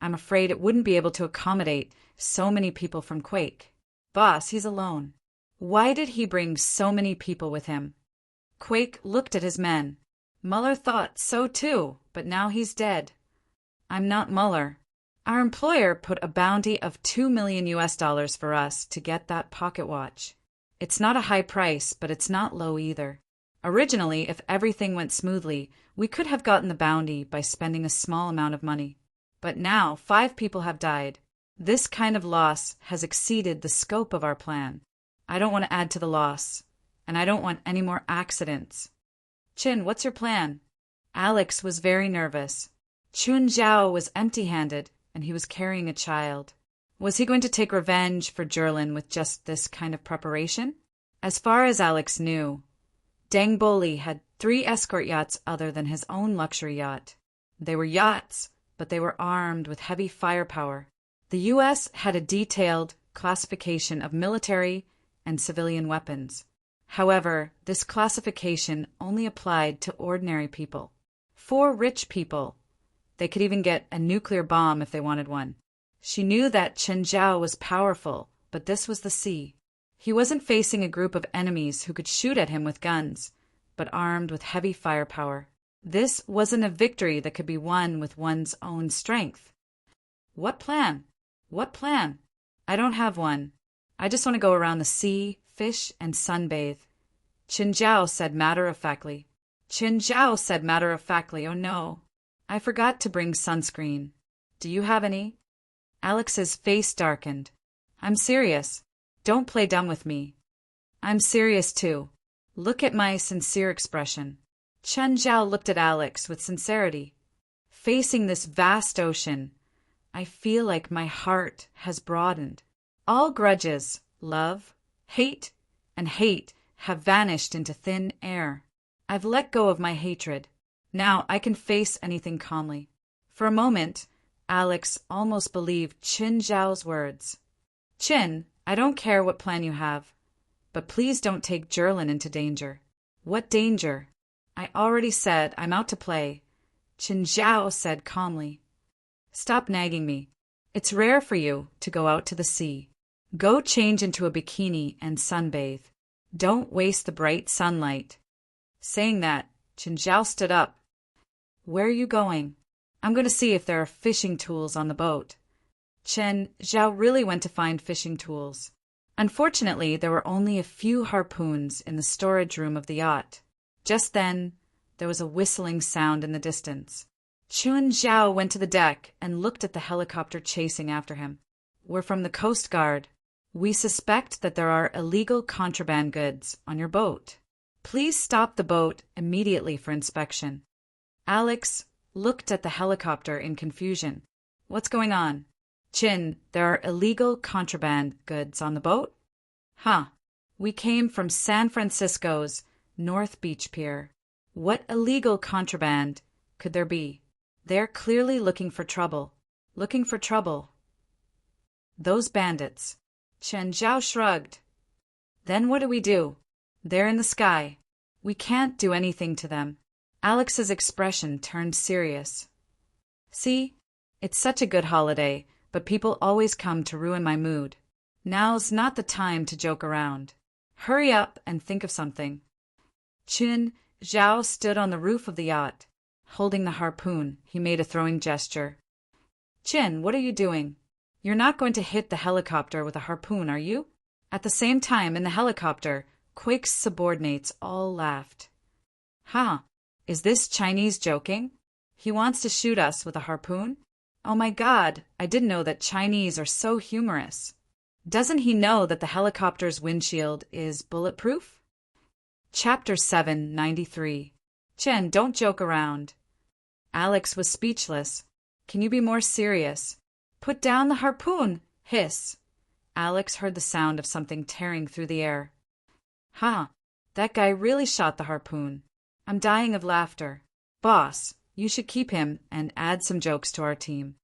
I'm afraid it wouldn't be able to accommodate so many people from Quake. Boss, he's alone. Why did he bring so many people with him? Quake looked at his men. Muller thought so too, but now he's dead. I'm not Muller. Our employer put a bounty of $2 million for us to get that pocket watch. It's not a high price, but it's not low either. Originally, if everything went smoothly, we could have gotten the bounty by spending a small amount of money. But now 5 people have died. This kind of loss has exceeded the scope of our plan. I don't want to add to the loss, and I don't want any more accidents. Chin, what's your plan? Alex was very nervous. Chun Zhao was empty-handed, and he was carrying a child. Was he going to take revenge for Jerlin with just this kind of preparation? As far as Alex knew, Dangboli had 3 escort yachts other than his own luxury yacht. They were yachts, but they were armed with heavy firepower. The U.S. had a detailed classification of military and civilian weapons. However, this classification only applied to ordinary people. For rich people, they could even get a nuclear bomb if they wanted one. She knew that Chen Zhao was powerful, but this was the sea. He wasn't facing a group of enemies who could shoot at him with guns, but armed with heavy firepower. This wasn't a victory that could be won with one's own strength. What plan? What plan? I don't have one. I just want to go around the sea, fish, and sunbathe. Chen Zhao said matter-of-factly. Chen Zhao said matter-of-factly, oh no. I forgot to bring sunscreen. Do you have any? Alex's face darkened. I'm serious. Don't play dumb with me. I'm serious too. Look at my sincere expression. Chen Zhao looked at Alex with sincerity. Facing this vast ocean, I feel like my heart has broadened. All grudges, love, hate, and hate have vanished into thin air. I've let go of my hatred. Now I can face anything calmly. For a moment, Alex almost believed Qin Zhao's words. Qin, I don't care what plan you have, but please don't take Jerlin into danger. What danger? I already said I'm out to play, Qin Zhao said calmly. Stop nagging me. It's rare for you to go out to the sea. Go change into a bikini and sunbathe. Don't waste the bright sunlight. Saying that, Qin Zhao stood up. Where are you going? I'm going to see if there are fishing tools on the boat. Qin Zhao really went to find fishing tools. Unfortunately, there were only a few harpoons in the storage room of the yacht. Just then, there was a whistling sound in the distance. Qin Zhao went to the deck and looked at the helicopter chasing after him. We're from the Coast Guard. We suspect that there are illegal contraband goods on your boat. Please stop the boat immediately for inspection. Alex looked at the helicopter in confusion. What's going on? Qin, there are illegal contraband goods on the boat? Huh. We came from San Francisco's North Beach Pier. What illegal contraband could there be? They're clearly looking for trouble. Looking for trouble. Those bandits. Qin Zhao shrugged. Then what do we do? They're in the sky. We can't do anything to them. Alex's expression turned serious. See? It's such a good holiday, but people always come to ruin my mood. Now's not the time to joke around. Hurry up and think of something. Qin Zhao stood on the roof of the yacht. Holding the harpoon, he made a throwing gesture. Qin, what are you doing? You're not going to hit the helicopter with a harpoon, are you? At the same time, in the helicopter, Quake's subordinates all laughed. Huh? Is this Chinese joking? He wants to shoot us with a harpoon? Oh my God, I didn't know that Chinese are so humorous. Doesn't he know that the helicopter's windshield is bulletproof? Chapter 793. Qin, don't joke around. Alex was speechless. Can you be more serious? Put down the harpoon! Hiss. Alex heard the sound of something tearing through the air. Huh, that guy really shot the harpoon. I'm dying of laughter. Boss, you should keep him and add some jokes to our team.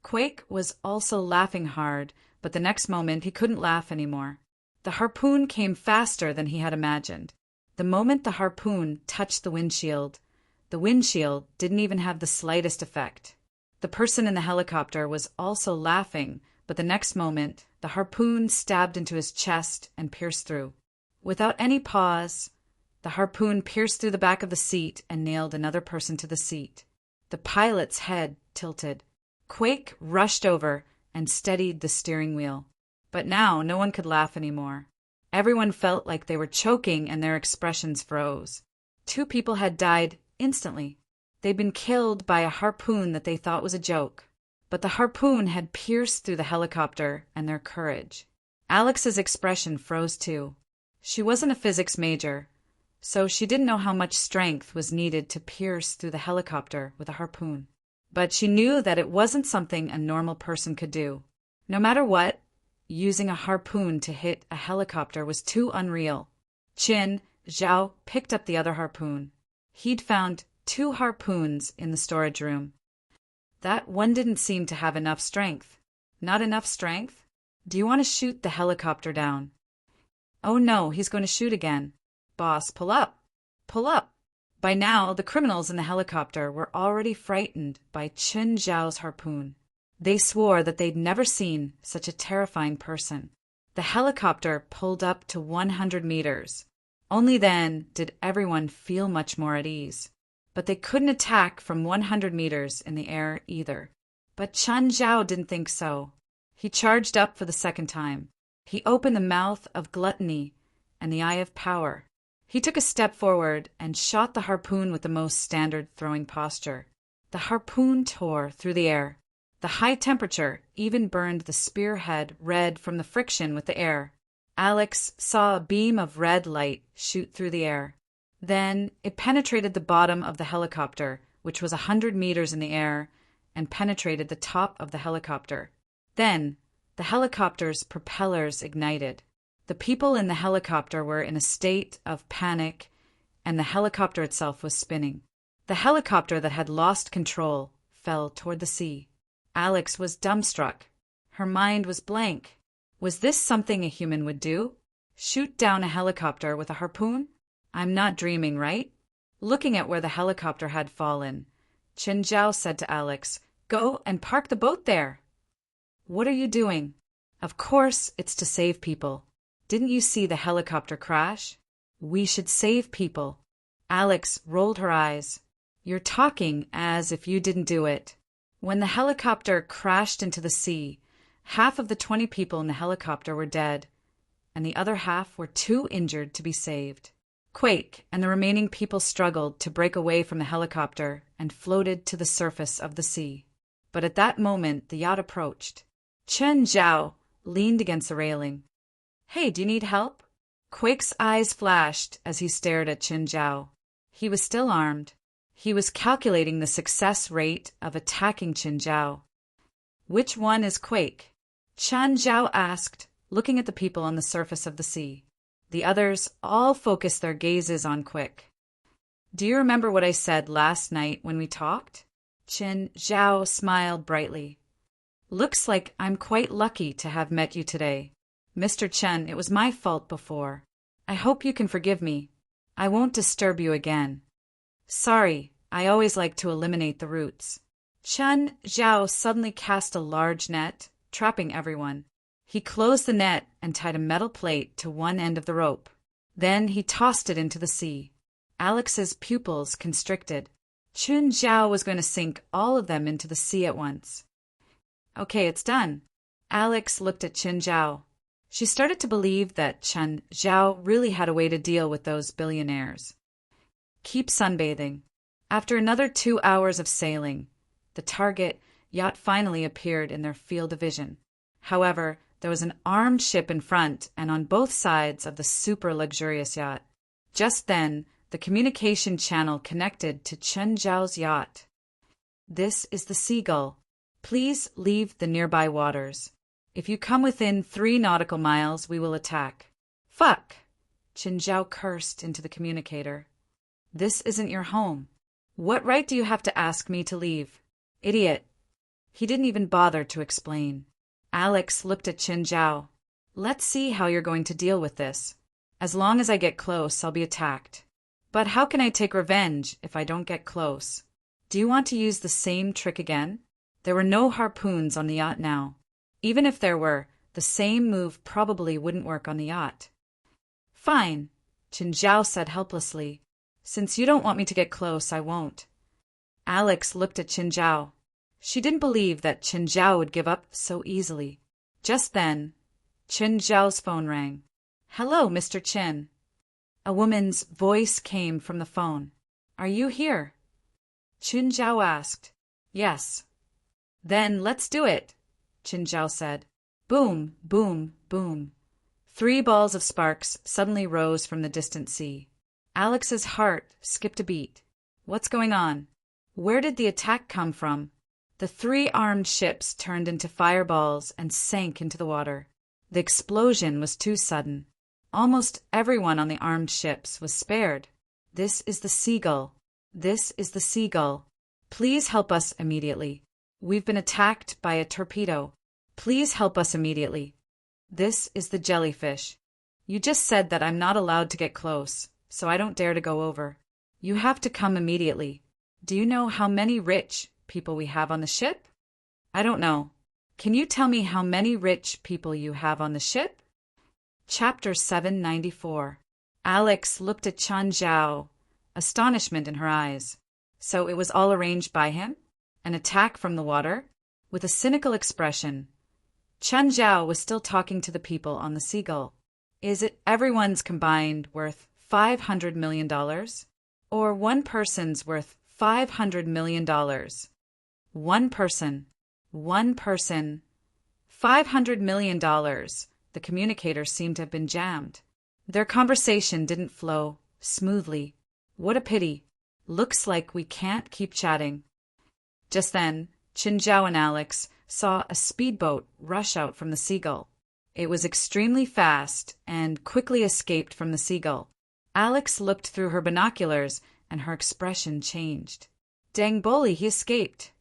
Quake was also laughing hard, but the next moment he couldn't laugh anymore. The harpoon came faster than he had imagined. The moment the harpoon touched the windshield didn't even have the slightest effect. The person in the helicopter was also laughing, but the next moment, the harpoon stabbed into his chest and pierced through. Without any pause, the harpoon pierced through the back of the seat and nailed another person to the seat. The pilot's head tilted. Quake rushed over and steadied the steering wheel. But now no one could laugh anymore. Everyone felt like they were choking and their expressions froze. 2 people had died instantly. They'd been killed by a harpoon that they thought was a joke. But the harpoon had pierced through the helicopter and their courage. Alex's expression froze too. She wasn't a physics major, so she didn't know how much strength was needed to pierce through the helicopter with a harpoon. But she knew that it wasn't something a normal person could do. No matter what, using a harpoon to hit a helicopter was too unreal. Qin Zhao picked up the other harpoon. He'd found 2 harpoons in the storage room. That one didn't seem to have enough strength. Not enough strength? Do you want to shoot the helicopter down? Oh no, he's going to shoot again. Boss, pull up. Pull up. By now, the criminals in the helicopter were already frightened by Qin Zhao's harpoon. They swore that they'd never seen such a terrifying person. The helicopter pulled up to 100 meters. Only then did everyone feel much more at ease. But they couldn't attack from 100 meters in the air either. But Qin Zhao didn't think so. He charged up for the second time. He opened the mouth of gluttony and the eye of power. He took a step forward and shot the harpoon with the most standard throwing posture. The harpoon tore through the air. The high temperature even burned the spearhead red from the friction with the air. Alex saw a beam of red light shoot through the air. Then it penetrated the bottom of the helicopter, which was 100 meters in the air, and penetrated the top of the helicopter. Then the helicopter's propellers ignited. The people in the helicopter were in a state of panic, and the helicopter itself was spinning. The helicopter that had lost control fell toward the sea. Alex was dumbstruck. Her mind was blank. Was this something a human would do? Shoot down a helicopter with a harpoon? I'm not dreaming, right? Looking at where the helicopter had fallen, Chen Zhao said to Alex, "Go and park the boat there." "What are you doing?" "Of course, it's to save people. Didn't you see the helicopter crash? We should save people." Alex rolled her eyes. "You're talking as if you didn't do it." When the helicopter crashed into the sea, half of the 20 people in the helicopter were dead, and the other half were too injured to be saved. Quake and the remaining people struggled to break away from the helicopter and floated to the surface of the sea. But at that moment, the yacht approached. Chen Zhao leaned against the railing. "Hey, do you need help?" Quake's eyes flashed as he stared at Chen Zhao. He was still armed. He was calculating the success rate of attacking Chen Zhao. "Which one is Quake?" Chen Zhao asked, looking at the people on the surface of the sea. The others all focused their gazes on Quake. "Do you remember what I said last night when we talked?" Chen Zhao smiled brightly. "Looks like I'm quite lucky to have met you today. Mr. Chen, it was my fault before. I hope you can forgive me. I won't disturb you again." "Sorry, I always like to eliminate the roots." Chen Zhao suddenly cast a large net, trapping everyone. He closed the net and tied a metal plate to one end of the rope. Then he tossed it into the sea. Alex's pupils constricted. Chen Zhao was going to sink all of them into the sea at once. "Okay, it's done." Alex looked at Chen Zhao. She started to believe that Chen Zhao really had a way to deal with those billionaires. "Keep sunbathing." After another 2 hours of sailing, the target yacht finally appeared in their field of vision. However, there was an armed ship in front and on both sides of the super luxurious yacht. Just then, the communication channel connected to Chen Zhao's yacht. "This is the Seagull. Please leave the nearby waters. If you come within 3 nautical miles, we will attack." "Fuck!" Chen Zhao cursed into the communicator. "This isn't your home. What right do you have to ask me to leave? Idiot." He didn't even bother to explain. Alex looked at Chen Zhao. "Let's see how you're going to deal with this. As long as I get close, I'll be attacked. But how can I take revenge if I don't get close? Do you want to use the same trick again?" There were no harpoons on the yacht now. Even if there were, the same move probably wouldn't work on the yacht. "Fine," Chen Zhao said helplessly. "Since you don't want me to get close, I won't." Alex looked at Chen Zhao. She didn't believe that Chen Zhao would give up so easily. Just then, Chen Zhao's phone rang. "Hello, Mr. Chen." A woman's voice came from the phone. "Are you here?" Chen Zhao asked. "Yes." "Then let's do it," Chen Zhao said. Boom, boom, boom. 3 balls of sparks suddenly rose from the distant sea. Alex's heart skipped a beat. What's going on? Where did the attack come from? The 3 armed ships turned into fireballs and sank into the water. The explosion was too sudden. Almost everyone on the armed ships was spared. "This is the Seagull. This is the Seagull. Please help us immediately. We've been attacked by a torpedo. Please help us immediately. This is the Jellyfish. You just said that I'm not allowed to get close, so I don't dare to go over. You have to come immediately. Do you know how many rich people we have on the ship?" "I don't know. Can you tell me how many rich people you have on the ship?" Chapter 794. Alex looked at Chen Zhao, astonishment in her eyes. So it was all arranged by him? An attack from the water? With a cynical expression, Chen Zhao was still talking to the people on the Seagull. "Is it everyone's combined worth $500 million? Or one person's worth $500 million? One person. $500 million. The communicator seemed to have been jammed. Their conversation didn't flow smoothly. What a pity. Looks like we can't keep chatting. Just then, Chen Zhao and Alex saw a speedboat rush out from the Seagull. It was extremely fast and quickly escaped from the Seagull. Alex looked through her binoculars and her expression changed. Dang bully, he escaped.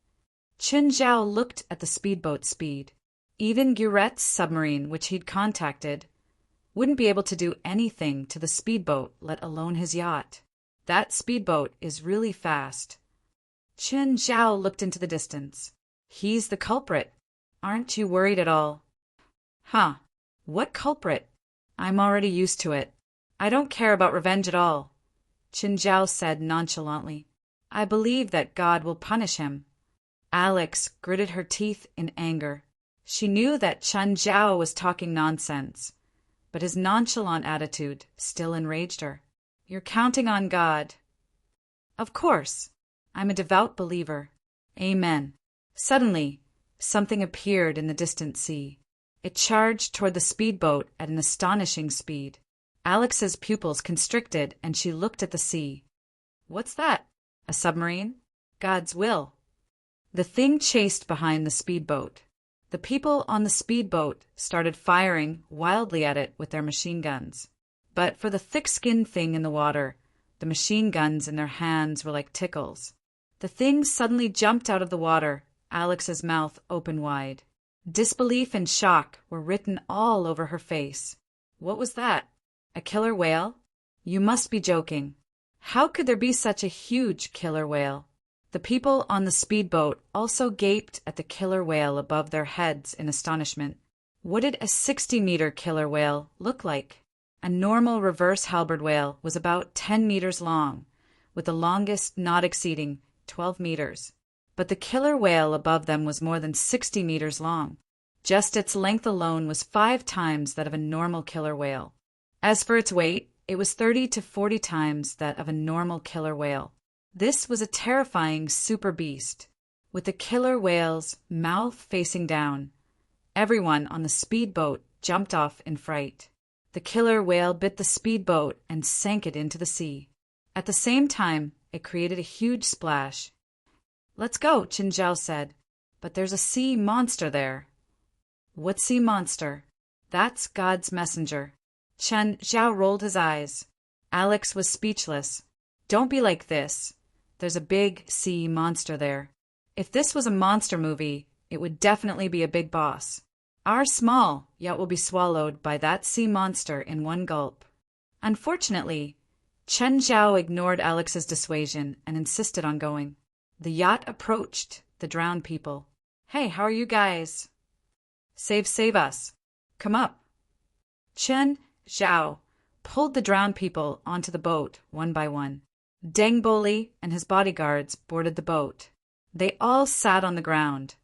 Qin Zhao looked at the speedboat's speed. Even Guret's submarine, which he'd contacted, wouldn't be able to do anything to the speedboat, let alone his yacht. That speedboat is really fast. Qin Zhao looked into the distance. He's the culprit. Aren't you worried at all? Huh. What culprit? I'm already used to it. I don't care about revenge at all, Qin Zhao said nonchalantly. I believe that God will punish him. Alex gritted her teeth in anger. She knew that Qin Zhao was talking nonsense, but his nonchalant attitude still enraged her. You're counting on God. Of course. I'm a devout believer. Amen. Suddenly, something appeared in the distant sea. It charged toward the speedboat at an astonishing speed. Alex's pupils constricted and she looked at the sea. What's that? A submarine? God's will. The thing chased behind the speedboat. The people on the speedboat started firing wildly at it with their machine guns. But for the thick-skinned thing in the water, the machine guns in their hands were like tickles. The thing suddenly jumped out of the water, Alex's mouth open wide. Disbelief and shock were written all over her face. What was that? A killer whale? You must be joking. How could there be such a huge killer whale? The people on the speedboat also gaped at the killer whale above their heads in astonishment. What did a 60-meter killer whale look like? A normal reverse halberd whale was about 10 meters long, with the longest not exceeding 12 meters. But the killer whale above them was more than 60 meters long. Just its length alone was 5 times that of a normal killer whale. As for its weight, it was 30 to 40 times that of a normal killer whale. This was a terrifying super beast, with the killer whale's mouth facing down. Everyone on the speedboat jumped off in fright. The killer whale bit the speedboat and sank it into the sea. At the same time, it created a huge splash. Let's go, Qin Zhao said. But there's a sea monster there. What sea monster? That's God's messenger. Qin Zhao rolled his eyes. Alex was speechless. Don't be like this. There's a big sea monster there. If this was a monster movie, it would definitely be a big boss. Our small yacht will be swallowed by that sea monster in one gulp. Unfortunately, Qin Zhao ignored Alex's dissuasion and insisted on going. The yacht approached the drowned people. Hey, how are you guys? Save us. Come up. Qin Zhao pulled the drowned people onto the boat one by one. Deng Boli and his bodyguards boarded the boat. They all sat on the ground,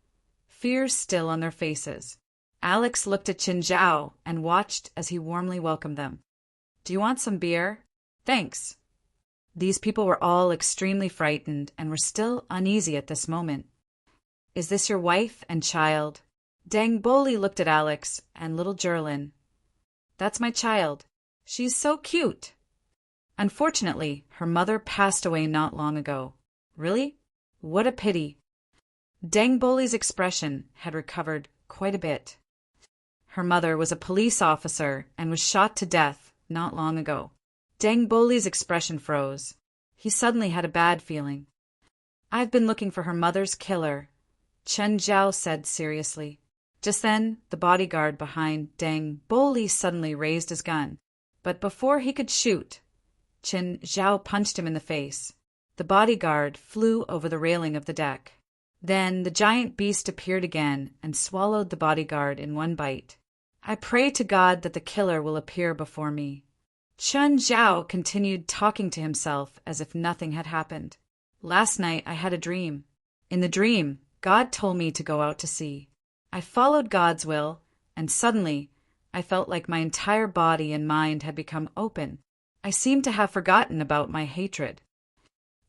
fear still on their faces. Alex looked at Qin Zhao and watched as he warmly welcomed them. Do you want some beer? Thanks. These people were all extremely frightened and were still uneasy at this moment. Is this your wife and child? Deng Boli looked at Alex and little Jerlin. That's my child. She's so cute. Unfortunately, her mother passed away not long ago. Really? What a pity. Deng Boli's expression had recovered quite a bit. Her mother was a police officer and was shot to death not long ago. Deng Boli's expression froze. He suddenly had a bad feeling. I've been looking for her mother's killer, Qin Zhao said seriously. Just then, the bodyguard behind Deng Boli suddenly raised his gun. But before he could shoot, Qin Zhao punched him in the face. The bodyguard flew over the railing of the deck. Then the giant beast appeared again and swallowed the bodyguard in one bite. I pray to God that the killer will appear before me. Qin Zhao continued talking to himself as if nothing had happened. Last night I had a dream. In the dream, God told me to go out to sea. I followed God's will, and suddenly I felt like my entire body and mind had become open. I seemed to have forgotten about my hatred.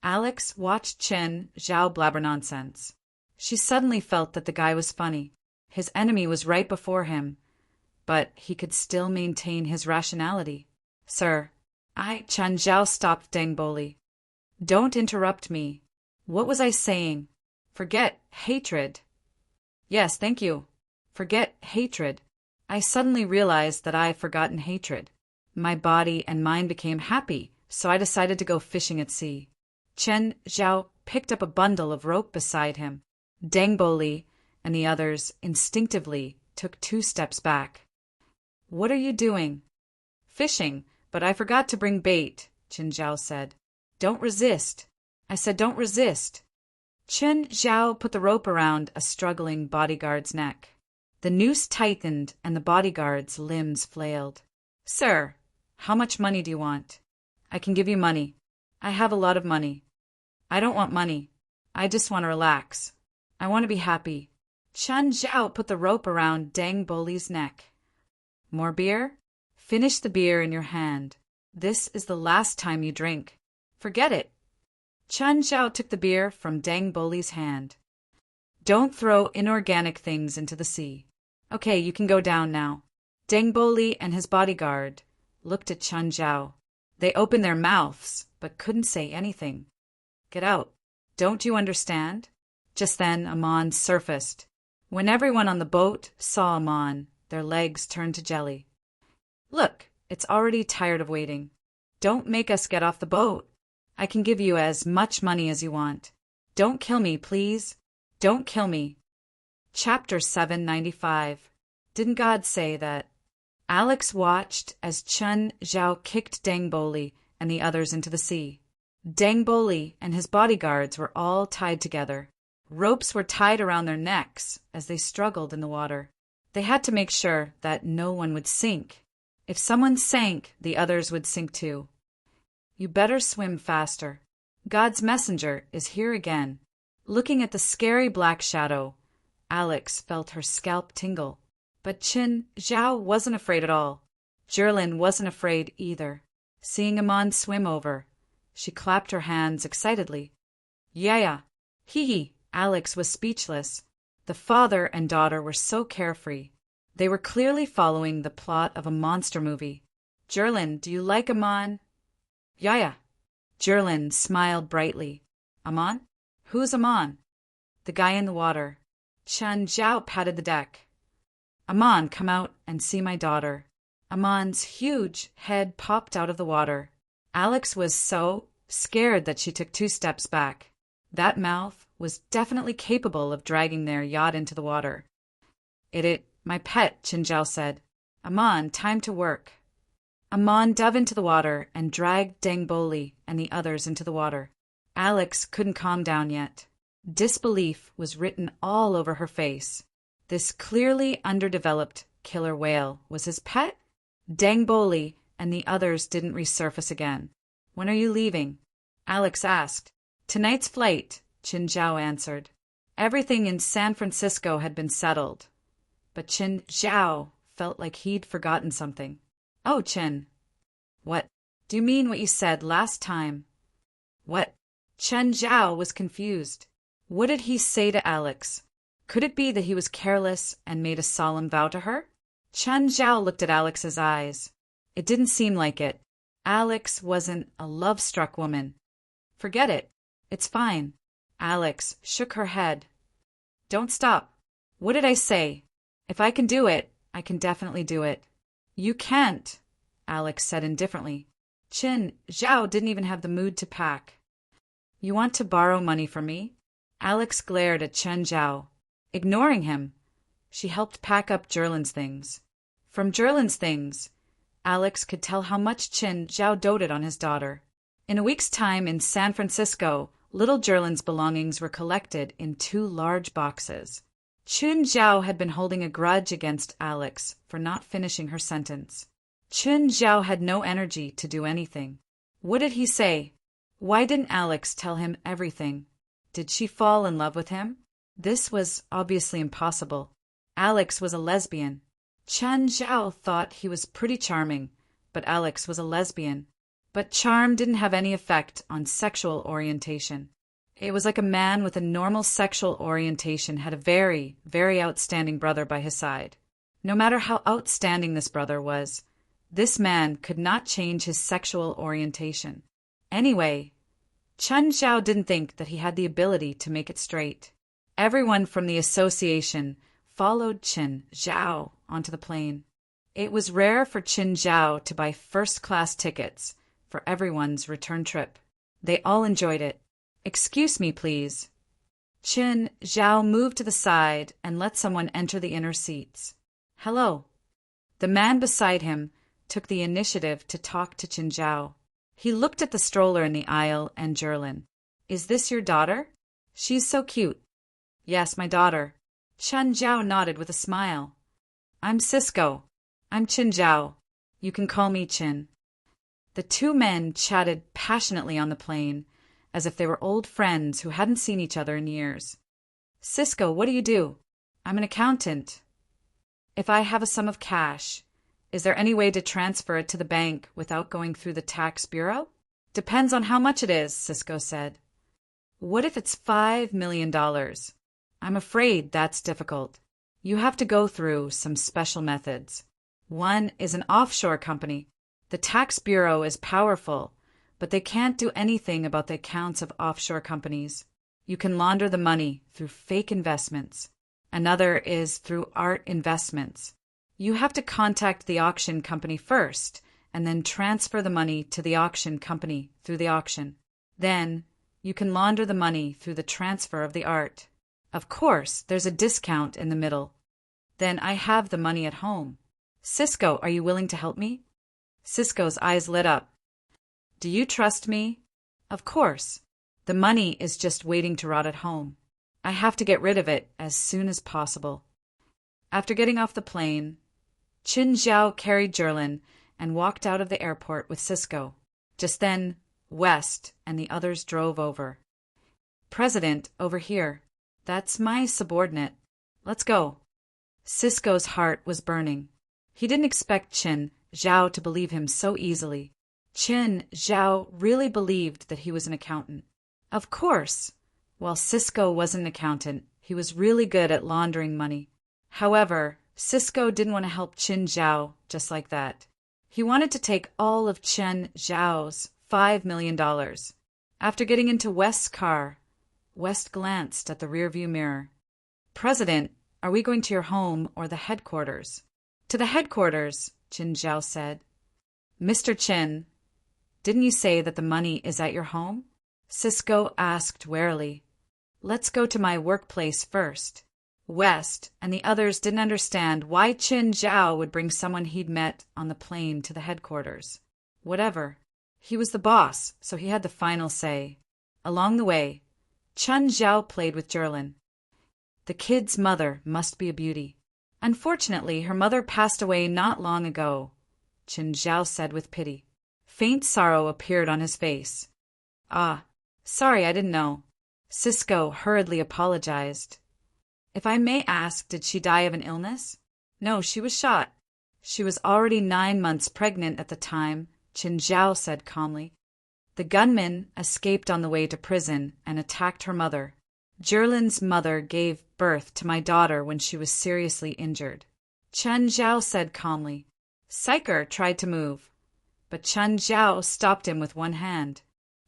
Alex watched Qin Zhao blabber nonsense. She suddenly felt that the guy was funny. His enemy was right before him, but he could still maintain his rationality. Sir, Qin Zhao stopped Deng Boli. Don't interrupt me. What was I saying? Forget hatred. Yes, thank you. Forget hatred. I suddenly realized that I had forgotten hatred. My body and mind became happy, so I decided to go fishing at sea. Qin Zhao picked up a bundle of rope beside him. Deng Boli and the others instinctively took 2 steps back. "What are you doing?" "Fishing, but I forgot to bring bait," Qin Zhao said. "Don't resist." "I said don't resist." Qin Zhao put the rope around a struggling bodyguard's neck. The noose tightened and the bodyguard's limbs flailed. "Sir, how much money do you want?" "I can give you money. I have a lot of money." "I don't want money. I just want to relax. I want to be happy." Qin Zhao put the rope around Deng Boli's neck. "More beer? Finish the beer in your hand. This is the last time you drink. Forget it." Qin Zhao took the beer from Deng Boli's hand. "Don't throw inorganic things into the sea. Okay, you can go down now." Deng Boli and his bodyguard looked at Qin Zhao. They opened their mouths, but couldn't say anything. "Get out. Don't you understand?" Just then, Amon surfaced. When everyone on the boat saw Amon, their legs turned to jelly. "Look, it's already tired of waiting. Don't make us get off the boat. I can give you as much money as you want. Don't kill me, please. Don't kill me." Chapter 795. Didn't God say that? Alex watched as Qin Zhao kicked Deng Boli and the others into the sea. Deng Boli and his bodyguards were all tied together. Ropes were tied around their necks as they struggled in the water. They had to make sure that no one would sink. If someone sank, the others would sink too. "You better swim faster. God's messenger is here again." Looking at the scary black shadow, Alex felt her scalp tingle. But Qin Zhao wasn't afraid at all. Jerlin wasn't afraid either. Seeing Amon swim over, she clapped her hands excitedly. Yeah, hee. Alex was speechless. The father and daughter were so carefree. They were clearly following the plot of a monster movie. "Jerlin, do you like Amon?" "Yeah." Jerlin smiled brightly. "Amon? Who's Amon?" "The guy in the water." Qin Zhao patted the deck. "Amon, come out and see my daughter." Amon's huge head popped out of the water. Alex was so scared that she took 2 steps back. That mouth was definitely capable of dragging their yacht into the water. My pet," Qin Zhao said. "Amon, time to work." Amon dove into the water and dragged Deng Boli and the others into the water. Alex couldn't calm down yet. Disbelief was written all over her face. This clearly underdeveloped killer whale was his pet? Deng Boli and the others didn't resurface again. "When are you leaving?" Alex asked. "Tonight's flight," Qin Zhao answered. Everything in San Francisco had been settled. But Qin Zhao felt like he'd forgotten something. "Oh, Qin." "What? Do you mean what you said last time?" "What?" Qin Zhao was confused. What did he say to Alex? Could it be that he was careless and made a solemn vow to her? Qin Zhao looked at Alex's eyes. It didn't seem like it. Alex wasn't a love-struck woman. "Forget it. It's fine." Alex shook her head. "Don't stop. What did I say? If I can do it, I can definitely do it." "You can't," Alex said indifferently. Qin Zhao didn't even have the mood to pack. "You want to borrow money from me?" Alex glared at Qin Zhao. Ignoring him, she helped pack up Jerlin's things. From Jerlin's things, Alex could tell how much Qin Zhao doted on his daughter. In a week's time in San Francisco, little Jerlin's belongings were collected in 2 large boxes. Qin Zhao had been holding a grudge against Alex for not finishing her sentence. Qin Zhao had no energy to do anything. What did he say? Why didn't Alex tell him everything? Did she fall in love with him? This was obviously impossible. Alex was a lesbian. Qin Zhao thought he was pretty charming, but Alex was a lesbian. But charm didn't have any effect on sexual orientation. It was like a man with a normal sexual orientation had a very, very outstanding brother by his side. No matter how outstanding this brother was, this man could not change his sexual orientation. Anyway, Qin Zhao didn't think that he had the ability to make it straight. Everyone from the association followed Qin Zhao onto the plane. It was rare for Qin Zhao to buy first-class tickets for everyone's return trip. They all enjoyed it. "Excuse me, please." Qin Zhao moved to the side and let someone enter the inner seats. Hello. The man beside him took the initiative to talk to Qin Zhao. He looked at the stroller in the aisle and Jerlin. Is this your daughter? She's so cute. Yes, my daughter. Qin Zhao nodded with a smile. I'm Cisco. I'm Qin Zhao. You can call me Qin. The two men chatted passionately on the plane, as if they were old friends who hadn't seen each other in years. Cisco, what do you do? I'm an accountant. If I have a sum of cash, is there any way to transfer it to the bank without going through the tax bureau? Depends on how much it is, Cisco said. What if it's $5 million? I'm afraid that's difficult. You have to go through some special methods. One is an offshore company. The tax bureau is powerful, but they can't do anything about the accounts of offshore companies. You can launder the money through fake investments. Another is through art investments. You have to contact the auction company first, and then transfer the money to the auction company through the auction. Then, you can launder the money through the transfer of the art. Of course, there's a discount in the middle. Then I have the money at home. Cisco, are you willing to help me? Cisco's eyes lit up. Do you trust me? Of course. The money is just waiting to rot at home. I have to get rid of it as soon as possible. After getting off the plane, Qin Zhao carried Jerlin and walked out of the airport with Cisco. Just then, West and the others drove over. President, over here. That's my subordinate. Let's go. Cisco's heart was burning. He didn't expect Qin Zhao to believe him so easily. Qin Zhao really believed that he was an accountant. Of course, while Cisco was an accountant, he was really good at laundering money. However, Cisco didn't want to help Qin Zhao just like that. He wanted to take all of Qin Zhao's $5 million. After getting into West's car, West glanced at the rearview mirror. President, are we going to your home or the headquarters? To the headquarters, Qin Zhao said. Mr. Qin, didn't you say that the money is at your home? Cisco asked warily. Let's go to my workplace first. West and the others didn't understand why Qin Zhao would bring someone he'd met on the plane to the headquarters. Whatever. He was the boss, so he had the final say. Along the way, Qin Zhao played with Jerlin. The kid's mother must be a beauty. Unfortunately, her mother passed away not long ago, Qin Zhao said with pity. Faint sorrow appeared on his face. Ah, sorry, I didn't know. Cisco hurriedly apologized. If I may ask, did she die of an illness? No, she was shot. She was already 9 months pregnant at the time, Qin Zhao said calmly. The gunman escaped on the way to prison and attacked her mother. Jerlin's mother gave birth to my daughter when she was seriously injured. Qin Zhao said calmly. Psyker tried to move, but Qin Zhao stopped him with one hand.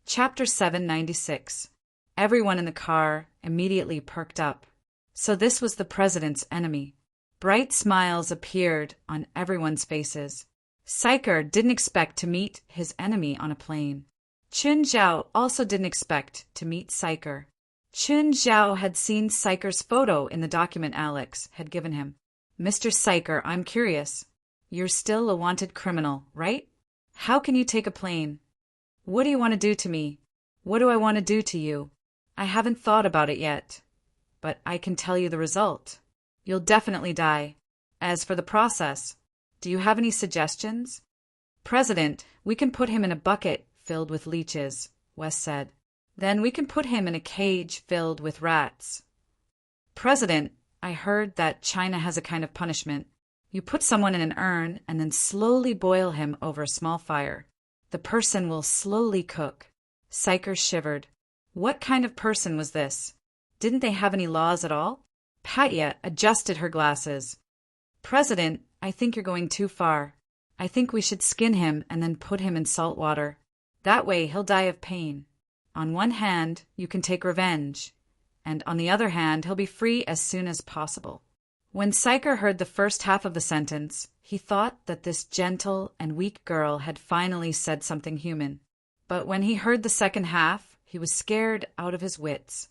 Chapter 796. Everyone in the car immediately perked up. So this was the president's enemy. Bright smiles appeared on everyone's faces. Psyker didn't expect to meet his enemy on a plane. Qin Zhao also didn't expect to meet Psyker. Qin Zhao had seen Psyker's photo in the document Alex had given him. Mr. Psyker, I'm curious. You're still a wanted criminal, right? How can you take a plane? What do you want to do to me? What do I want to do to you? I haven't thought about it yet, but I can tell you the result. You'll definitely die. As for the process, do you have any suggestions? President, we can put him in a bucket filled with leeches, West said. Then we can put him in a cage filled with rats. President, I heard that China has a kind of punishment. You put someone in an urn and then slowly boil him over a small fire. The person will slowly cook. Psyker shivered. What kind of person was this? Didn't they have any laws at all? Patya adjusted her glasses. President, I think you're going too far. I think we should skin him and then put him in salt water. That way he'll die of pain. On one hand, you can take revenge, and on the other hand, he'll be free as soon as possible. When Psyker heard the first half of the sentence, he thought that this gentle and weak girl had finally said something human. But when he heard the second half, he was scared out of his wits.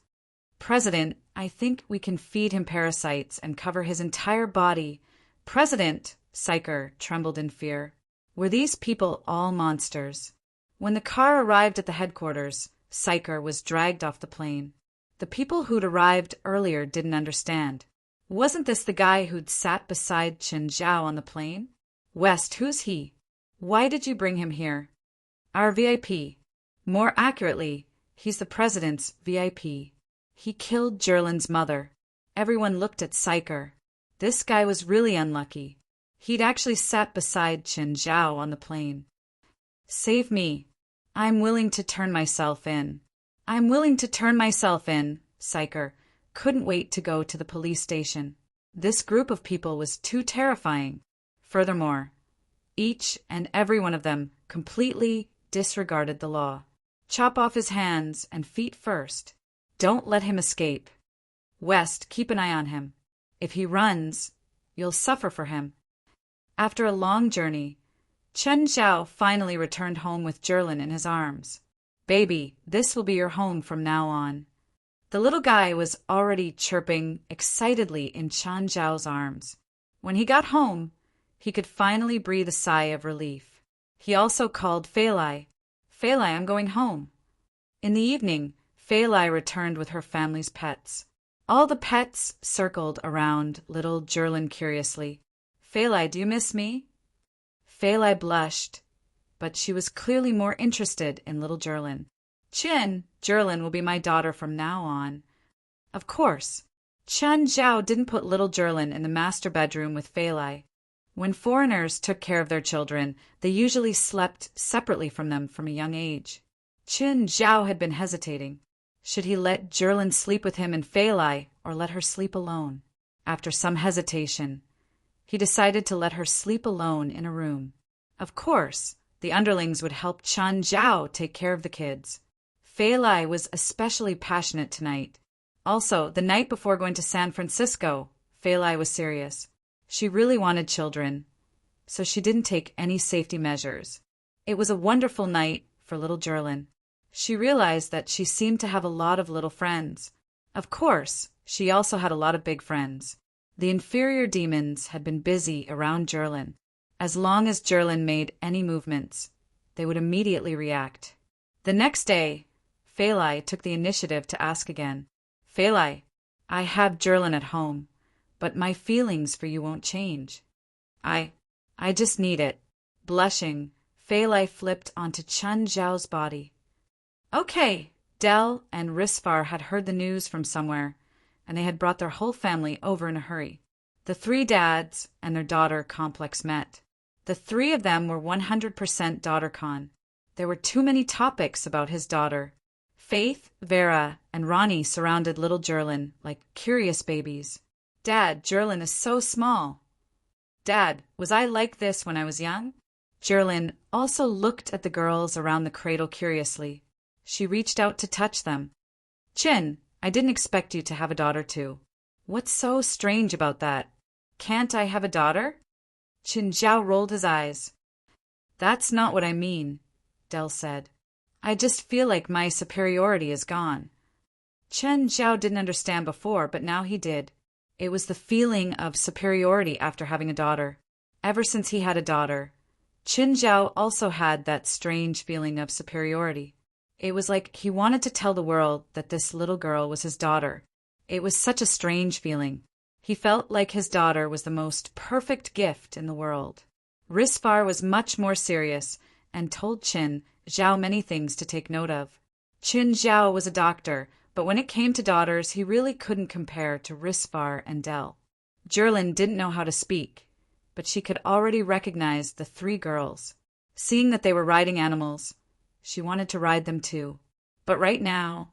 President, I think we can feed him parasites and cover his entire body. President, Syker trembled in fear. Were these people all monsters? When the car arrived at the headquarters, Syker was dragged off the plane. The people who'd arrived earlier didn't understand. Wasn't this the guy who'd sat beside Chen Zhao on the plane? West, who's he? Why did you bring him here? Our VIP. More accurately, he's the president's VIP. He killed Jerlin's mother. Everyone looked at Syker. This guy was really unlucky. He'd actually sat beside Chen Zhao on the plane. Save me. I'm willing to turn myself in. I'm willing to turn myself in, Syker couldn't wait to go to the police station. This group of people was too terrifying. Furthermore, each and every one of them completely disregarded the law. Chop off his hands and feet first. Don't let him escape. West, keep an eye on him. If he runs, you'll suffer for him. After a long journey, Chen Zhao finally returned home with Jerlin in his arms. Baby, this will be your home from now on. The little guy was already chirping excitedly in Chen Zhao's arms. When he got home, he could finally breathe a sigh of relief. He also called Feilai. Feilai, I'm going home. In the evening, Feilai returned with her family's pets. All the pets circled around little Jerlin curiously. Feilai, do you miss me? Feilai blushed, but she was clearly more interested in little Jerlin. Jerlin will be my daughter from now on. Of course, Chen Zhao didn't put little Jerlin in the master bedroom with Feilai. When foreigners took care of their children, they usually slept separately from them from a young age. Chen Zhao had been hesitating. Should he let Jerlin sleep with him and Feilai, or let her sleep alone? After some hesitation, he decided to let her sleep alone in a room. Of course, the underlings would help Chen Zhao take care of the kids. Feilai was especially passionate tonight. Also, the night before going to San Francisco, Feilai was serious. She really wanted children, so she didn't take any safety measures. It was a wonderful night for little Jerlin. She realized that she seemed to have a lot of little friends. Of course, she also had a lot of big friends. The inferior demons had been busy around Jerlin. As long as Jerlin made any movements, they would immediately react. The next day, Feilai took the initiative to ask again. Feilai, I have Jerlin at home, but my feelings for you won't change. I just need it. Blushing, Feilai flipped onto Chen Zhao's body. Okay, Del and Risfar had heard the news from somewhere, and they had brought their whole family over in a hurry. The three dads and their daughter complex met. The three of them were 100% daughter-con. There were too many topics about his daughter. Faith, Vera, and Ronnie surrounded little Jerlin like curious babies. Dad, Jerlin is so small. Dad, was I like this when I was young? Jerlin also looked at the girls around the cradle curiously. She reached out to touch them. Chin, I didn't expect you to have a daughter too. What's so strange about that? Can't I have a daughter? Chin Zhao rolled his eyes. That's not what I mean, Del said. I just feel like my superiority is gone. Chen Zhao didn't understand before, but now he did. It was the feeling of superiority after having a daughter. Ever since he had a daughter, Chen Zhao also had that strange feeling of superiority. It was like he wanted to tell the world that this little girl was his daughter. It was such a strange feeling. He felt like his daughter was the most perfect gift in the world. Risfar was much more serious and told Chen Zhao many things to take note of. Chen Zhao was a doctor, but when it came to daughters, he really couldn't compare to Risfar and Del. Jerlin didn't know how to speak, but she could already recognize the three girls. Seeing that they were riding animals, she wanted to ride them too. But right now,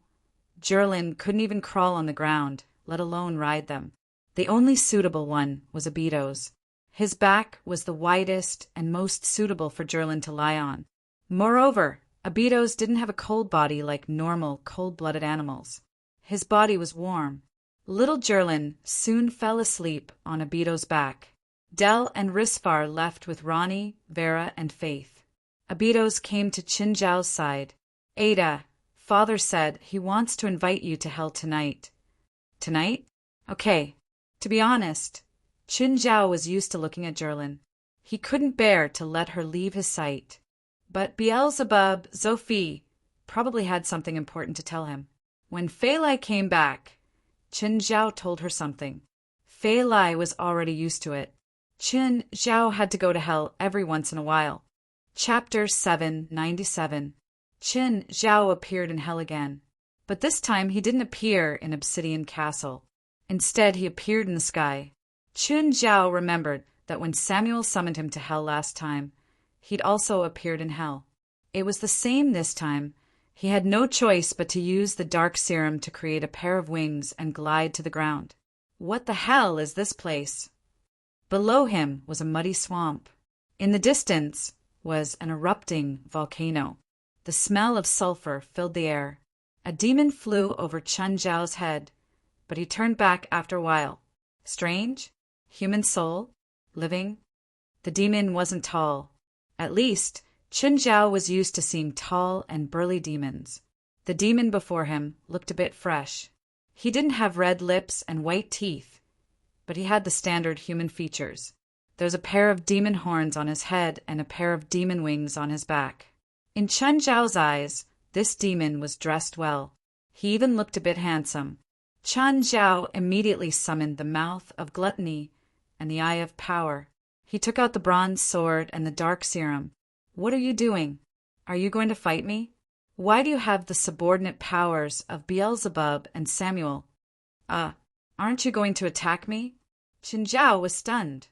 Jerlin couldn't even crawl on the ground, let alone ride them. The only suitable one was Abido's. His back was the widest and most suitable for Jerlin to lie on. Moreover, Abido's didn't have a cold body like normal cold-blooded animals. His body was warm. Little Jerlin soon fell asleep on Abido's back. Del and Risfar left with Ronnie, Vera, and Faith. Abido's came to Chen Zhao's side. Ada, father said he wants to invite you to hell tonight. Tonight? Okay. To be honest, Qin Zhao was used to looking at Jerlin. He couldn't bear to let her leave his sight. But Beelzebub, Sophie, probably had something important to tell him. When Fei Lai came back, Qin Zhao told her something. Fei Lai was already used to it. Qin Zhao had to go to hell every once in a while. Chapter 797. Qin Zhao appeared in hell again. But this time he didn't appear in Obsidian Castle. Instead, he appeared in the sky. Qin Zhao remembered that when Samuel summoned him to hell last time, he'd also appeared in hell. It was the same this time. He had no choice but to use the dark serum to create a pair of wings and glide to the ground. What the hell is this place? Below him was a muddy swamp. In the distance was an erupting volcano. The smell of sulfur filled the air. A demon flew over Qin Zhao's head, but he turned back after a while. Strange? Human soul? Living? The demon wasn't tall. At least, Qin Zhao was used to seeing tall and burly demons. The demon before him looked a bit fresh. He didn't have red lips and white teeth, but he had the standard human features. There's a pair of demon horns on his head and a pair of demon wings on his back. In Qin Zhao's eyes, this demon was dressed well. He even looked a bit handsome. Qin Zhao immediately summoned the mouth of gluttony and the eye of power. He took out the bronze sword and the dark serum. What are you doing? Are you going to fight me? Why do you have the subordinate powers of Beelzebub and Samuel? Aren't you going to attack me? Qin Zhao was stunned.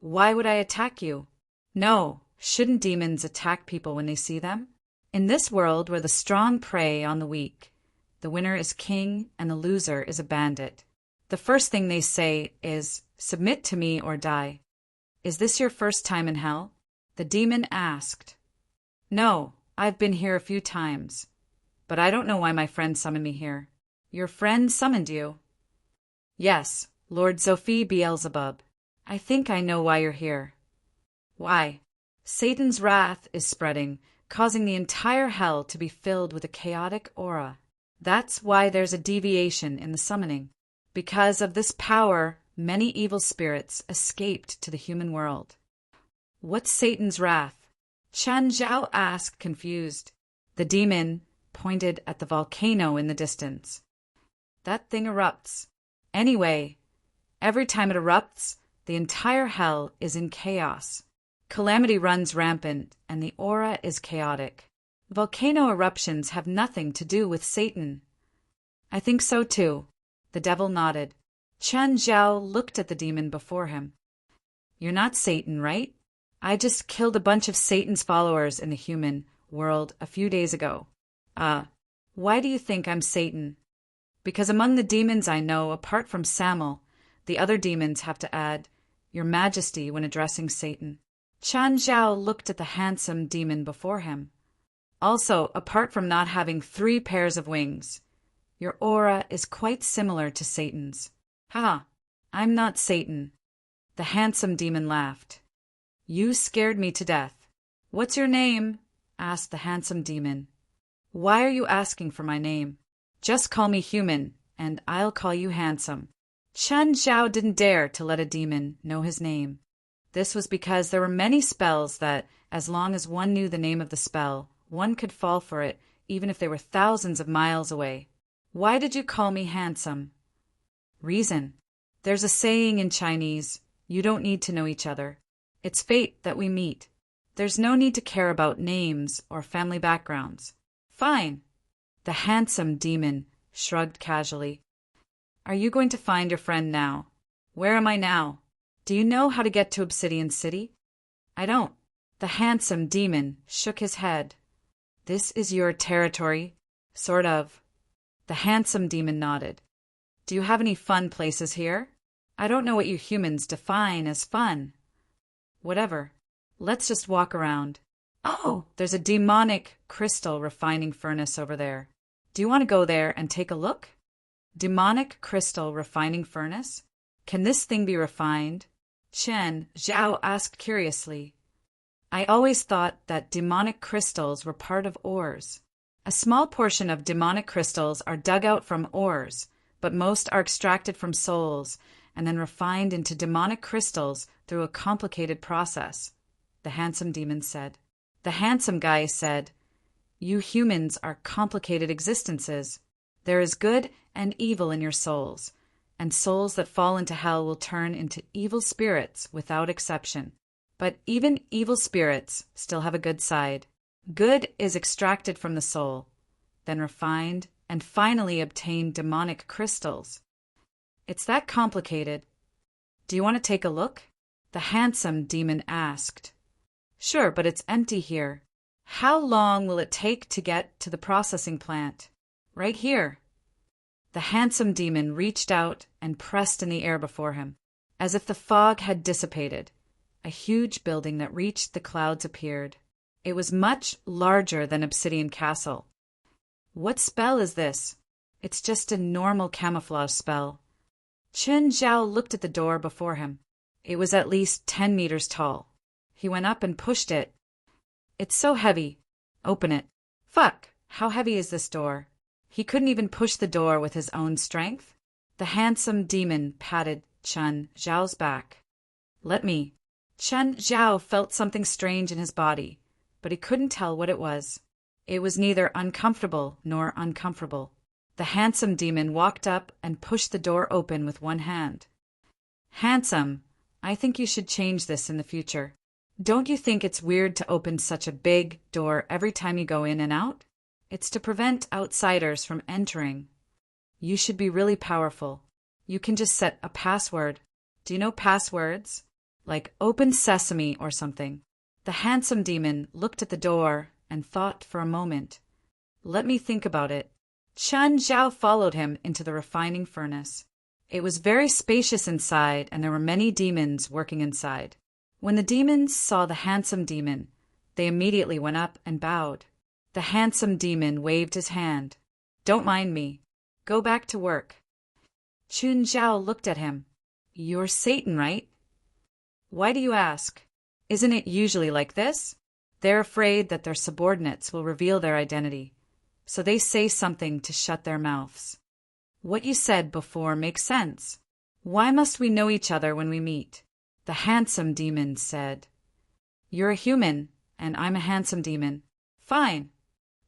Why would I attack you? No, shouldn't demons attack people when they see them? In this world where the strong prey on the weak, the winner is king and the loser is a bandit. The first thing they say is, submit to me or die. Is this your first time in hell? The demon asked. No, I've been here a few times, but I don't know why my friend summoned me here. Your friend summoned you? Yes, Lord Sophie Beelzebub. I think I know why you're here. Why? Satan's wrath is spreading, causing the entire hell to be filled with a chaotic aura. That's why there's a deviation in the summoning. Because of this power, many evil spirits escaped to the human world. What's Satan's wrath? Qin Zhao asked, confused. The demon pointed at the volcano in the distance. That thing erupts. Anyway, every time it erupts, the entire hell is in chaos. Calamity runs rampant, and the aura is chaotic. Volcano eruptions have nothing to do with Satan. I think so too. The devil nodded. Qin Zhao looked at the demon before him. You're not Satan, right? I just killed a bunch of Satan's followers in the human world a few days ago. Why do you think I'm Satan? Because among the demons I know, apart from Samuel, the other demons have to add, Your Majesty, when addressing Satan. Qin Zhao looked at the handsome demon before him. Also, apart from not having 3 pairs of wings, your aura is quite similar to Satan's. Ha! I'm not Satan. The handsome demon laughed. You scared me to death. What's your name? Asked the handsome demon. Why are you asking for my name? Just call me human, and I'll call you handsome. Qin Zhao didn't dare to let a demon know his name. This was because there were many spells that, as long as one knew the name of the spell, one could fall for it, even if they were thousands of miles away. Why did you call me handsome? Reason. There's a saying in Chinese, you don't need to know each other. It's fate that we meet. There's no need to care about names or family backgrounds. Fine. The handsome demon shrugged casually. Are you going to find your friend now? Where am I now? Do you know how to get to Obsidian City? I don't. The handsome demon shook his head. This is your territory? Sort of. The handsome demon nodded. Do you have any fun places here? I don't know what you humans define as fun. Whatever. Let's just walk around. Oh, there's a demonic crystal refining furnace over there. Do you want to go there and take a look? Demonic crystal refining furnace? Can this thing be refined? Qin Zhao asked curiously. I always thought that demonic crystals were part of ores. A small portion of demonic crystals are dug out from ores, but most are extracted from souls and then refined into demonic crystals through a complicated process, the handsome demon said. The handsome guy said, "You humans are complicated existences. There is good and evil in your souls, and souls that fall into hell will turn into evil spirits without exception. But even evil spirits still have a good side. Good is extracted from the soul, then refined, and finally obtain demonic crystals. It's that complicated. Do you want to take a look?" The handsome demon asked. "Sure, but it's empty here. How long will it take to get to the processing plant?" "Right here." The handsome demon reached out and pressed in the air before him. As if the fog had dissipated, a huge building that reached the clouds appeared. It was much larger than Obsidian Castle. "What spell is this?" "It's just a normal camouflage spell." Chen Zhao looked at the door before him. It was at least 10 meters tall. He went up and pushed it. "It's so heavy." "Open it." "Fuck, how heavy is this door?" He couldn't even push the door with his own strength. The handsome demon patted Chen Zhao's back. "Let me." Chen Zhao felt something strange in his body, but he couldn't tell what it was. It was neither uncomfortable nor uncomfortable. The handsome demon walked up and pushed the door open with one hand. "Handsome, I think you should change this in the future. Don't you think it's weird to open such a big door every time you go in and out? It's to prevent outsiders from entering. You should be really powerful. You can just set a password. Do you know passwords? Like Open Sesame or something." The handsome demon looked at the door and thought for a moment. "Let me think about it." Chen Zhao followed him into the refining furnace. It was very spacious inside, and there were many demons working inside. When the demons saw the handsome demon, they immediately went up and bowed. The handsome demon waved his hand. "Don't mind me. Go back to work." Chen Zhao looked at him. "You're Satan, right?" "Why do you ask? Isn't it usually like this?" They're afraid that their subordinates will reveal their identity, so they say something to shut their mouths. "What you said before makes sense. Why must we know each other when we meet?" The handsome demon said. "You're a human, and I'm a handsome demon. Fine."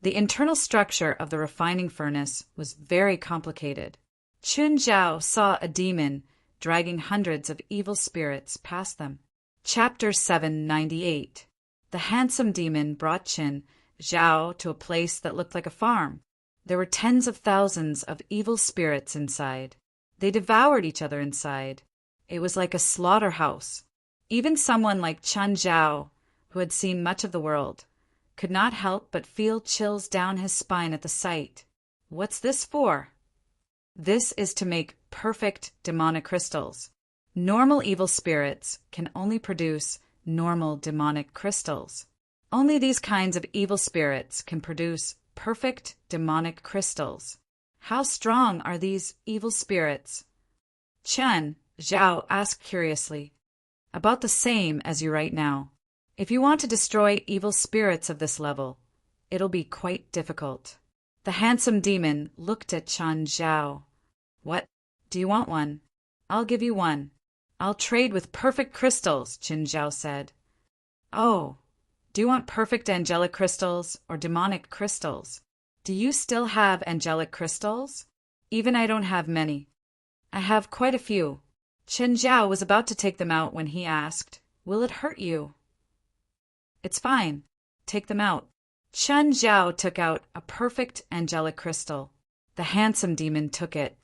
The internal structure of the refining furnace was very complicated. Chen Zhao saw a demon dragging hundreds of evil spirits past them. Chapter 798. The handsome demon brought Chen Zhao to a place that looked like a farm. There were tens of thousands of evil spirits inside. They devoured each other inside. It was like a slaughterhouse. Even someone like Chen Zhao, who had seen much of the world, could not help but feel chills down his spine at the sight. What's this for? This is to make perfect demonic crystals. Normal evil spirits can only produce normal demonic crystals. Only these kinds of evil spirits can produce perfect demonic crystals. How strong are these evil spirits? Chen Zhao asked curiously. About the same as you right now. If you want to destroy evil spirits of this level, it'll be quite difficult. The handsome demon looked at Chen Zhao. What? Do you want one? I'll give you one. I'll trade with perfect crystals, Chen Zhao said. Oh, do you want perfect angelic crystals or demonic crystals? Do you still have angelic crystals? Even I don't have many. I have quite a few. Chen Zhao was about to take them out when he asked, Will it hurt you? It's fine. Take them out. Chen Zhao took out a perfect angelic crystal. The handsome demon took it.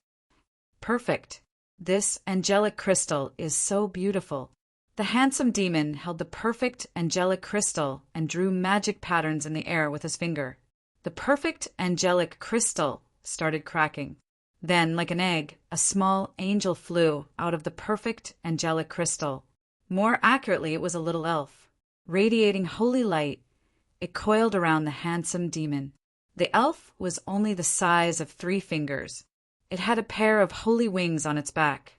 Perfect. This angelic crystal is so beautiful. The handsome demon held the perfect angelic crystal and drew magic patterns in the air with his finger. The perfect angelic crystal started cracking. Then, like an egg, a small angel flew out of the perfect angelic crystal. More accurately, it was a little elf. Radiating holy light, it coiled around the handsome demon. The elf was only the size of 3 fingers. It had a pair of holy wings on its back.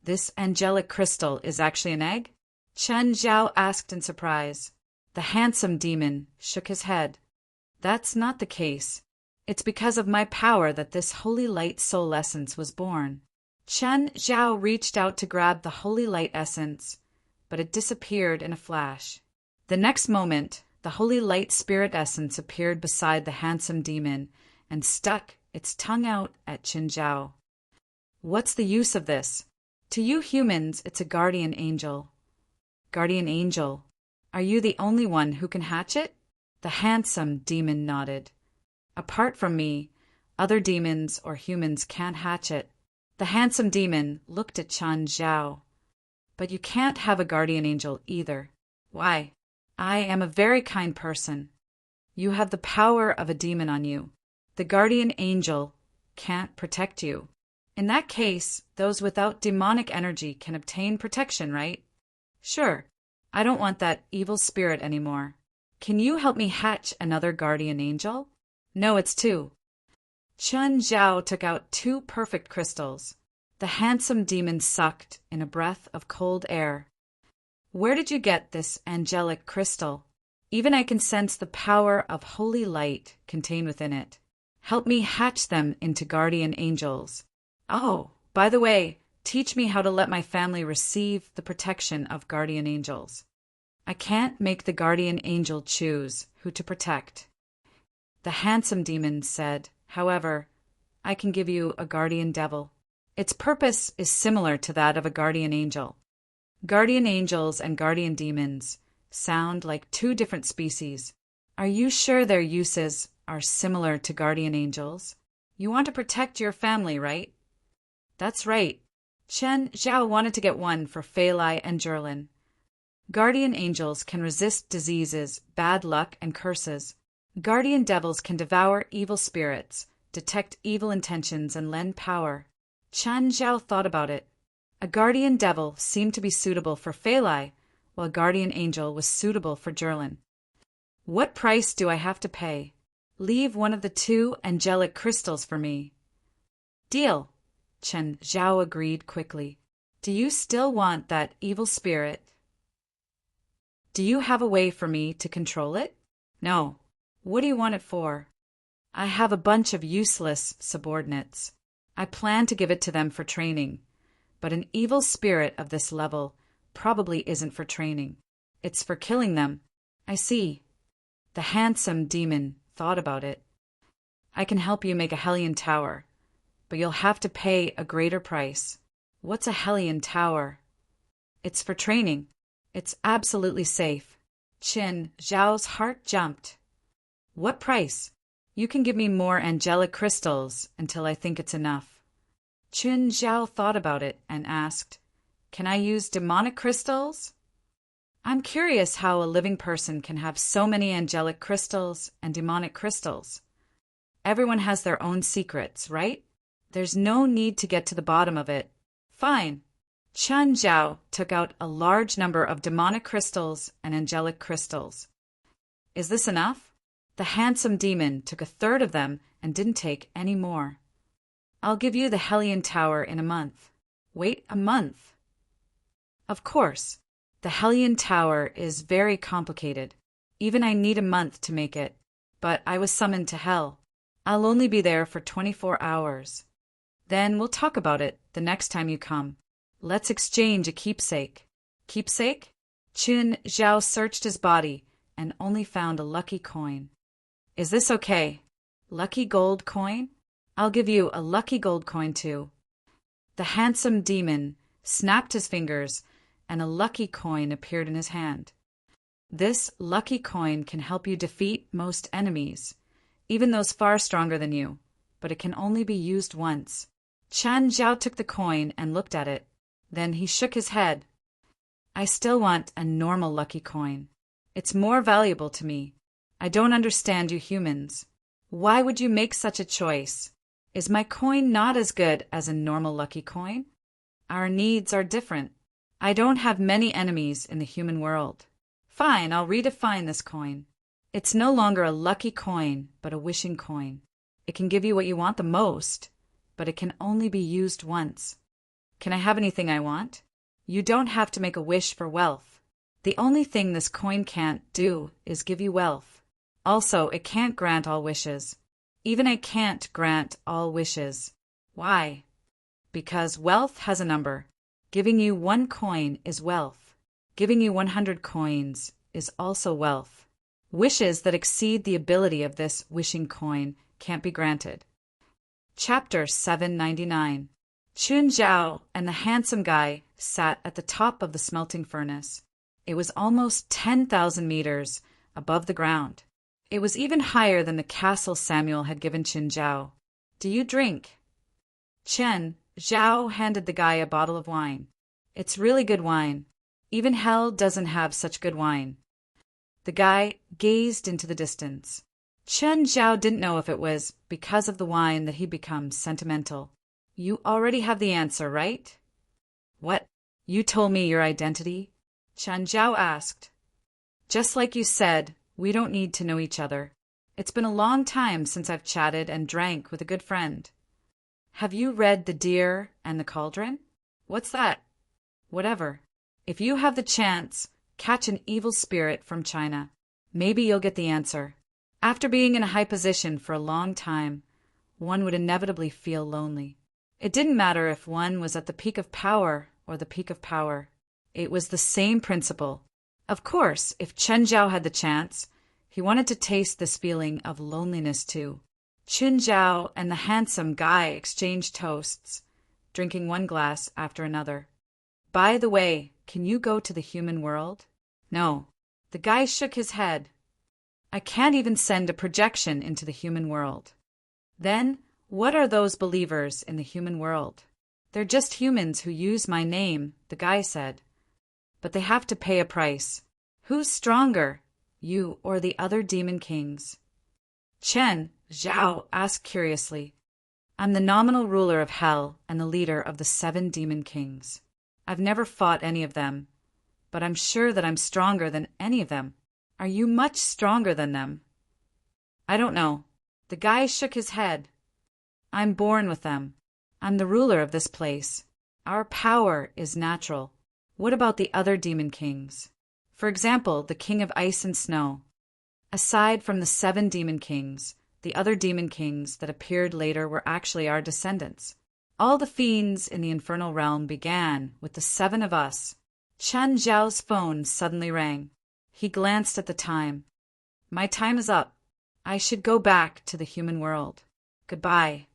This angelic crystal is actually an egg? Chen Zhao asked in surprise. The handsome demon shook his head. That's not the case. It's because of my power that this holy light soul essence was born. Chen Zhao reached out to grab the holy light essence, but it disappeared in a flash. The next moment, the holy light spirit essence appeared beside the handsome demon and stuck its tongue out at Chen Zhao. What's the use of this? To you humans, it's a guardian angel. Guardian angel, are you the only one who can hatch it? The handsome demon nodded. Apart from me, other demons or humans can't hatch it. The handsome demon looked at Chen Zhao. But you can't have a guardian angel either. Why? I am a very kind person. You have the power of a demon on you. The guardian angel can't protect you. In that case, those without demonic energy can obtain protection, right? Sure. I don't want that evil spirit anymore. Can you help me hatch another guardian angel? No, it's two. Chen Zhao took out 2 perfect crystals. The handsome demon sucked in a breath of cold air. Where did you get this angelic crystal? Even I can sense the power of holy light contained within it. Help me hatch them into guardian angels. Oh, by the way, teach me how to let my family receive the protection of guardian angels. I can't make the guardian angel choose who to protect. The handsome demon said, however, I can give you a guardian devil. Its purpose is similar to that of a guardian angel. Guardian angels and guardian demons sound like 2 different species. Are you sure their uses are similar to guardian angels? You want to protect your family, right? That's right. Chen Zhao wanted to get one for Fei Lai and Zhurlin. Guardian angels can resist diseases, bad luck, and curses. Guardian devils can devour evil spirits, detect evil intentions, and lend power. Chen Zhao thought about it. A guardian devil seemed to be suitable for Fei Lai, while guardian angel was suitable for Zhurlin. What price do I have to pay? Leave one of the 2 angelic crystals for me. Deal. Chen Zhao agreed quickly. Do you still want that evil spirit? Do you have a way for me to control it? No. What do you want it for? I have a bunch of useless subordinates. I plan to give it to them for training, but an evil spirit of this level probably isn't for training. It's for killing them. I see. The handsome demon thought about it. I can help you make a Hellion Tower, but you'll have to pay a greater price. What's a Hellion Tower? It's for training. It's absolutely safe. Chen Zhao's heart jumped. What price? You can give me more angelic crystals until I think it's enough. Chen Zhao thought about it and asked, Can I use demonic crystals? I'm curious how a living person can have so many angelic crystals and demonic crystals. Everyone has their own secrets, right? There's no need to get to the bottom of it. Fine. Chen Zhao took out a large number of demonic crystals and angelic crystals. Is this enough? The handsome demon took a third of them and didn't take any more. I'll give you the Hellion Tower in a month. Wait, a month? Of course. The Hellion Tower is very complicated. Even I need a month to make it. But I was summoned to hell. I'll only be there for 24 hours. Then we'll talk about it the next time you come. Let's exchange a keepsake. Keepsake? Chen Zhao searched his body and only found a lucky coin. Is this okay? Lucky gold coin? I'll give you a lucky gold coin too. The handsome demon snapped his fingers and a lucky coin appeared in his hand. This lucky coin can help you defeat most enemies, even those far stronger than you, but it can only be used once. Chen Zhao took the coin and looked at it. Then he shook his head. I still want a normal lucky coin. It's more valuable to me. I don't understand you humans. Why would you make such a choice? Is my coin not as good as a normal lucky coin? Our needs are different. I don't have many enemies in the human world. Fine, I'll redefine this coin. It's no longer a lucky coin, but a wishing coin. It can give you what you want the most, but it can only be used once. Can I have anything I want? You don't have to make a wish for wealth. The only thing this coin can't do is give you wealth. Also, it can't grant all wishes. Even it can't grant all wishes. Why? Because wealth has a number. Giving you 1 coin is wealth. Giving you 100 coins is also wealth. Wishes that exceed the ability of this wishing coin can't be granted. Chapter 799. Chun Zhao and the handsome guy sat at the top of the smelting furnace. It was almost 10,000 meters above the ground. It was even higher than the castle Samuel had given Chun Zhao. Do you drink? Chen Zhao handed the guy a bottle of wine. It's really good wine. Even hell doesn't have such good wine. The guy gazed into the distance. Chen Zhao didn't know if it was because of the wine that he'd become sentimental. You already have the answer, right? What? You told me your identity? Chen Zhao asked. Just like you said, we don't need to know each other. It's been a long time since I've chatted and drank with a good friend. Have you read The Deer and the Cauldron? What's that? Whatever. If you have the chance, catch an evil spirit from China. Maybe you'll get the answer. After being in a high position for a long time, one would inevitably feel lonely. It didn't matter if one was at the peak of power or the peak of power. It was the same principle. Of course, if Chen Zhao had the chance, he wanted to taste this feeling of loneliness too. Chun Zhao and the handsome guy exchanged toasts, drinking one glass after another. By the way, can you go to the human world? No. The guy shook his head. I can't even send a projection into the human world. Then, what are those believers in the human world? They're just humans who use my name, the guy said. But they have to pay a price. Who's stronger, you or the other demon kings? Chen Zhao asked curiously. I'm the nominal ruler of hell and the leader of the 7 demon kings. I've never fought any of them, but I'm sure that I'm stronger than any of them. Are you much stronger than them? I don't know. The guy shook his head. I'm born with them. I'm the ruler of this place. Our power is natural. What about the other demon kings? For example, the king of ice and snow. Aside from the 7 demon kings, the other demon kings that appeared later were actually our descendants. All the fiends in the infernal realm began with the 7 of us. Chen Zhao's phone suddenly rang. He glanced at the time. My time is up. I should go back to the human world. Goodbye.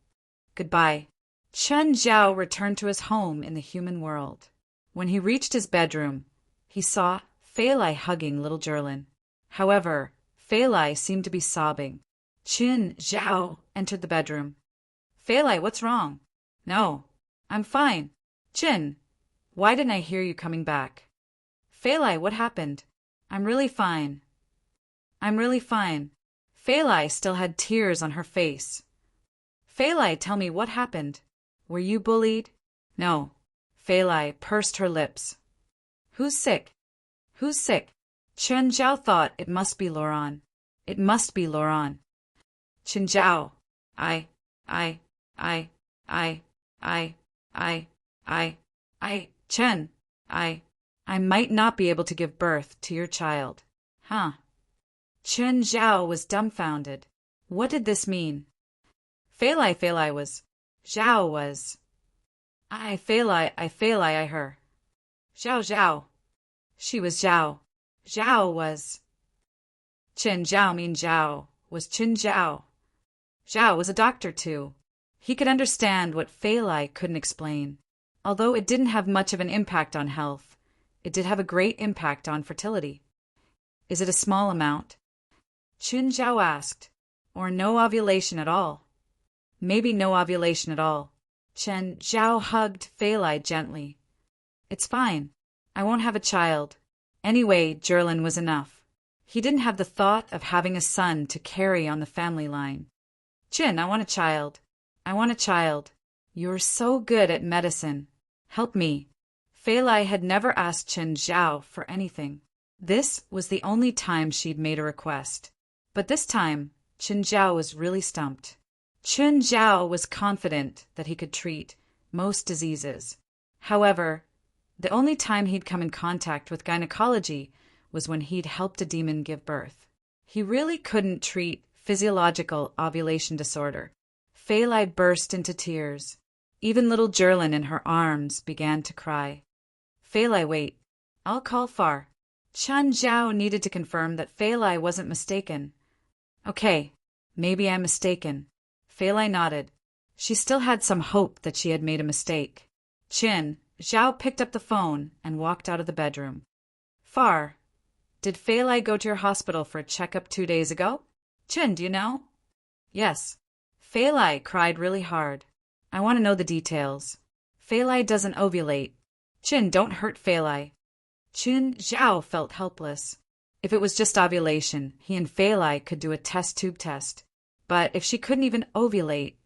Goodbye. Chen Zhao returned to his home in the human world. When he reached his bedroom, he saw Fei Lai hugging little Jerlin. However, Fei Lai seemed to be sobbing. Chen Zhao entered the bedroom. Fei Lai, what's wrong? No, I'm fine. Chin, why didn't I hear you coming back? Fei Lai, what happened? I'm really fine. I'm really fine. Fei Lai still had tears on her face. Fei Lai, tell me what happened. Were you bullied? No. Fei Lai pursed her lips. Who's sick? Who's sick? Chen Zhao thought it must be Laurent. It must be Laurent. Chen Zhao. I, Chen. I might not be able to give birth to your child. Huh? Chen Zhao was dumbfounded. What did this mean? Fei Lai was. Zhao was. Fei Lai, her. Zhao. She was Zhao. Zhao was. Chen Zhao mean Zhao was Chen Zhao. Zhao was a doctor too. He could understand what Fei Lai couldn't explain. Although it didn't have much of an impact on health, it did have a great impact on fertility. Is it a small amount? Chen Zhao asked. Or no ovulation at all? Maybe no ovulation at all. Chen Zhao hugged Fei Lai gently. It's fine. I won't have a child. Anyway, Jerlin was enough. He didn't have the thought of having a son to carry on the family line. Chin, I want a child. I want a child. You're so good at medicine. Help me. Fei Lai had never asked Chen Zhao for anything. This was the only time she'd made a request. But this time, Chen Zhao was really stumped. Chen Zhao was confident that he could treat most diseases. However, the only time he'd come in contact with gynecology was when he'd helped a demon give birth. He really couldn't treat physiological ovulation disorder. Fei Lai burst into tears. Even little Jerlin in her arms began to cry. Fei Lai, wait. I'll call Far. Chen Zhao needed to confirm that Fei Lai wasn't mistaken. Okay, maybe I'm mistaken. Fei Lai nodded. She still had some hope that she had made a mistake. Chen Zhao picked up the phone and walked out of the bedroom. Far, did Fei Lai go to your hospital for a checkup 2 days ago? Chen, do you know? Yes. Fei Lai cried really hard. I want to know the details. Fei Lai doesn't ovulate. Chen, don't hurt Fei Lai. Chen Zhao felt helpless. If it was just ovulation, he and Fei Lai could do a test tube test. But if she couldn't even ovulate,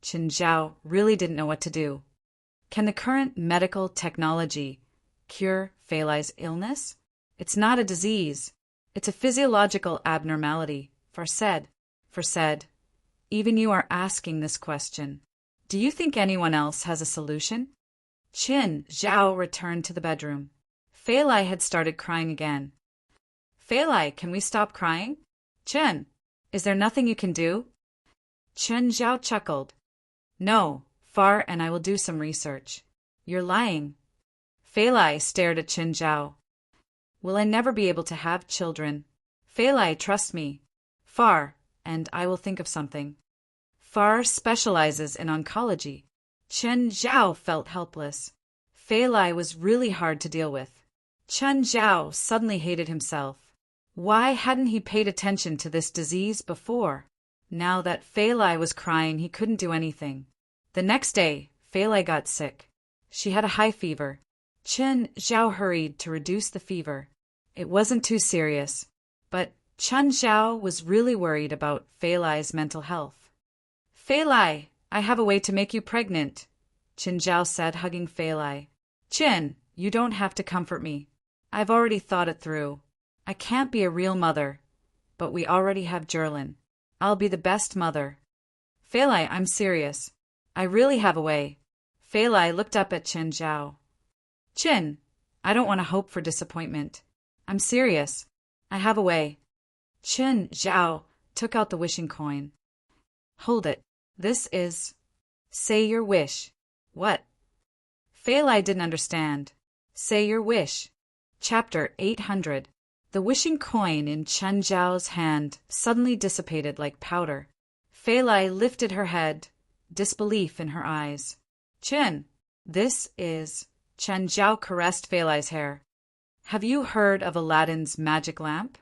Chen Zhao really didn't know what to do. Can the current medical technology cure Fei Lai's illness? It's not a disease. It's a physiological abnormality, Far said. Even you are asking this question. Do you think anyone else has a solution? Chen Zhao returned to the bedroom. Fei Lai had started crying again. Fei Lai, can we stop crying? Chen, is there nothing you can do? Chen Zhao chuckled. No, Far and I will do some research. You're lying. Fei Lai stared at Chen Zhao. Will I never be able to have children? Fei Lai, trust me. Far, and I will think of something. Far specializes in oncology. Chen Zhao felt helpless. Fei Lai was really hard to deal with. Chen Zhao suddenly hated himself. Why hadn't he paid attention to this disease before? Now that Fei Lai was crying, he couldn't do anything. The next day, Fei Lai got sick. She had a high fever. Chen Zhao hurried to reduce the fever. It wasn't too serious, but Chen Zhao was really worried about Fei Lai's mental health. Fei Lai, I have a way to make you pregnant, Chen Zhao said, hugging Fei Lai. Chen, you don't have to comfort me. I've already thought it through. I can't be a real mother, but we already have Jerlin. I'll be the best mother. Fei Lai, I'm serious. I really have a way. Fei Lai looked up at Chen Zhao. Chen, I don't want to hope for disappointment. I'm serious. I have a way. Chen Zhao took out the wishing coin. Hold it. This is... Say your wish. What? Fei Lai didn't understand. Say your wish. Chapter 800. The wishing coin in Chen Zhao's hand suddenly dissipated like powder. Fei Lai lifted her head, disbelief in her eyes. Chen, this is... Chen Zhao caressed Fei Lai's hair. Have you heard of Aladdin's magic lamp?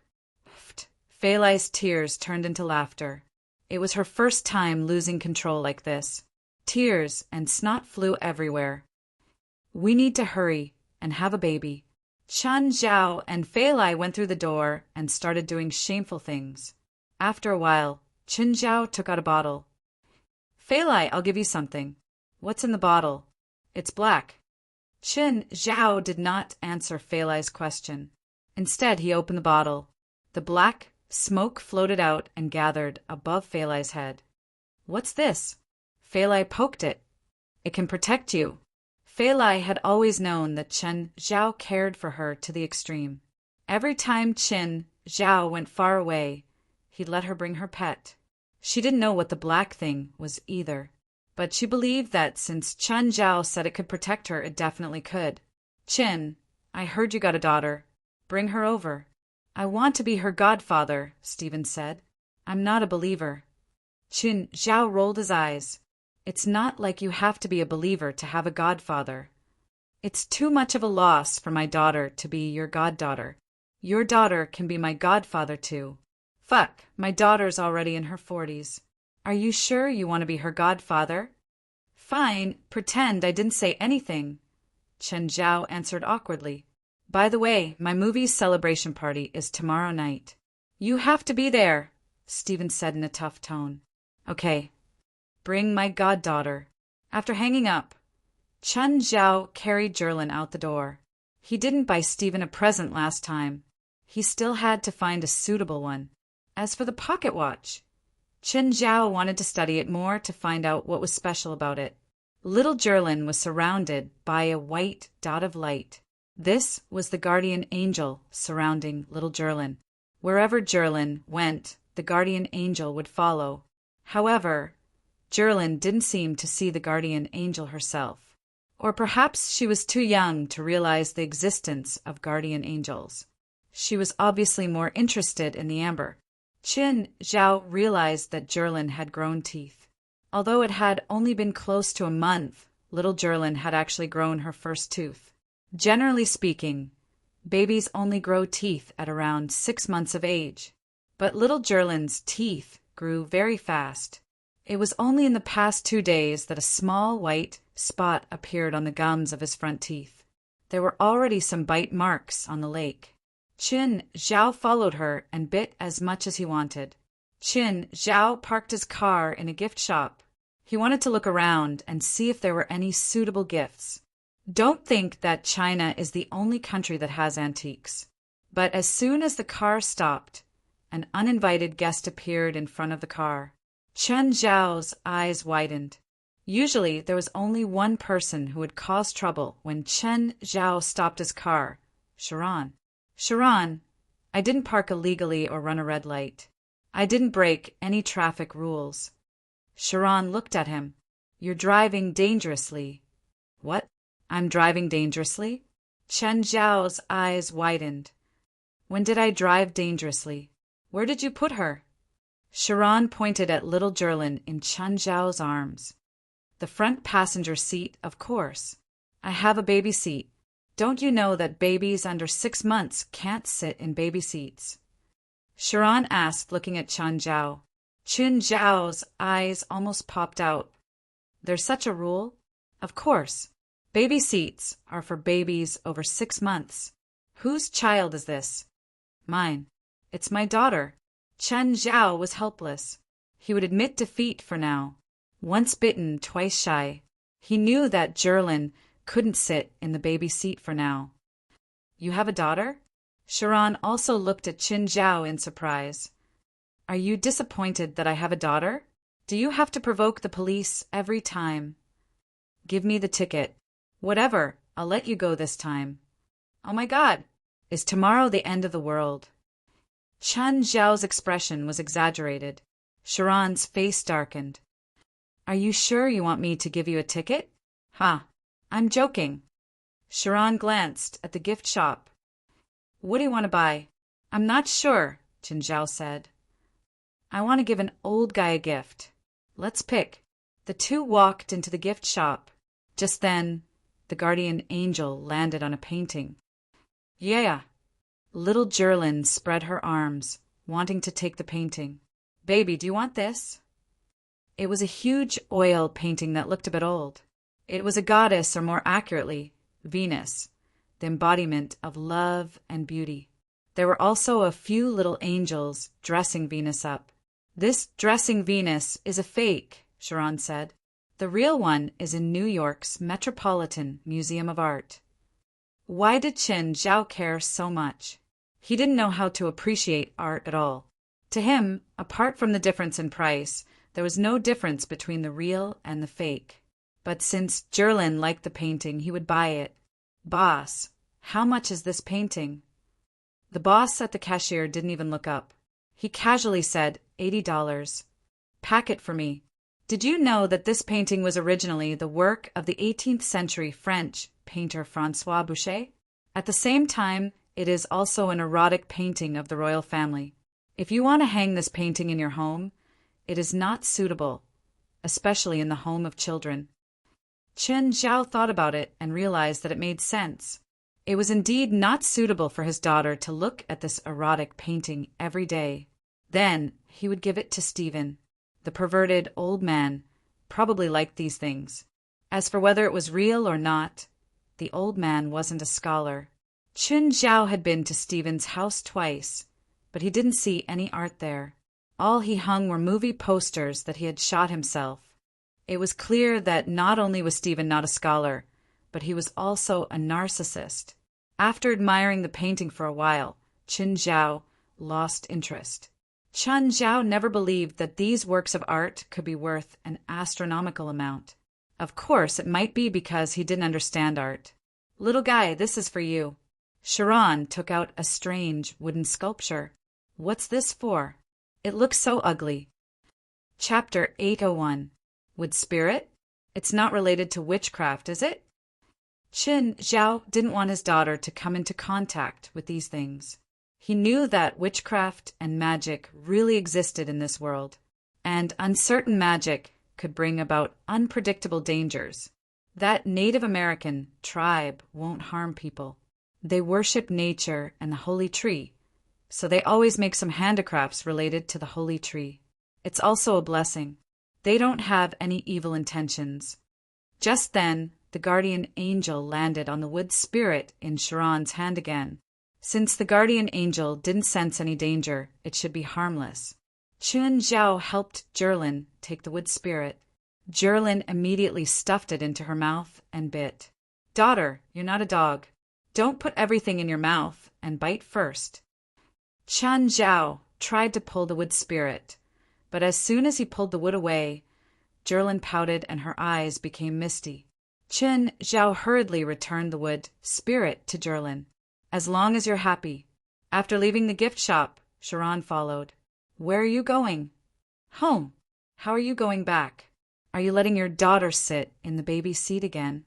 Fei Lai's tears turned into laughter. It was her first time losing control like this. Tears and snot flew everywhere. We need to hurry and have a baby. Chen Zhao and Fei Lai went through the door and started doing shameful things. After a while, Chen Zhao took out a bottle. Fei Lai, I'll give you something. What's in the bottle? It's black. Chen Zhao did not answer Fei Lai's question. Instead, he opened the bottle. The black smoke floated out and gathered above Fei Lai's head. What's this? Fei Lai poked it. It can protect you. Fei Lai had always known that Chen Zhao cared for her to the extreme. Every time Chen Zhao went far away, he'd let her bring her pet. She didn't know what the black thing was either, but she believed that since Chen Zhao said it could protect her, it definitely could. Chen, I heard you got a daughter. Bring her over. I want to be her godfather, Stephen said. I'm not a believer. Chen Zhao rolled his eyes. It's not like you have to be a believer to have a godfather. It's too much of a loss for my daughter to be your goddaughter. Your daughter can be my godfather too. Fuck, my daughter's already in her 40s. Are you sure you want to be her godfather? Fine, pretend I didn't say anything. Chen Zhao answered awkwardly. By the way, my movie's celebration party is tomorrow night. You have to be there, Stephen said in a tough tone. Okay. Bring my goddaughter. After hanging up, Chen Zhao carried Jerlin out the door. He didn't buy Stephen a present last time. He still had to find a suitable one. As for the pocket watch, Chen Zhao wanted to study it more to find out what was special about it. Little Jerlin was surrounded by a white dot of light. This was the guardian angel surrounding little Jerlin. Wherever Jerlin went, the guardian angel would follow. However, Jerlin didn't seem to see the guardian angel herself. Or perhaps she was too young to realize the existence of guardian angels. She was obviously more interested in the amber. Qin Zhao realized that Jerlin had grown teeth. Although it had only been close to a month, little Jerlin had actually grown her first tooth. Generally speaking, babies only grow teeth at around 6 months of age. But little Jerlin's teeth grew very fast. It was only in the past 2 days that a small white spot appeared on the gums of his front teeth. There were already some bite marks on the lake. Qin Zhao followed her and bit as much as he wanted. Qin Zhao parked his car in a gift shop. He wanted to look around and see if there were any suitable gifts. Don't think that China is the only country that has antiques. But as soon as the car stopped, an uninvited guest appeared in front of the car. Qin Zhao's eyes widened. Usually there was only one person who would cause trouble when Qin Zhao stopped his car, Sharon. Sharon, I didn't park illegally or run a red light. I didn't break any traffic rules. Sharon looked at him. You're driving dangerously. What? I'm driving dangerously? Qin Zhao's eyes widened. When did I drive dangerously? Where did you put her? Sharon pointed at little Jerlin in Qin Zhao's arms. The front passenger seat, of course. I have a baby seat. Don't you know that babies under 6 months can't sit in baby seats? Sharon asked, looking at Qin Zhao. Qin Zhao's eyes almost popped out. There's such a rule? Of course. Baby seats are for babies over 6 months. Whose child is this? Mine. It's my daughter. Qin Zhao was helpless. He would admit defeat for now. Once bitten, twice shy. He knew that Jerlin couldn't sit in the baby seat for now. You have a daughter? Sharon also looked at Qin Zhao in surprise. Are you disappointed that I have a daughter? Do you have to provoke the police every time? Give me the ticket. Whatever, I'll let you go this time. Oh my God, is tomorrow the end of the world? Qin Zhao's expression was exaggerated. Sharon's face darkened. Are you sure you want me to give you a ticket? Ha, I'm joking. Sharon glanced at the gift shop. What do you want to buy? I'm not sure, Qin Zhao said. I want to give an old guy a gift. Let's pick. The two walked into the gift shop. Just then, the guardian angel landed on a painting. Yeah. Little Jerlin spread her arms, wanting to take the painting. Baby, do you want this? It was a huge oil painting that looked a bit old. It was a goddess, or more accurately, Venus, the embodiment of love and beauty. There were also a few little angels dressing Venus up. This dressing Venus is a fake, Sharon said. The real one is in New York's Metropolitan Museum of Art. Why did Qin Zhao care so much? He didn't know how to appreciate art at all. To him, apart from the difference in price, there was no difference between the real and the fake. But since Jerlin liked the painting, he would buy it. Boss, how much is this painting? The boss at the cashier didn't even look up. He casually said, $80. Pack it for me. Did you know that this painting was originally the work of the 18th century French painter François Boucher? At the same time, it is also an erotic painting of the royal family. If you want to hang this painting in your home, it is not suitable, especially in the home of children. Qin Zhao thought about it and realized that it made sense. It was indeed not suitable for his daughter to look at this erotic painting every day. Then he would give it to Stephen. The perverted old man probably liked these things. As for whether it was real or not, the old man wasn't a scholar. Qin Zhao had been to Stephen's house twice, but he didn't see any art there. All he hung were movie posters that he had shot himself. It was clear that not only was Stephen not a scholar, but he was also a narcissist. After admiring the painting for a while, Qin Zhao lost interest. Qin Zhao never believed that these works of art could be worth an astronomical amount. Of course, it might be because he didn't understand art. Little guy, this is for you. Sharon took out a strange wooden sculpture. What's this for? It looks so ugly. Chapter 801. Wood Spirit? It's not related to witchcraft, is it? Qin Zhao didn't want his daughter to come into contact with these things. He knew that witchcraft and magic really existed in this world, and uncertain magic could bring about unpredictable dangers. That Native American tribe won't harm people. They worship nature and the holy tree, so they always make some handicrafts related to the holy tree. It's also a blessing. They don't have any evil intentions. Just then, the guardian angel landed on the wood spirit in Sharon's hand again. Since the guardian angel didn't sense any danger, it should be harmless. Chun Zhao helped Jerlin take the wood spirit. Jerlin immediately stuffed it into her mouth and bit. Daughter, you're not a dog. Don't put everything in your mouth and bite first. Chun Zhao tried to pull the wood spirit, but as soon as he pulled the wood away, Jerlin pouted and her eyes became misty. Chun Zhao hurriedly returned the wood spirit to Jerlin. As long as you're happy. After leaving the gift shop, Sharon followed. Where are you going? Home. How are you going back? Are you letting your daughter sit in the baby seat again?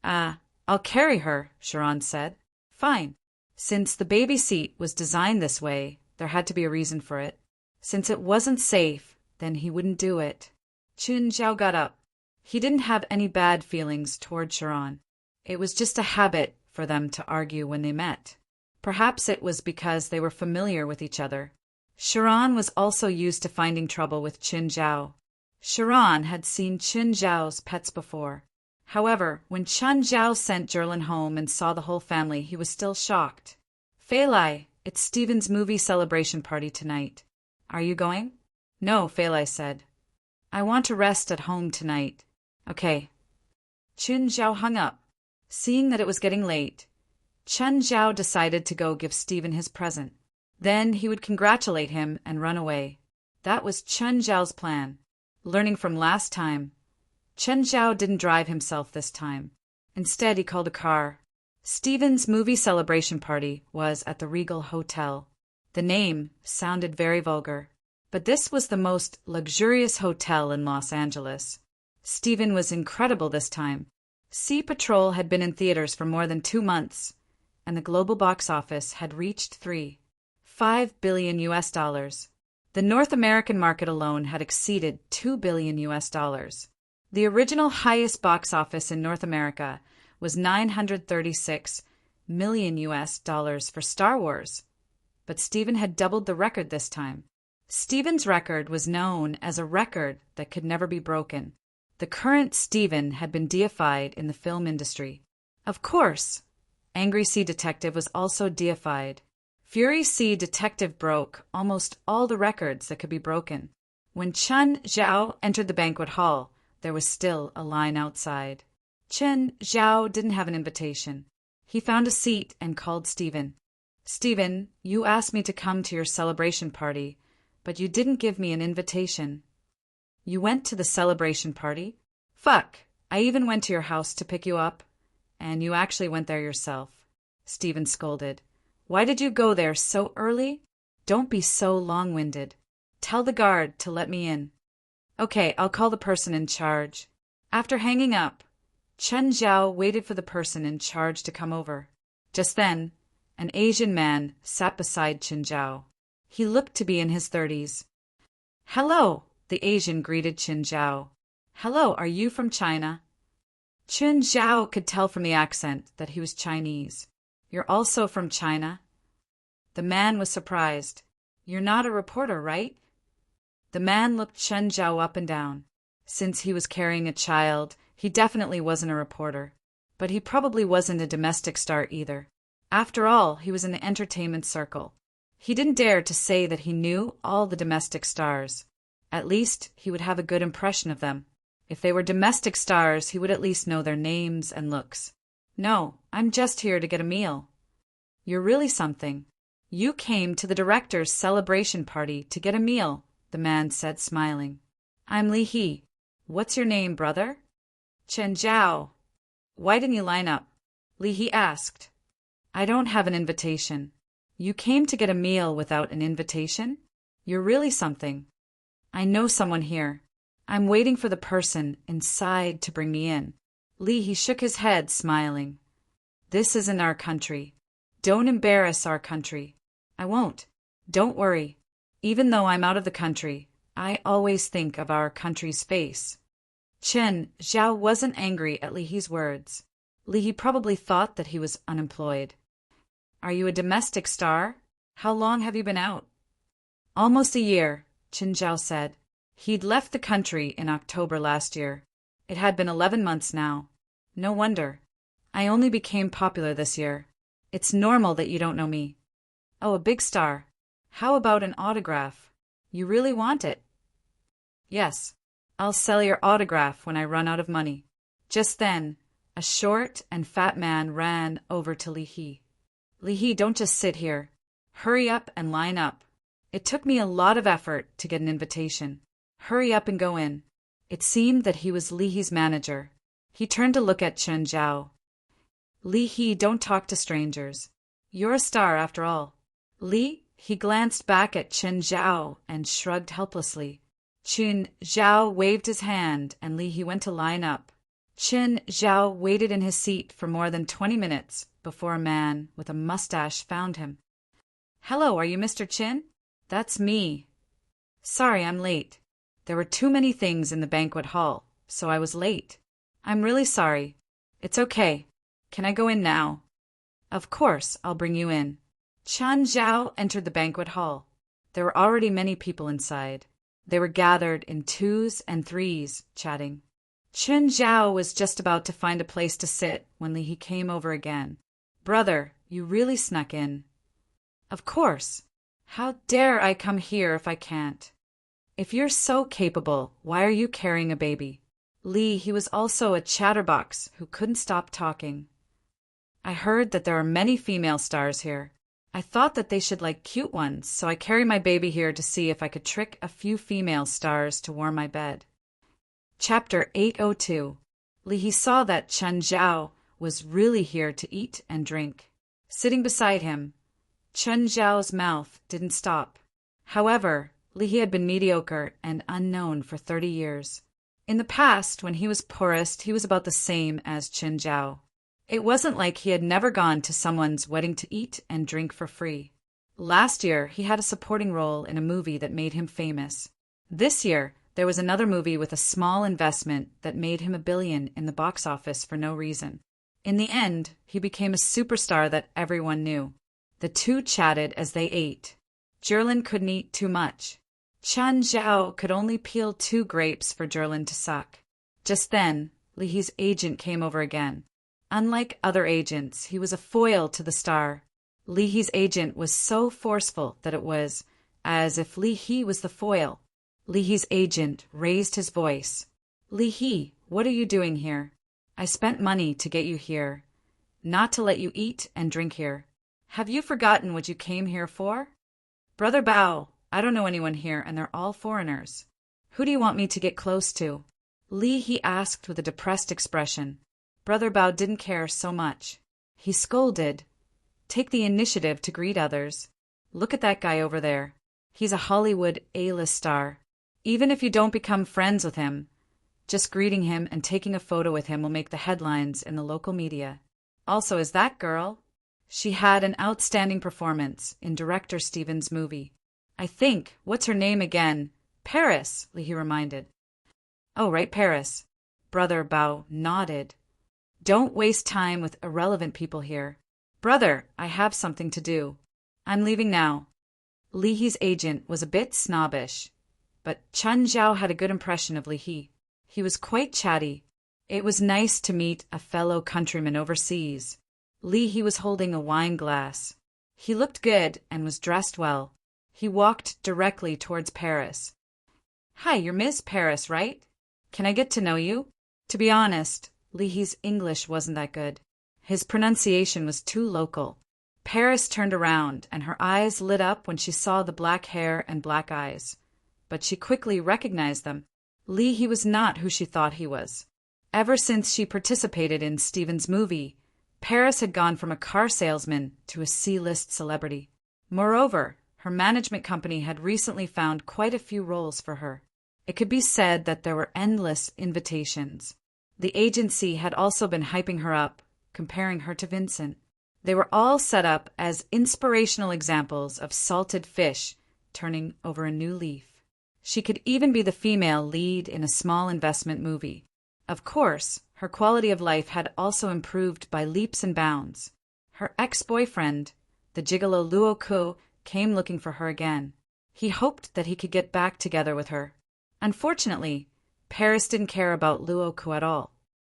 I'll carry her, Sharon said. Fine. Since the baby seat was designed this way, there had to be a reason for it. Since it wasn't safe, then he wouldn't do it. Chun Zhao got up. He didn't have any bad feelings toward Sharon. It was just a habit for them to argue when they met. Perhaps it was because they were familiar with each other. Sharon was also used to finding trouble with Chun Zhao. Sharon had seen Chun Zhao's pets before. However, when Chun Zhao sent Jerlin home and saw the whole family, he was still shocked. Feilai, it's Stephen's movie celebration party tonight. Are you going? No, Feilai said. I want to rest at home tonight. Okay. Chun Zhao hung up. Seeing that it was getting late, Chun Zhao decided to go give Stephen his present. Then he would congratulate him and run away. That was Chun Zhao's plan. Learning from last time, Chun Zhao didn't drive himself this time. Instead, he called a car. Stephen's movie celebration party was at the Regal Hotel. The name sounded very vulgar, but this was the most luxurious hotel in Los Angeles. Stephen was incredible this time. Sea Patrol had been in theaters for more than 2 months, and the global box office had reached $3.5 billion. The North American market alone had exceeded $2 billion. The original highest box office in North America was $936 million for Star Wars, but Stephen had doubled the record this time. Stephen's record was known as a record that could never be broken. The current Stephen had been deified in the film industry. Of course, Angry Sea Detective was also deified. Fury Sea Detective broke almost all the records that could be broken. When Chun Zhao entered the banquet hall, there was still a line outside. Chun Zhao didn't have an invitation. He found a seat and called Stephen. Stephen, you asked me to come to your celebration party, but you didn't give me an invitation. You went to the celebration party? Fuck, I even went to your house to pick you up, and you actually went there yourself. Stephen scolded. Why did you go there so early? Don't be so long-winded. Tell the guard to let me in. Okay, I'll call the person in charge. After hanging up, Chun Zhao waited for the person in charge to come over. Just then, an Asian man sat beside Chun Zhao. He looked to be in his 30s. Hello, the Asian greeted Chun Zhao. Hello, are you from China? Chun Zhao could tell from the accent that he was Chinese. You're also from China? The man was surprised. You're not a reporter, right? The man looked Chun Zhao up and down. Since he was carrying a child, he definitely wasn't a reporter. But he probably wasn't a domestic star either. After all, he was in the entertainment circle. He didn't dare to say that he knew all the domestic stars. At least, he would have a good impression of them. If they were domestic stars, he would at least know their names and looks. No, I'm just here to get a meal. You're really something. You came to the director's celebration party to get a meal, the man said, smiling. I'm Li He. What's your name, brother? Chen Zhao. Why didn't you line up? Li He asked. I don't have an invitation. You came to get a meal without an invitation? You're really something. I know someone here. I'm waiting for the person inside to bring me in. He shook his head, smiling. This isn't our country. Don't embarrass our country. I won't. Don't worry. Even though I'm out of the country, I always think of our country's face. Chen Zhao wasn't angry at Li's words. Li probably thought that he was unemployed. Are you a domestic star? How long have you been out? Almost a year, Chen Zhao said. He'd left the country in October last year. It had been 11 months now. No wonder. I only became popular this year. It's normal that you don't know me. Oh, a big star. How about an autograph? You really want it? Yes. I'll sell your autograph when I run out of money. Just then, a short and fat man ran over to Li. Li, don't just sit here. Hurry up and line up. It took me a lot of effort to get an invitation. Hurry up and go in. It seemed that he was Li's manager. He turned to look at Chen Zhao. Li, don't talk to strangers. You're a star after all. He glanced back at Chen Zhao and shrugged helplessly. Chen Zhao waved his hand and Li went to line up. Chen Zhao waited in his seat for more than 20 minutes before a man with a mustache found him. Hello, are you Mr. Chen? That's me. Sorry, I'm late. There were too many things in the banquet hall, so I was late. I'm really sorry. It's okay. Can I go in now? Of course, I'll bring you in. Chen Zhao entered the banquet hall. There were already many people inside. They were gathered in twos and threes, chatting. Chen Zhao was just about to find a place to sit when Li came over again. Brother, you really snuck in. Of course. How dare I come here if I can't? If you're so capable, why are you carrying a baby? He was also a chatterbox who couldn't stop talking. I heard that there are many female stars here. I thought that they should like cute ones, so I carry my baby here to see if I could trick a few female stars to warm my bed. Chapter 802. Li saw that Chen Zhao was really here to eat and drink. Sitting beside him, Chen Zhao's mouth didn't stop. However, Li had been mediocre and unknown for 30 years. In the past, when he was poorest, he was about the same as Chen Zhao. It wasn't like he had never gone to someone's wedding to eat and drink for free. Last year, he had a supporting role in a movie that made him famous. This year, there was another movie with a small investment that made him $1 billion in the box office for no reason. In the end, he became a superstar that everyone knew. The two chatted as they ate. Jerlin couldn't eat too much. Chen Zhao could only peel 2 grapes for Jerlin to suck. Just then, Li's agent came over again. Unlike other agents, he was a foil to the star. Li's agent was so forceful that it was as if Li was the foil. Li's agent raised his voice. Li, what are you doing here? I spent money to get you here, not to let you eat and drink here. Have you forgotten what you came here for? Brother Bao, I don't know anyone here and they're all foreigners. Who do you want me to get close to? He asked with a depressed expression. Brother Bao didn't care so much. He scolded. Take the initiative to greet others. Look at that guy over there. He's a Hollywood A-list star. Even if you don't become friends with him, just greeting him and taking a photo with him will make the headlines in the local media. Also, is that girl? She had an outstanding performance in director Steven's movie. I think, what's her name again? Paris, he reminded. Oh, right, Paris. Brother Bao nodded. Don't waste time with irrelevant people here. Brother, I have something to do. I'm leaving now. Li's agent was a bit snobbish, but Chen Zhao had a good impression of Li. He was quite chatty. It was nice to meet a fellow countryman overseas. Li was holding a wine glass. He looked good and was dressed well. He walked directly towards Paris. Hi, you're Miss Paris, right? Can I get to know you? To be honest, Li's English wasn't that good. His pronunciation was too local. Paris turned around, and her eyes lit up when she saw the black hair and black eyes. But she quickly recognized them. He was not who she thought he was. Ever since she participated in Steven's movie, Paris had gone from a car salesman to a C-list celebrity. Moreover, her management company had recently found quite a few roles for her. It could be said that there were endless invitations. The agency had also been hyping her up, comparing her to Vincent. They were all set up as inspirational examples of salted fish turning over a new leaf. She could even be the female lead in a small investment movie. Of course, her quality of life had also improved by leaps and bounds. Her ex-boyfriend, the gigolo Luo Ku, came looking for her again. He hoped that he could get back together with her. Unfortunately, Paris didn't care about Luo Ku at all.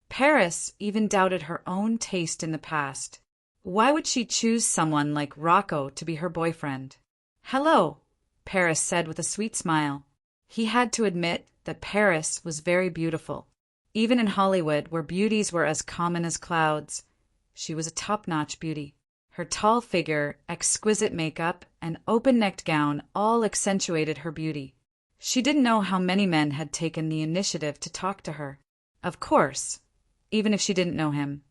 Paris even doubted her own taste in the past. Why would she choose someone like Rocco to be her boyfriend? "Hello," Paris said with a sweet smile. He had to admit that Paris was very beautiful. Even in Hollywood, where beauties were as common as clouds, she was a top-notch beauty. Her tall figure, exquisite makeup, and open-necked gown all accentuated her beauty. She didn't know how many men had taken the initiative to talk to her. Of course, even if she didn't know him,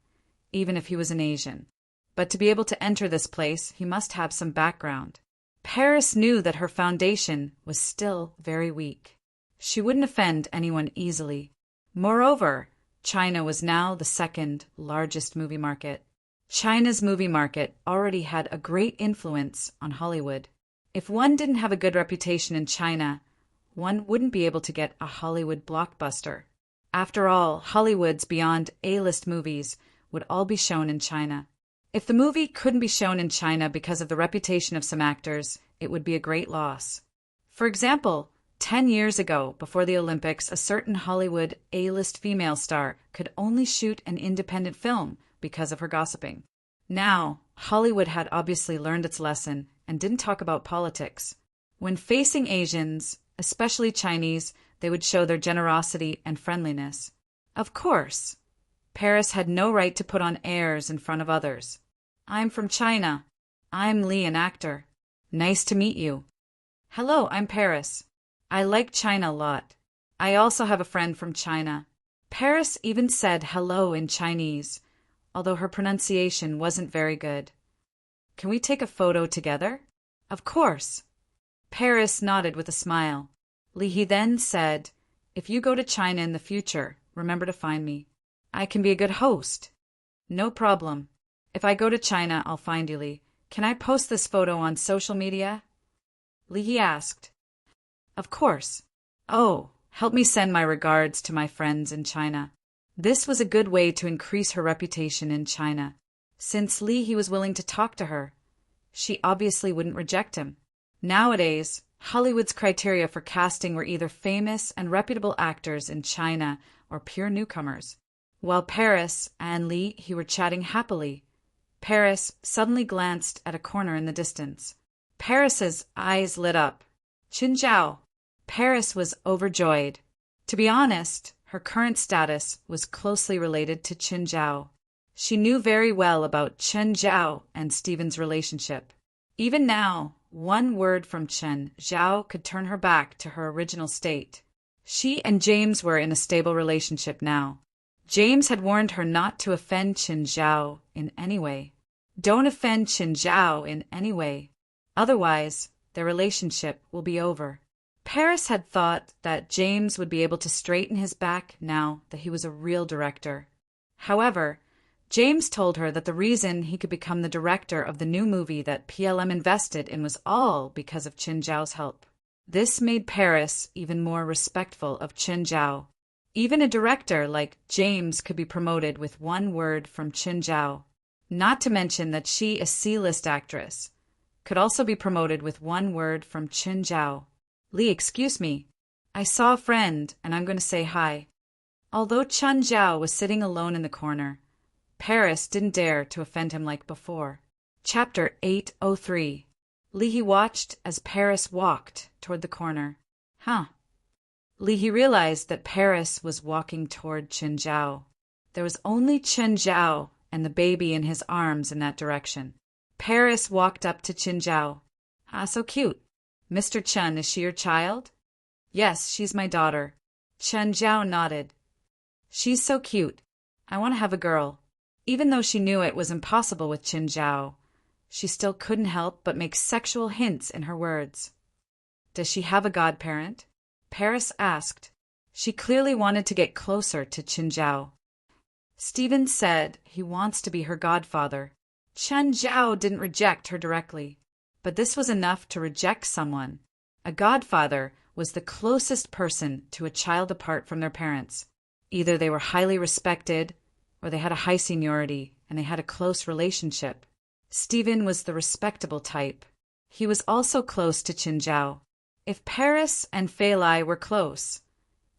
even if he was an Asian. But to be able to enter this place, he must have some background. Paris knew that her foundation was still very weak. She wouldn't offend anyone easily. Moreover, China was now the second largest movie market. China's movie market already had a great influence on Hollywood. If one didn't have a good reputation in China, one wouldn't be able to get a Hollywood blockbuster. After all, Hollywood's beyond A-list movies would all be shown in China. If the movie couldn't be shown in China because of the reputation of some actors, it would be a great loss. For example, 10 years ago, before the Olympics, a certain Hollywood A-list female star could only shoot an independent film because of her gossiping. Now, Hollywood had obviously learned its lesson and didn't talk about politics. When facing Asians, especially Chinese, they would show their generosity and friendliness. Of course, Paris had no right to put on airs in front of others. "I'm from China. I'm Lee, an actor. Nice to meet you." "Hello, I'm Paris. I like China a lot. I also have a friend from China." Paris even said hello in Chinese, although her pronunciation wasn't very good. "Can we take a photo together?" "Of course." Paris nodded with a smile. Lee then said, "If you go to China in the future, remember to find me. I can be a good host." "No problem. If I go to China, I'll find you, Lee. Can I post this photo on social media?" Lee asked. "Of course. Oh, help me send my regards to my friends in China." This was a good way to increase her reputation in China. Since he was willing to talk to her, she obviously wouldn't reject him. Nowadays, Hollywood's criteria for casting were either famous and reputable actors in China or pure newcomers. While Paris and Lee were chatting happily, Paris suddenly glanced at a corner in the distance. Paris's eyes lit up. "Qin Zhao." Paris was overjoyed. To be honest, her current status was closely related to Qin Zhao. She knew very well about Qin Zhao and Stephen's relationship. Even now, one word from Qin Zhao could turn her back to her original state. She and James were in a stable relationship now. James had warned her not to offend Qin Zhao in any way. Don't offend Qin Zhao in any way. Otherwise, their relationship will be over. Paris had thought that James would be able to straighten his back now that he was a real director. However, James told her that the reason he could become the director of the new movie that PLM invested in was all because of Qin Zhao's help. This made Paris even more respectful of Qin Zhao. Even a director like James could be promoted with one word from Qin Zhao. Not to mention that she, a C-list actress, could also be promoted with one word from Qin Zhao. "Lee, excuse me. I saw a friend, and I'm going to say hi." Although Qin Zhao was sitting alone in the corner, Paris didn't dare to offend him like before. Chapter 803. Lee watched as Paris walked toward the corner. Lee realized that Paris was walking toward Qin Zhao. There was only Qin Zhao and the baby in his arms in that direction. Paris walked up to Qin Zhao. So cute. "Mr. Chen, is she your child?" "Yes, she's my daughter." Qin Zhao nodded. "She's so cute. I want to have a girl." Even though she knew it was impossible with Qin Zhao, she still couldn't help but make sexual hints in her words. Does she have a godparent? Paris asked. She clearly wanted to get closer to Qinzhao. Stephen said he wants to be her godfather. Chen Zhao didn't reject her directly, but this was enough to reject someone. A godfather was the closest person to a child apart from their parents. Either they were highly respected, or they had a high seniority, and they had a close relationship. Stephen was the respectable type. He was also close to Qinzhao. If Paris and Fei Lai were close,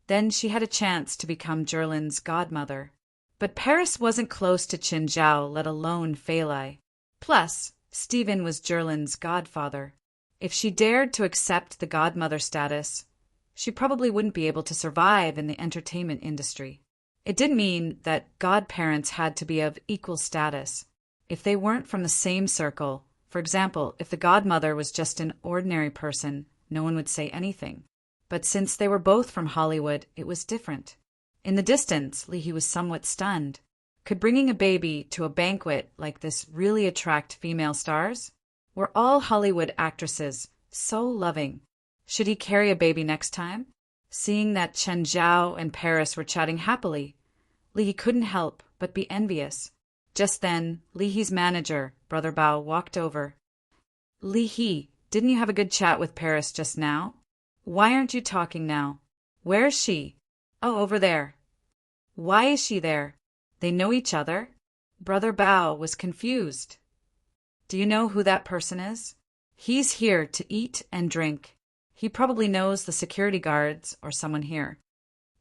then she had a chance to become Zhilin's godmother. But Paris wasn't close to Qinzhao, let alone Fei Lai. Plus, Stephen was Zhilin's godfather. If she dared to accept the godmother status, she probably wouldn't be able to survive in the entertainment industry. It didn't mean that godparents had to be of equal status. If they weren't from the same circle, for example, if the godmother was just an ordinary person, no one would say anything. But since they were both from Hollywood, it was different. In the distance, Li He was somewhat stunned. Could bringing a baby to a banquet like this really attract female stars? Were all Hollywood actresses so loving? Should he carry a baby next time? Seeing that Chen Zhao and Paris were chatting happily, Li He couldn't help but be envious. Just then, Li He's manager, Brother Bao, walked over. Li He, didn't you have a good chat with Paris just now? Why aren't you talking now? Where is she? Oh, over there. Why is she there? They know each other? Brother Bao was confused. Do you know who that person is? He's here to eat and drink. He probably knows the security guards or someone here.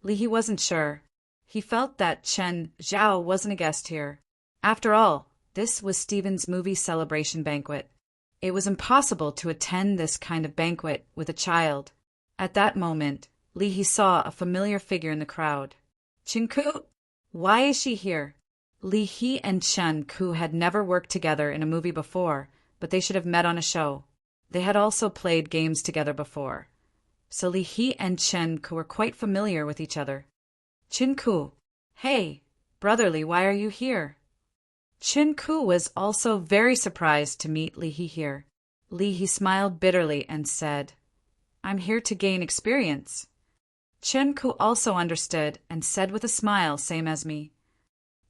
Li He wasn't sure. He felt that Chen Zhao wasn't a guest here. After all, this was Stephen's movie celebration banquet. It was impossible to attend this kind of banquet with a child. At that moment, Li He saw a familiar figure in the crowd. Chen Ku? Why is she here? Li He and Chen Ku had never worked together in a movie before, but they should have met on a show. They had also played games together before. So Li He and Chen Ku were quite familiar with each other. Chen Ku, hey, brotherly, why are you here? Chen Ku was also very surprised to meet Li He here. Li He smiled bitterly and said, I'm here to gain experience. Chen Ku also understood and said with a smile, same as me.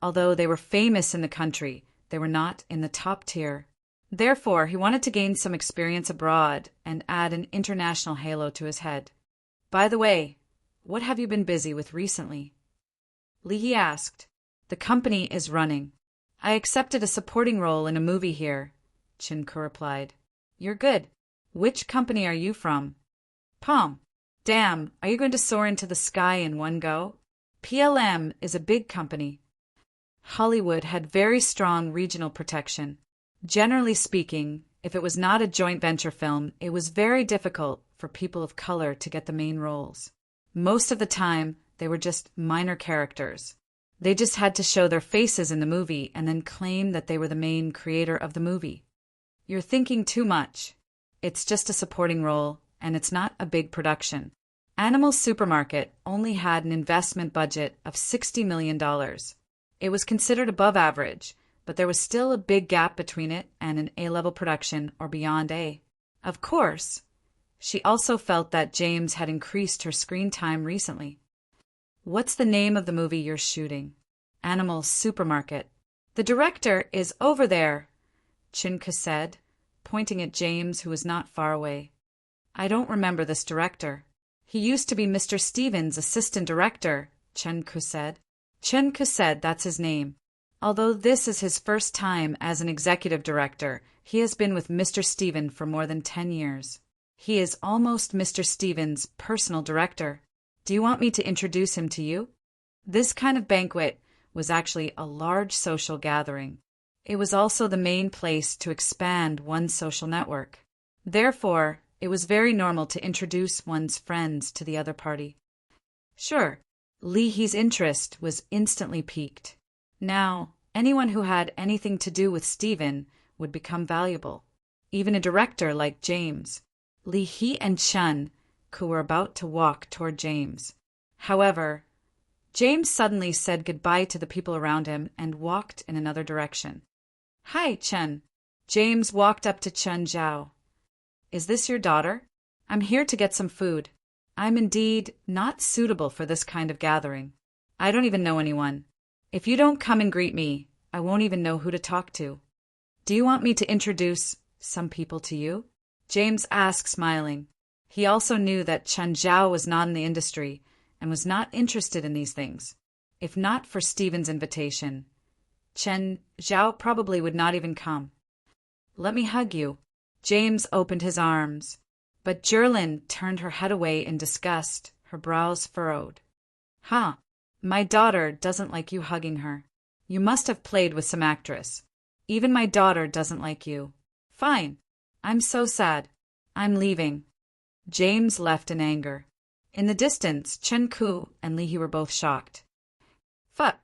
Although they were famous in the country, they were not in the top tier. Therefore, he wanted to gain some experience abroad and add an international halo to his head. By the way, what have you been busy with recently? Li He asked. The company is running. I accepted a supporting role in a movie here, Chen Ku replied. You're good. Which company are you from? Palm. Damn, are you going to soar into the sky in one go? PLM is a big company. Hollywood had very strong regional protection. Generally speaking, if it was not a joint venture film, it was very difficult for people of color to get the main roles. Most of the time, they were just minor characters. They just had to show their faces in the movie and then claim that they were the main creator of the movie. You're thinking too much. It's just a supporting role, and it's not a big production. Animal Supermarket only had an investment budget of $60 million. It was considered above average, but there was still a big gap between it and an A-level production or beyond A. Of course, she also felt that James had increased her screen time recently. What's the name of the movie you're shooting? Animal Supermarket. The director is over there, Chen Ku said, pointing at James, who was not far away. I don't remember this director. He used to be Mr. Stevens' assistant director, Chen Ku said. Chen Ku said that's his name. Although this is his first time as an executive director, he has been with Mr. Steven for more than 10 years. He is almost Mr. Stevens' personal director. Do you want me to introduce him to you? This kind of banquet was actually a large social gathering. It was also the main place to expand one's social network. Therefore, it was very normal to introduce one's friends to the other party. Sure, Li He's interest was instantly piqued. Now, anyone who had anything to do with Stephen would become valuable. Even a director like James. Li He and Chen Ku were about to walk toward James. However, James suddenly said goodbye to the people around him and walked in another direction. Hi, Chen. James walked up to Chen Zhao. Is this your daughter? I'm here to get some food. I'm indeed not suitable for this kind of gathering. I don't even know anyone. If you don't come and greet me, I won't even know who to talk to. Do you want me to introduce some people to you? James asked, smiling. He also knew that Chen Zhao was not in the industry and was not interested in these things. If not for Stephen's invitation, Chen Zhao probably would not even come. Let me hug you. James opened his arms, but Jerlyn turned her head away in disgust, her brows furrowed. Huh, my daughter doesn't like you hugging her. You must have played with some actress. Even my daughter doesn't like you. Fine. I'm so sad. I'm leaving. James left in anger. In the distance, Chen Ku and Li He were both shocked. Fuck.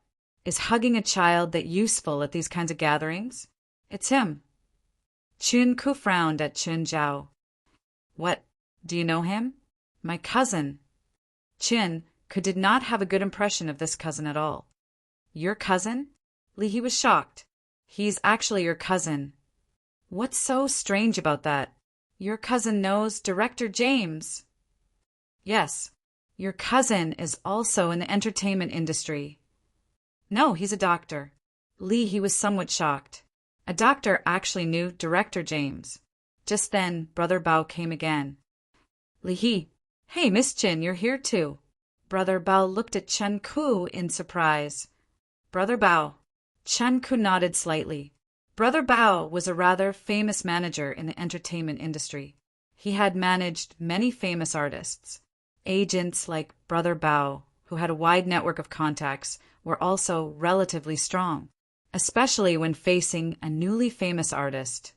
Is hugging a child that useful at these kinds of gatherings? It's him. Chen Ku frowned at Chen Zhao. What? Do you know him? My cousin. Chen Ku did not have a good impression of this cousin at all. Your cousin? Li He was shocked. He's actually your cousin. What's so strange about that? Your cousin knows Director James. Yes, your cousin is also in the entertainment industry. No, he's a doctor. Li He was somewhat shocked. A doctor actually knew Director James. Just then, Brother Bao came again. Li He, hey, Miss Chin, you're here too. Brother Bao looked at Chen Ku in surprise. Brother Bao. Chen Ku nodded slightly. Brother Bao was a rather famous manager in the entertainment industry. He had managed many famous artists. Agents like Brother Bao, who had a wide network of contacts, were also relatively strong, especially when facing a newly famous artist,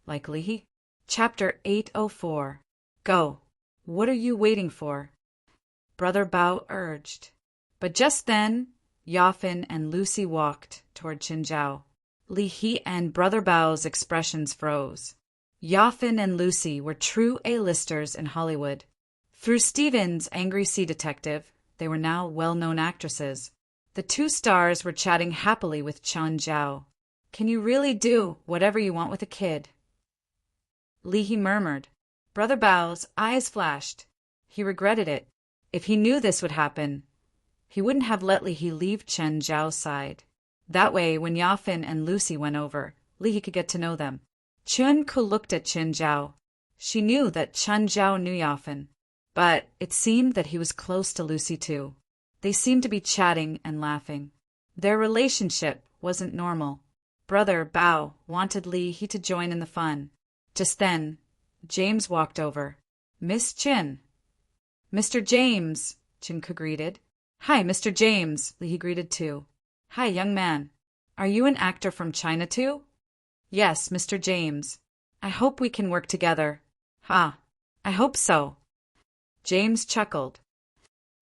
like Li He. Chapter 804. Go. What are you waiting for? Brother Bao urged. But just then, Yafin and Lucy walked toward Qinzhao. Li He and Brother Bao's expressions froze. Yafin and Lucy were true A-listers in Hollywood. Through Stephen's Angry Sea Detective, they were now well-known actresses. The two stars were chatting happily with Chen Zhao. Can you really do whatever you want with a kid? Li He murmured. Brother Bao's eyes flashed. He regretted it. If he knew this would happen, he wouldn't have let Li He leave Chen Zhao's side. That way, when Yafin and Lucy went over, Li He could get to know them. Chen Ku looked at Chen Zhao. She knew that Chen Zhao knew Yafin, but it seemed that he was close to Lucy too. They seemed to be chatting and laughing. Their relationship wasn't normal. Brother Bao wanted Li He to join in the fun. Just then, James walked over. Miss Chin. Mr. James, Chen Ku greeted. Hi, Mr. James, Li He greeted too. Hi, young man. Are you an actor from China too? Yes, Mr. James. I hope we can work together. Ha, I hope so. James chuckled.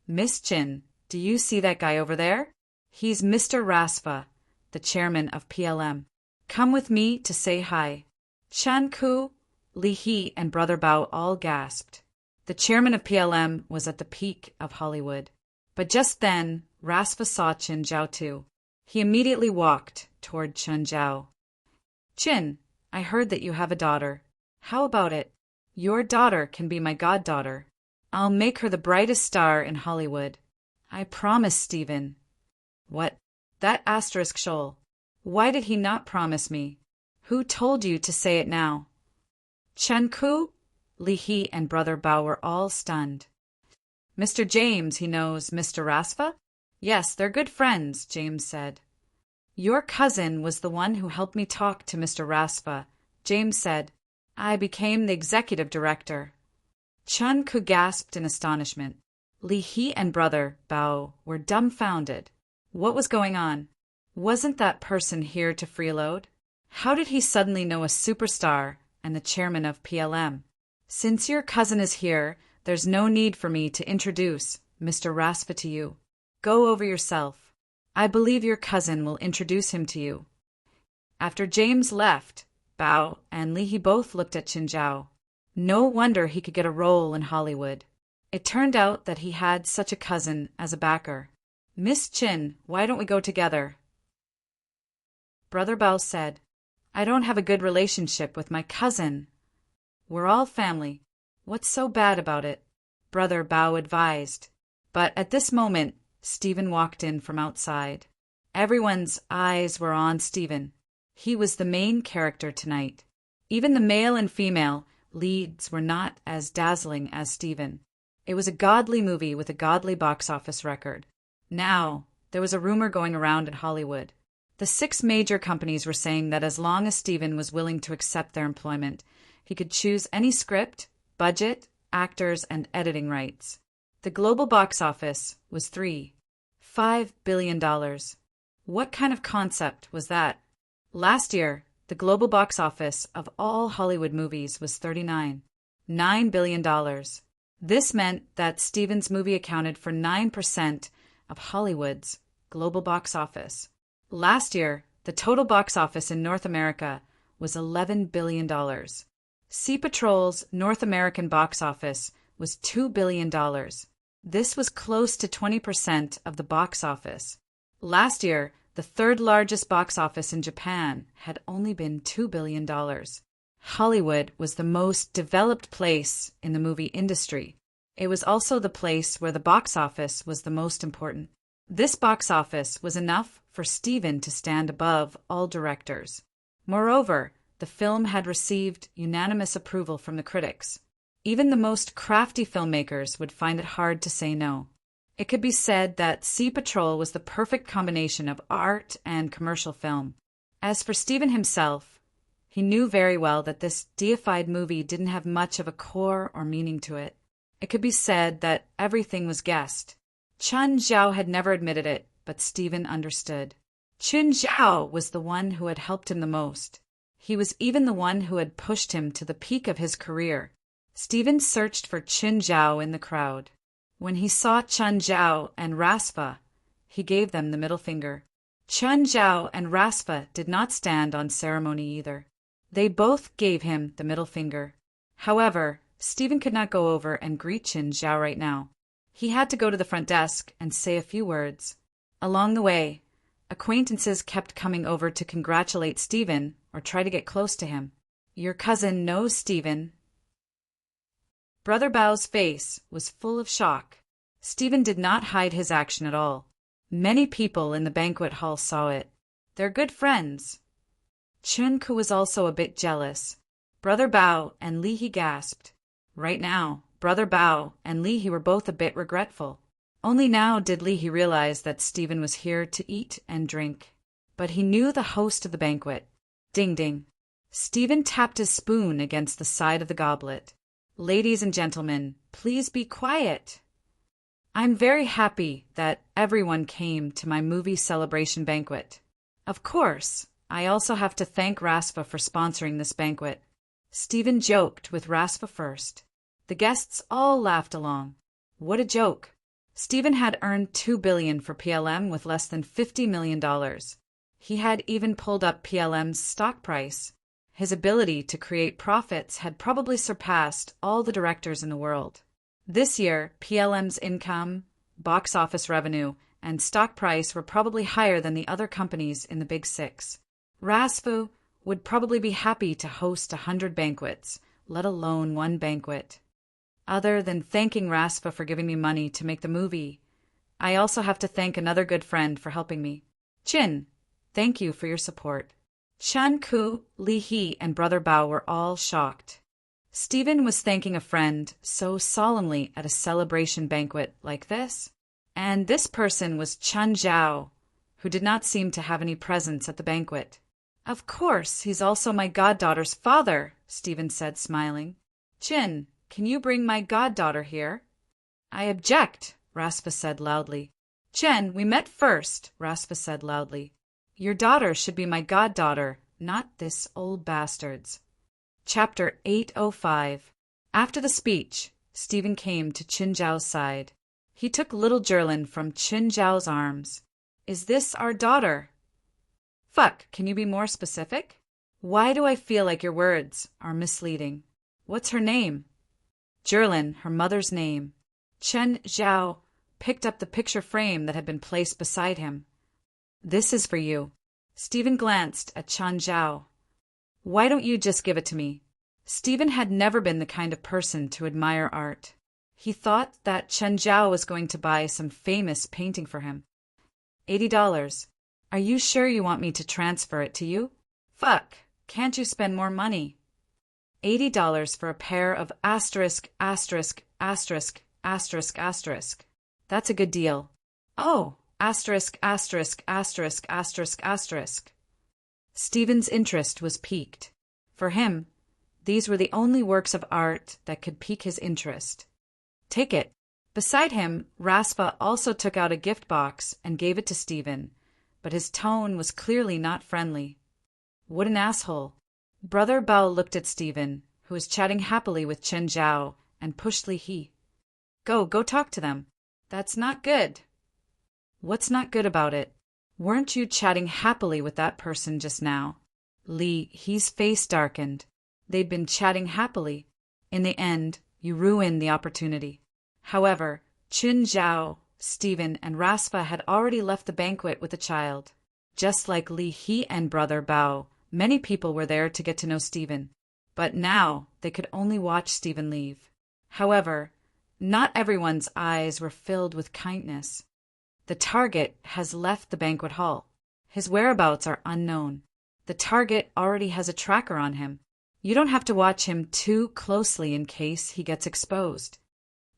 Miss Chin, do you see that guy over there? He's Mr. Rasva, the chairman of PLM. Come with me to say hi. Chan Ku, Li He, and Brother Bao all gasped. The chairman of PLM was at the peak of Hollywood. But just then, Rasva saw Chen Zhao too. He immediately walked toward Chen Zhao. Chin, I heard that you have a daughter. How about it? Your daughter can be my goddaughter. I'll make her the brightest star in Hollywood. I promise, Stephen. What? That asterisk shoal. Why did he not promise me? Who told you to say it now? Chen Ku, Li He, and Brother Bao were all stunned. Mr. James, he knows Mr. Rasva? Yes, they're good friends, James said. Your cousin was the one who helped me talk to Mr. Rasva, James said. I became the executive director. Chen Ku gasped in astonishment. Li He and Brother Bao were dumbfounded. What was going on? Wasn't that person here to freeload? How did he suddenly know a superstar and the chairman of PLM? Since your cousin is here, there's no need for me to introduce Mr. Rasva to you. Go over yourself. I believe your cousin will introduce him to you. After James left, Bao and Li He both looked at Qinzhao. No wonder he could get a role in Hollywood. It turned out that he had such a cousin as a backer. Miss Chin, why don't we go together? Brother Bao said. I don't have a good relationship with my cousin. We're all family. What's so bad about it? Brother Bao advised. But at this moment, Stephen walked in from outside. Everyone's eyes were on Stephen. He was the main character tonight. Even the male and female leads were not as dazzling as Stephen. It was a godly movie with a godly box office record. Now, there was a rumor going around in Hollywood. The 6 major companies were saying that as long as Stephen was willing to accept their employment, he could choose any script, budget, actors, and editing rights. The global box office was $5 billion. What kind of concept was that? Last year, the global box office of all Hollywood movies was $9 billion. This meant that Stephen's movie accounted for 9% of Hollywood's global box office. Last year, the total box office in North America was $11 billion. Sea Patrol's North American box office was $2 billion. This was close to 20% of the box office. Last year, the third largest box office in Japan had only been $2 billion. Hollywood was the most developed place in the movie industry. It was also the place where the box office was the most important. This box office was enough for Stephen to stand above all directors. Moreover, the film had received unanimous approval from the critics. Even the most crafty filmmakers would find it hard to say no. It could be said that Sea Patrol was the perfect combination of art and commercial film. As for Stephen himself, he knew very well that this deified movie didn't have much of a core or meaning to it. It could be said that everything was guessed. Chun Zhao had never admitted it, but Stephen understood. Chun Zhao was the one who had helped him the most. He was even the one who had pushed him to the peak of his career. Stephen searched for Chun Zhao in the crowd. When he saw Chun Zhao and Rasfa, he gave them the middle finger. Chun Zhao and Rasfa did not stand on ceremony either. They both gave him the middle finger. However, Stephen could not go over and greet Chun Zhao right now. He had to go to the front desk and say a few words. Along the way, acquaintances kept coming over to congratulate Stephen or try to get close to him. Your cousin knows Stephen. Brother Bao's face was full of shock. Stephen did not hide his action at all. Many people in the banquet hall saw it. They're good friends. Chun Ku was also a bit jealous. Brother Bao and Li He gasped. Right now, Brother Bao and Li He were both a bit regretful. Only now did Li He realize that Stephen was here to eat and drink. But he knew the host of the banquet. Ding ding. Stephen tapped his spoon against the side of the goblet. Ladies and gentlemen, please be quiet. I'm very happy that everyone came to my movie celebration banquet. Of course, I also have to thank Rasfa for sponsoring this banquet. Stephen joked with Rasfa first. The guests all laughed along. What a joke. Stephen had earned $2 billion for PLM with less than $50 million. He had even pulled up PLM's stock price. His ability to create profits had probably surpassed all the directors in the world. This year, PLM's income, box office revenue, and stock price were probably higher than the other companies in the Big Six. Rasfu would probably be happy to host 100 banquets, let alone one banquet. Other than thanking Rasfa for giving me money to make the movie, I also have to thank another good friend for helping me. Chin, thank you for your support. Chun Ku, Li He, and Brother Bao were all shocked. Stephen was thanking a friend so solemnly at a celebration banquet like this, and this person was Chun Zhao, who did not seem to have any presence at the banquet. Of course, he's also my goddaughter's father, Stephen said, smiling. Chin, can you bring my goddaughter here? I object, Rasfa said loudly. Chen, we met first, Rasfa said loudly. Your daughter should be my goddaughter, not this old bastard's. Chapter 805. After the speech, Stephen came to Chin Zhao's side. He took little Jerlin from Chin Zhao's arms. Is this our daughter? Fuck, can you be more specific? Why do I feel like your words are misleading? What's her name? Jerlin, her mother's name. Chen Zhao picked up the picture frame that had been placed beside him. This is for you. Stephen glanced at Chen Zhao. Why don't you just give it to me? Stephen had never been the kind of person to admire art. He thought that Chen Zhao was going to buy some famous painting for him. $80. Are you sure you want me to transfer it to you? Fuck, can't you spend more money? $80 for a pair of asterisk, asterisk, asterisk, asterisk, asterisk. That's a good deal. Oh, asterisk, asterisk, asterisk, asterisk, asterisk. Stephen's interest was piqued. For him, these were the only works of art that could pique his interest. Take it. Beside him, Raspa also took out a gift box and gave it to Stephen, but his tone was clearly not friendly. What an asshole. Brother Bao looked at Stephen, who was chatting happily with Chen Zhao, and pushed Li He. Go talk to them. That's not good. What's not good about it? Weren't you chatting happily with that person just now? Li He's face darkened. They'd been chatting happily. In the end, you ruined the opportunity. However, Chen Zhao, Stephen, and Raspa had already left the banquet with the child. Just like Li He and Brother Bao, many people were there to get to know Stephen. But now they could only watch Stephen leave. However, not everyone's eyes were filled with kindness. The target has left the banquet hall. His whereabouts are unknown. The target already has a tracker on him. You don't have to watch him too closely in case he gets exposed.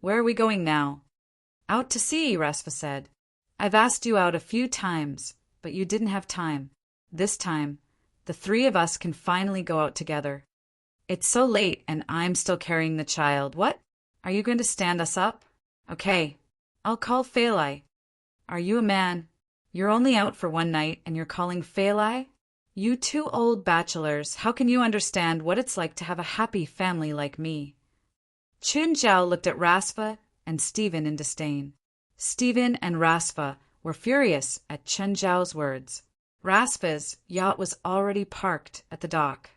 Where are we going now? Out to sea, Raspa said. I've asked you out a few times, but you didn't have time. This time, the three of us can finally go out together. It's so late and I'm still carrying the child. What? Are you going to stand us up? Okay, I'll call Phalai. Are you a man? You're only out for one night and you're calling Phalai? You two old bachelors, how can you understand what it's like to have a happy family like me? Chen Zhao looked at Raspa and Stephen in disdain. Stephen and Raspa were furious at Chen Zhao's words. Raspa's yacht was already parked at the dock.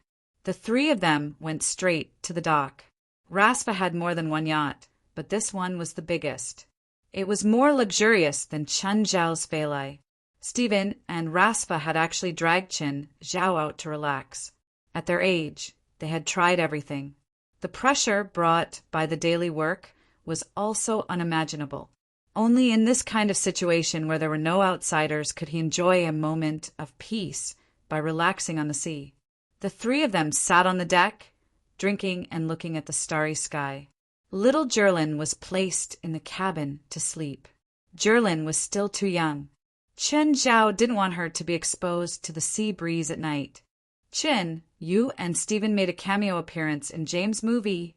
The three of them went straight to the dock. Raspa had more than one yacht, but this one was the biggest. It was more luxurious than Chen Zhao's Phalai. Stephen and Raspa had actually dragged Chen Zhao out to relax. At their age, they had tried everything. The pressure brought by the daily work was also unimaginable. Only in this kind of situation where there were no outsiders could he enjoy a moment of peace by relaxing on the sea. The three of them sat on the deck, drinking and looking at the starry sky. Little Jerlin was placed in the cabin to sleep. Jerlin was still too young. Chen Zhao didn't want her to be exposed to the sea breeze at night. Chen, you and Stephen made a cameo appearance in James' movie.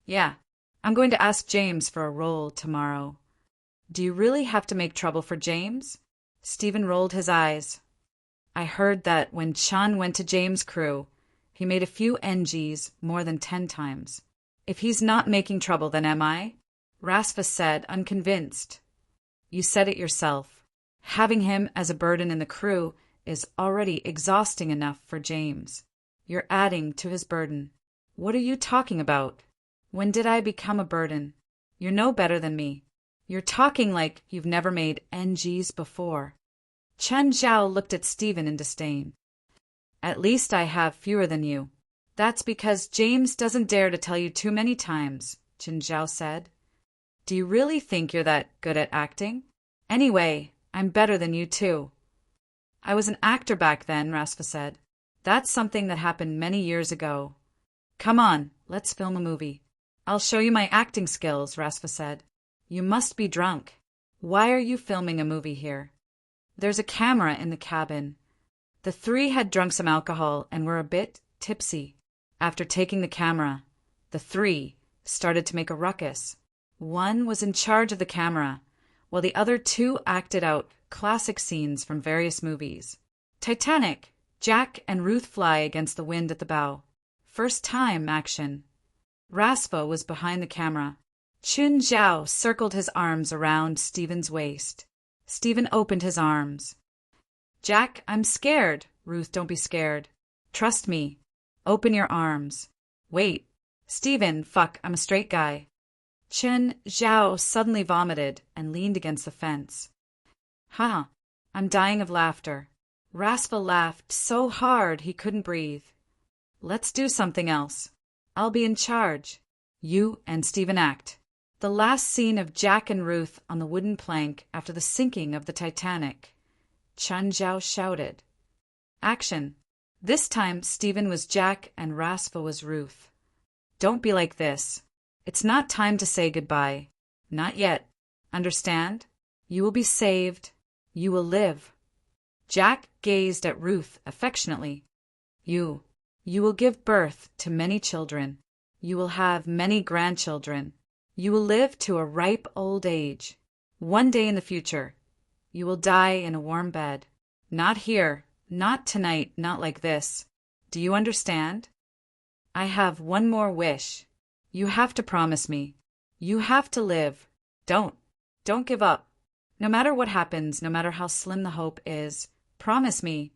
Yeah, I'm going to ask James for a role tomorrow. Do you really have to make trouble for James? Stephen rolled his eyes. I heard that when Chan went to James' crew, he made a few NGs more than 10 times. If he's not making trouble, then am I? Raspa said, unconvinced. You said it yourself. Having him as a burden in the crew is already exhausting enough for James. You're adding to his burden. What are you talking about? When did I become a burden? You're no better than me. You're talking like you've never made NGs before. Chen Zhao looked at Stephen in disdain. At least I have fewer than you. That's because James doesn't dare to tell you too many times, Chen Zhao said. Do you really think you're that good at acting? Anyway, I'm better than you too. I was an actor back then, Raspa said. That's something that happened many years ago. Come on, let's film a movie. I'll show you my acting skills, Raspa said. You must be drunk. Why are you filming a movie here? There's a camera in the cabin. The three had drunk some alcohol and were a bit tipsy. After taking the camera, the three started to make a ruckus. One was in charge of the camera, while the other two acted out classic scenes from various movies. Titanic, Jack and Ruth fly against the wind at the bow. First time action. Raspa was behind the camera. Chen Zhao circled his arms around Stephen's waist. Stephen opened his arms. Jack, I'm scared. Ruth, don't be scared. Trust me. Open your arms. Wait. Stephen, fuck, I'm a straight guy. Chen Zhao suddenly vomited and leaned against the fence. Ha! I'm dying of laughter. Raspa laughed so hard he couldn't breathe. Let's do something else. I'll be in charge. You and Stephen act. The last scene of Jack and Ruth on the wooden plank after the sinking of the Titanic. Chun Zhao shouted. Action. This time Stephen was Jack and Rasfa was Ruth. Don't be like this. It's not time to say goodbye. Not yet. Understand? You will be saved. You will live. Jack gazed at Ruth affectionately. You will give birth to many children. You will have many grandchildren. You will live to a ripe old age. One day in the future, you will die in a warm bed. Not here, not tonight, not like this. Do you understand? I have one more wish. You have to promise me. You have to live. Don't give up. No matter what happens, no matter how slim the hope is, promise me.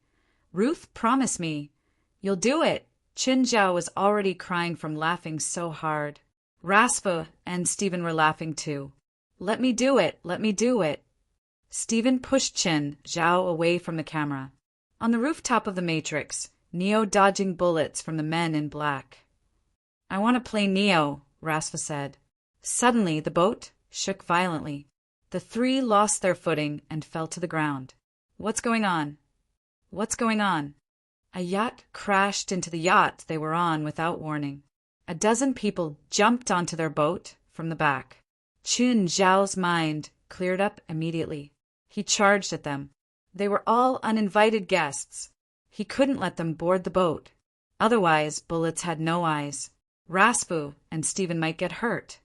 Ruth, promise me. You'll do it. Chin Zhao was already crying from laughing so hard. Raspa and Stephen were laughing too. Let me do it. Let me do it. Stephen pushed Chin Zhao away from the camera. On the rooftop of the Matrix, Neo dodging bullets from the men in black. I want to play Neo, Raspa said. Suddenly, the boat shook violently. The three lost their footing and fell to the ground. What's going on? What's going on? A yacht crashed into the yacht they were on without warning. A dozen people jumped onto their boat from the back. Chun Zhao's mind cleared up immediately. He charged at them. They were all uninvited guests. He couldn't let them board the boat. Otherwise, bullets had no eyes. Raspu and Stephen might get hurt.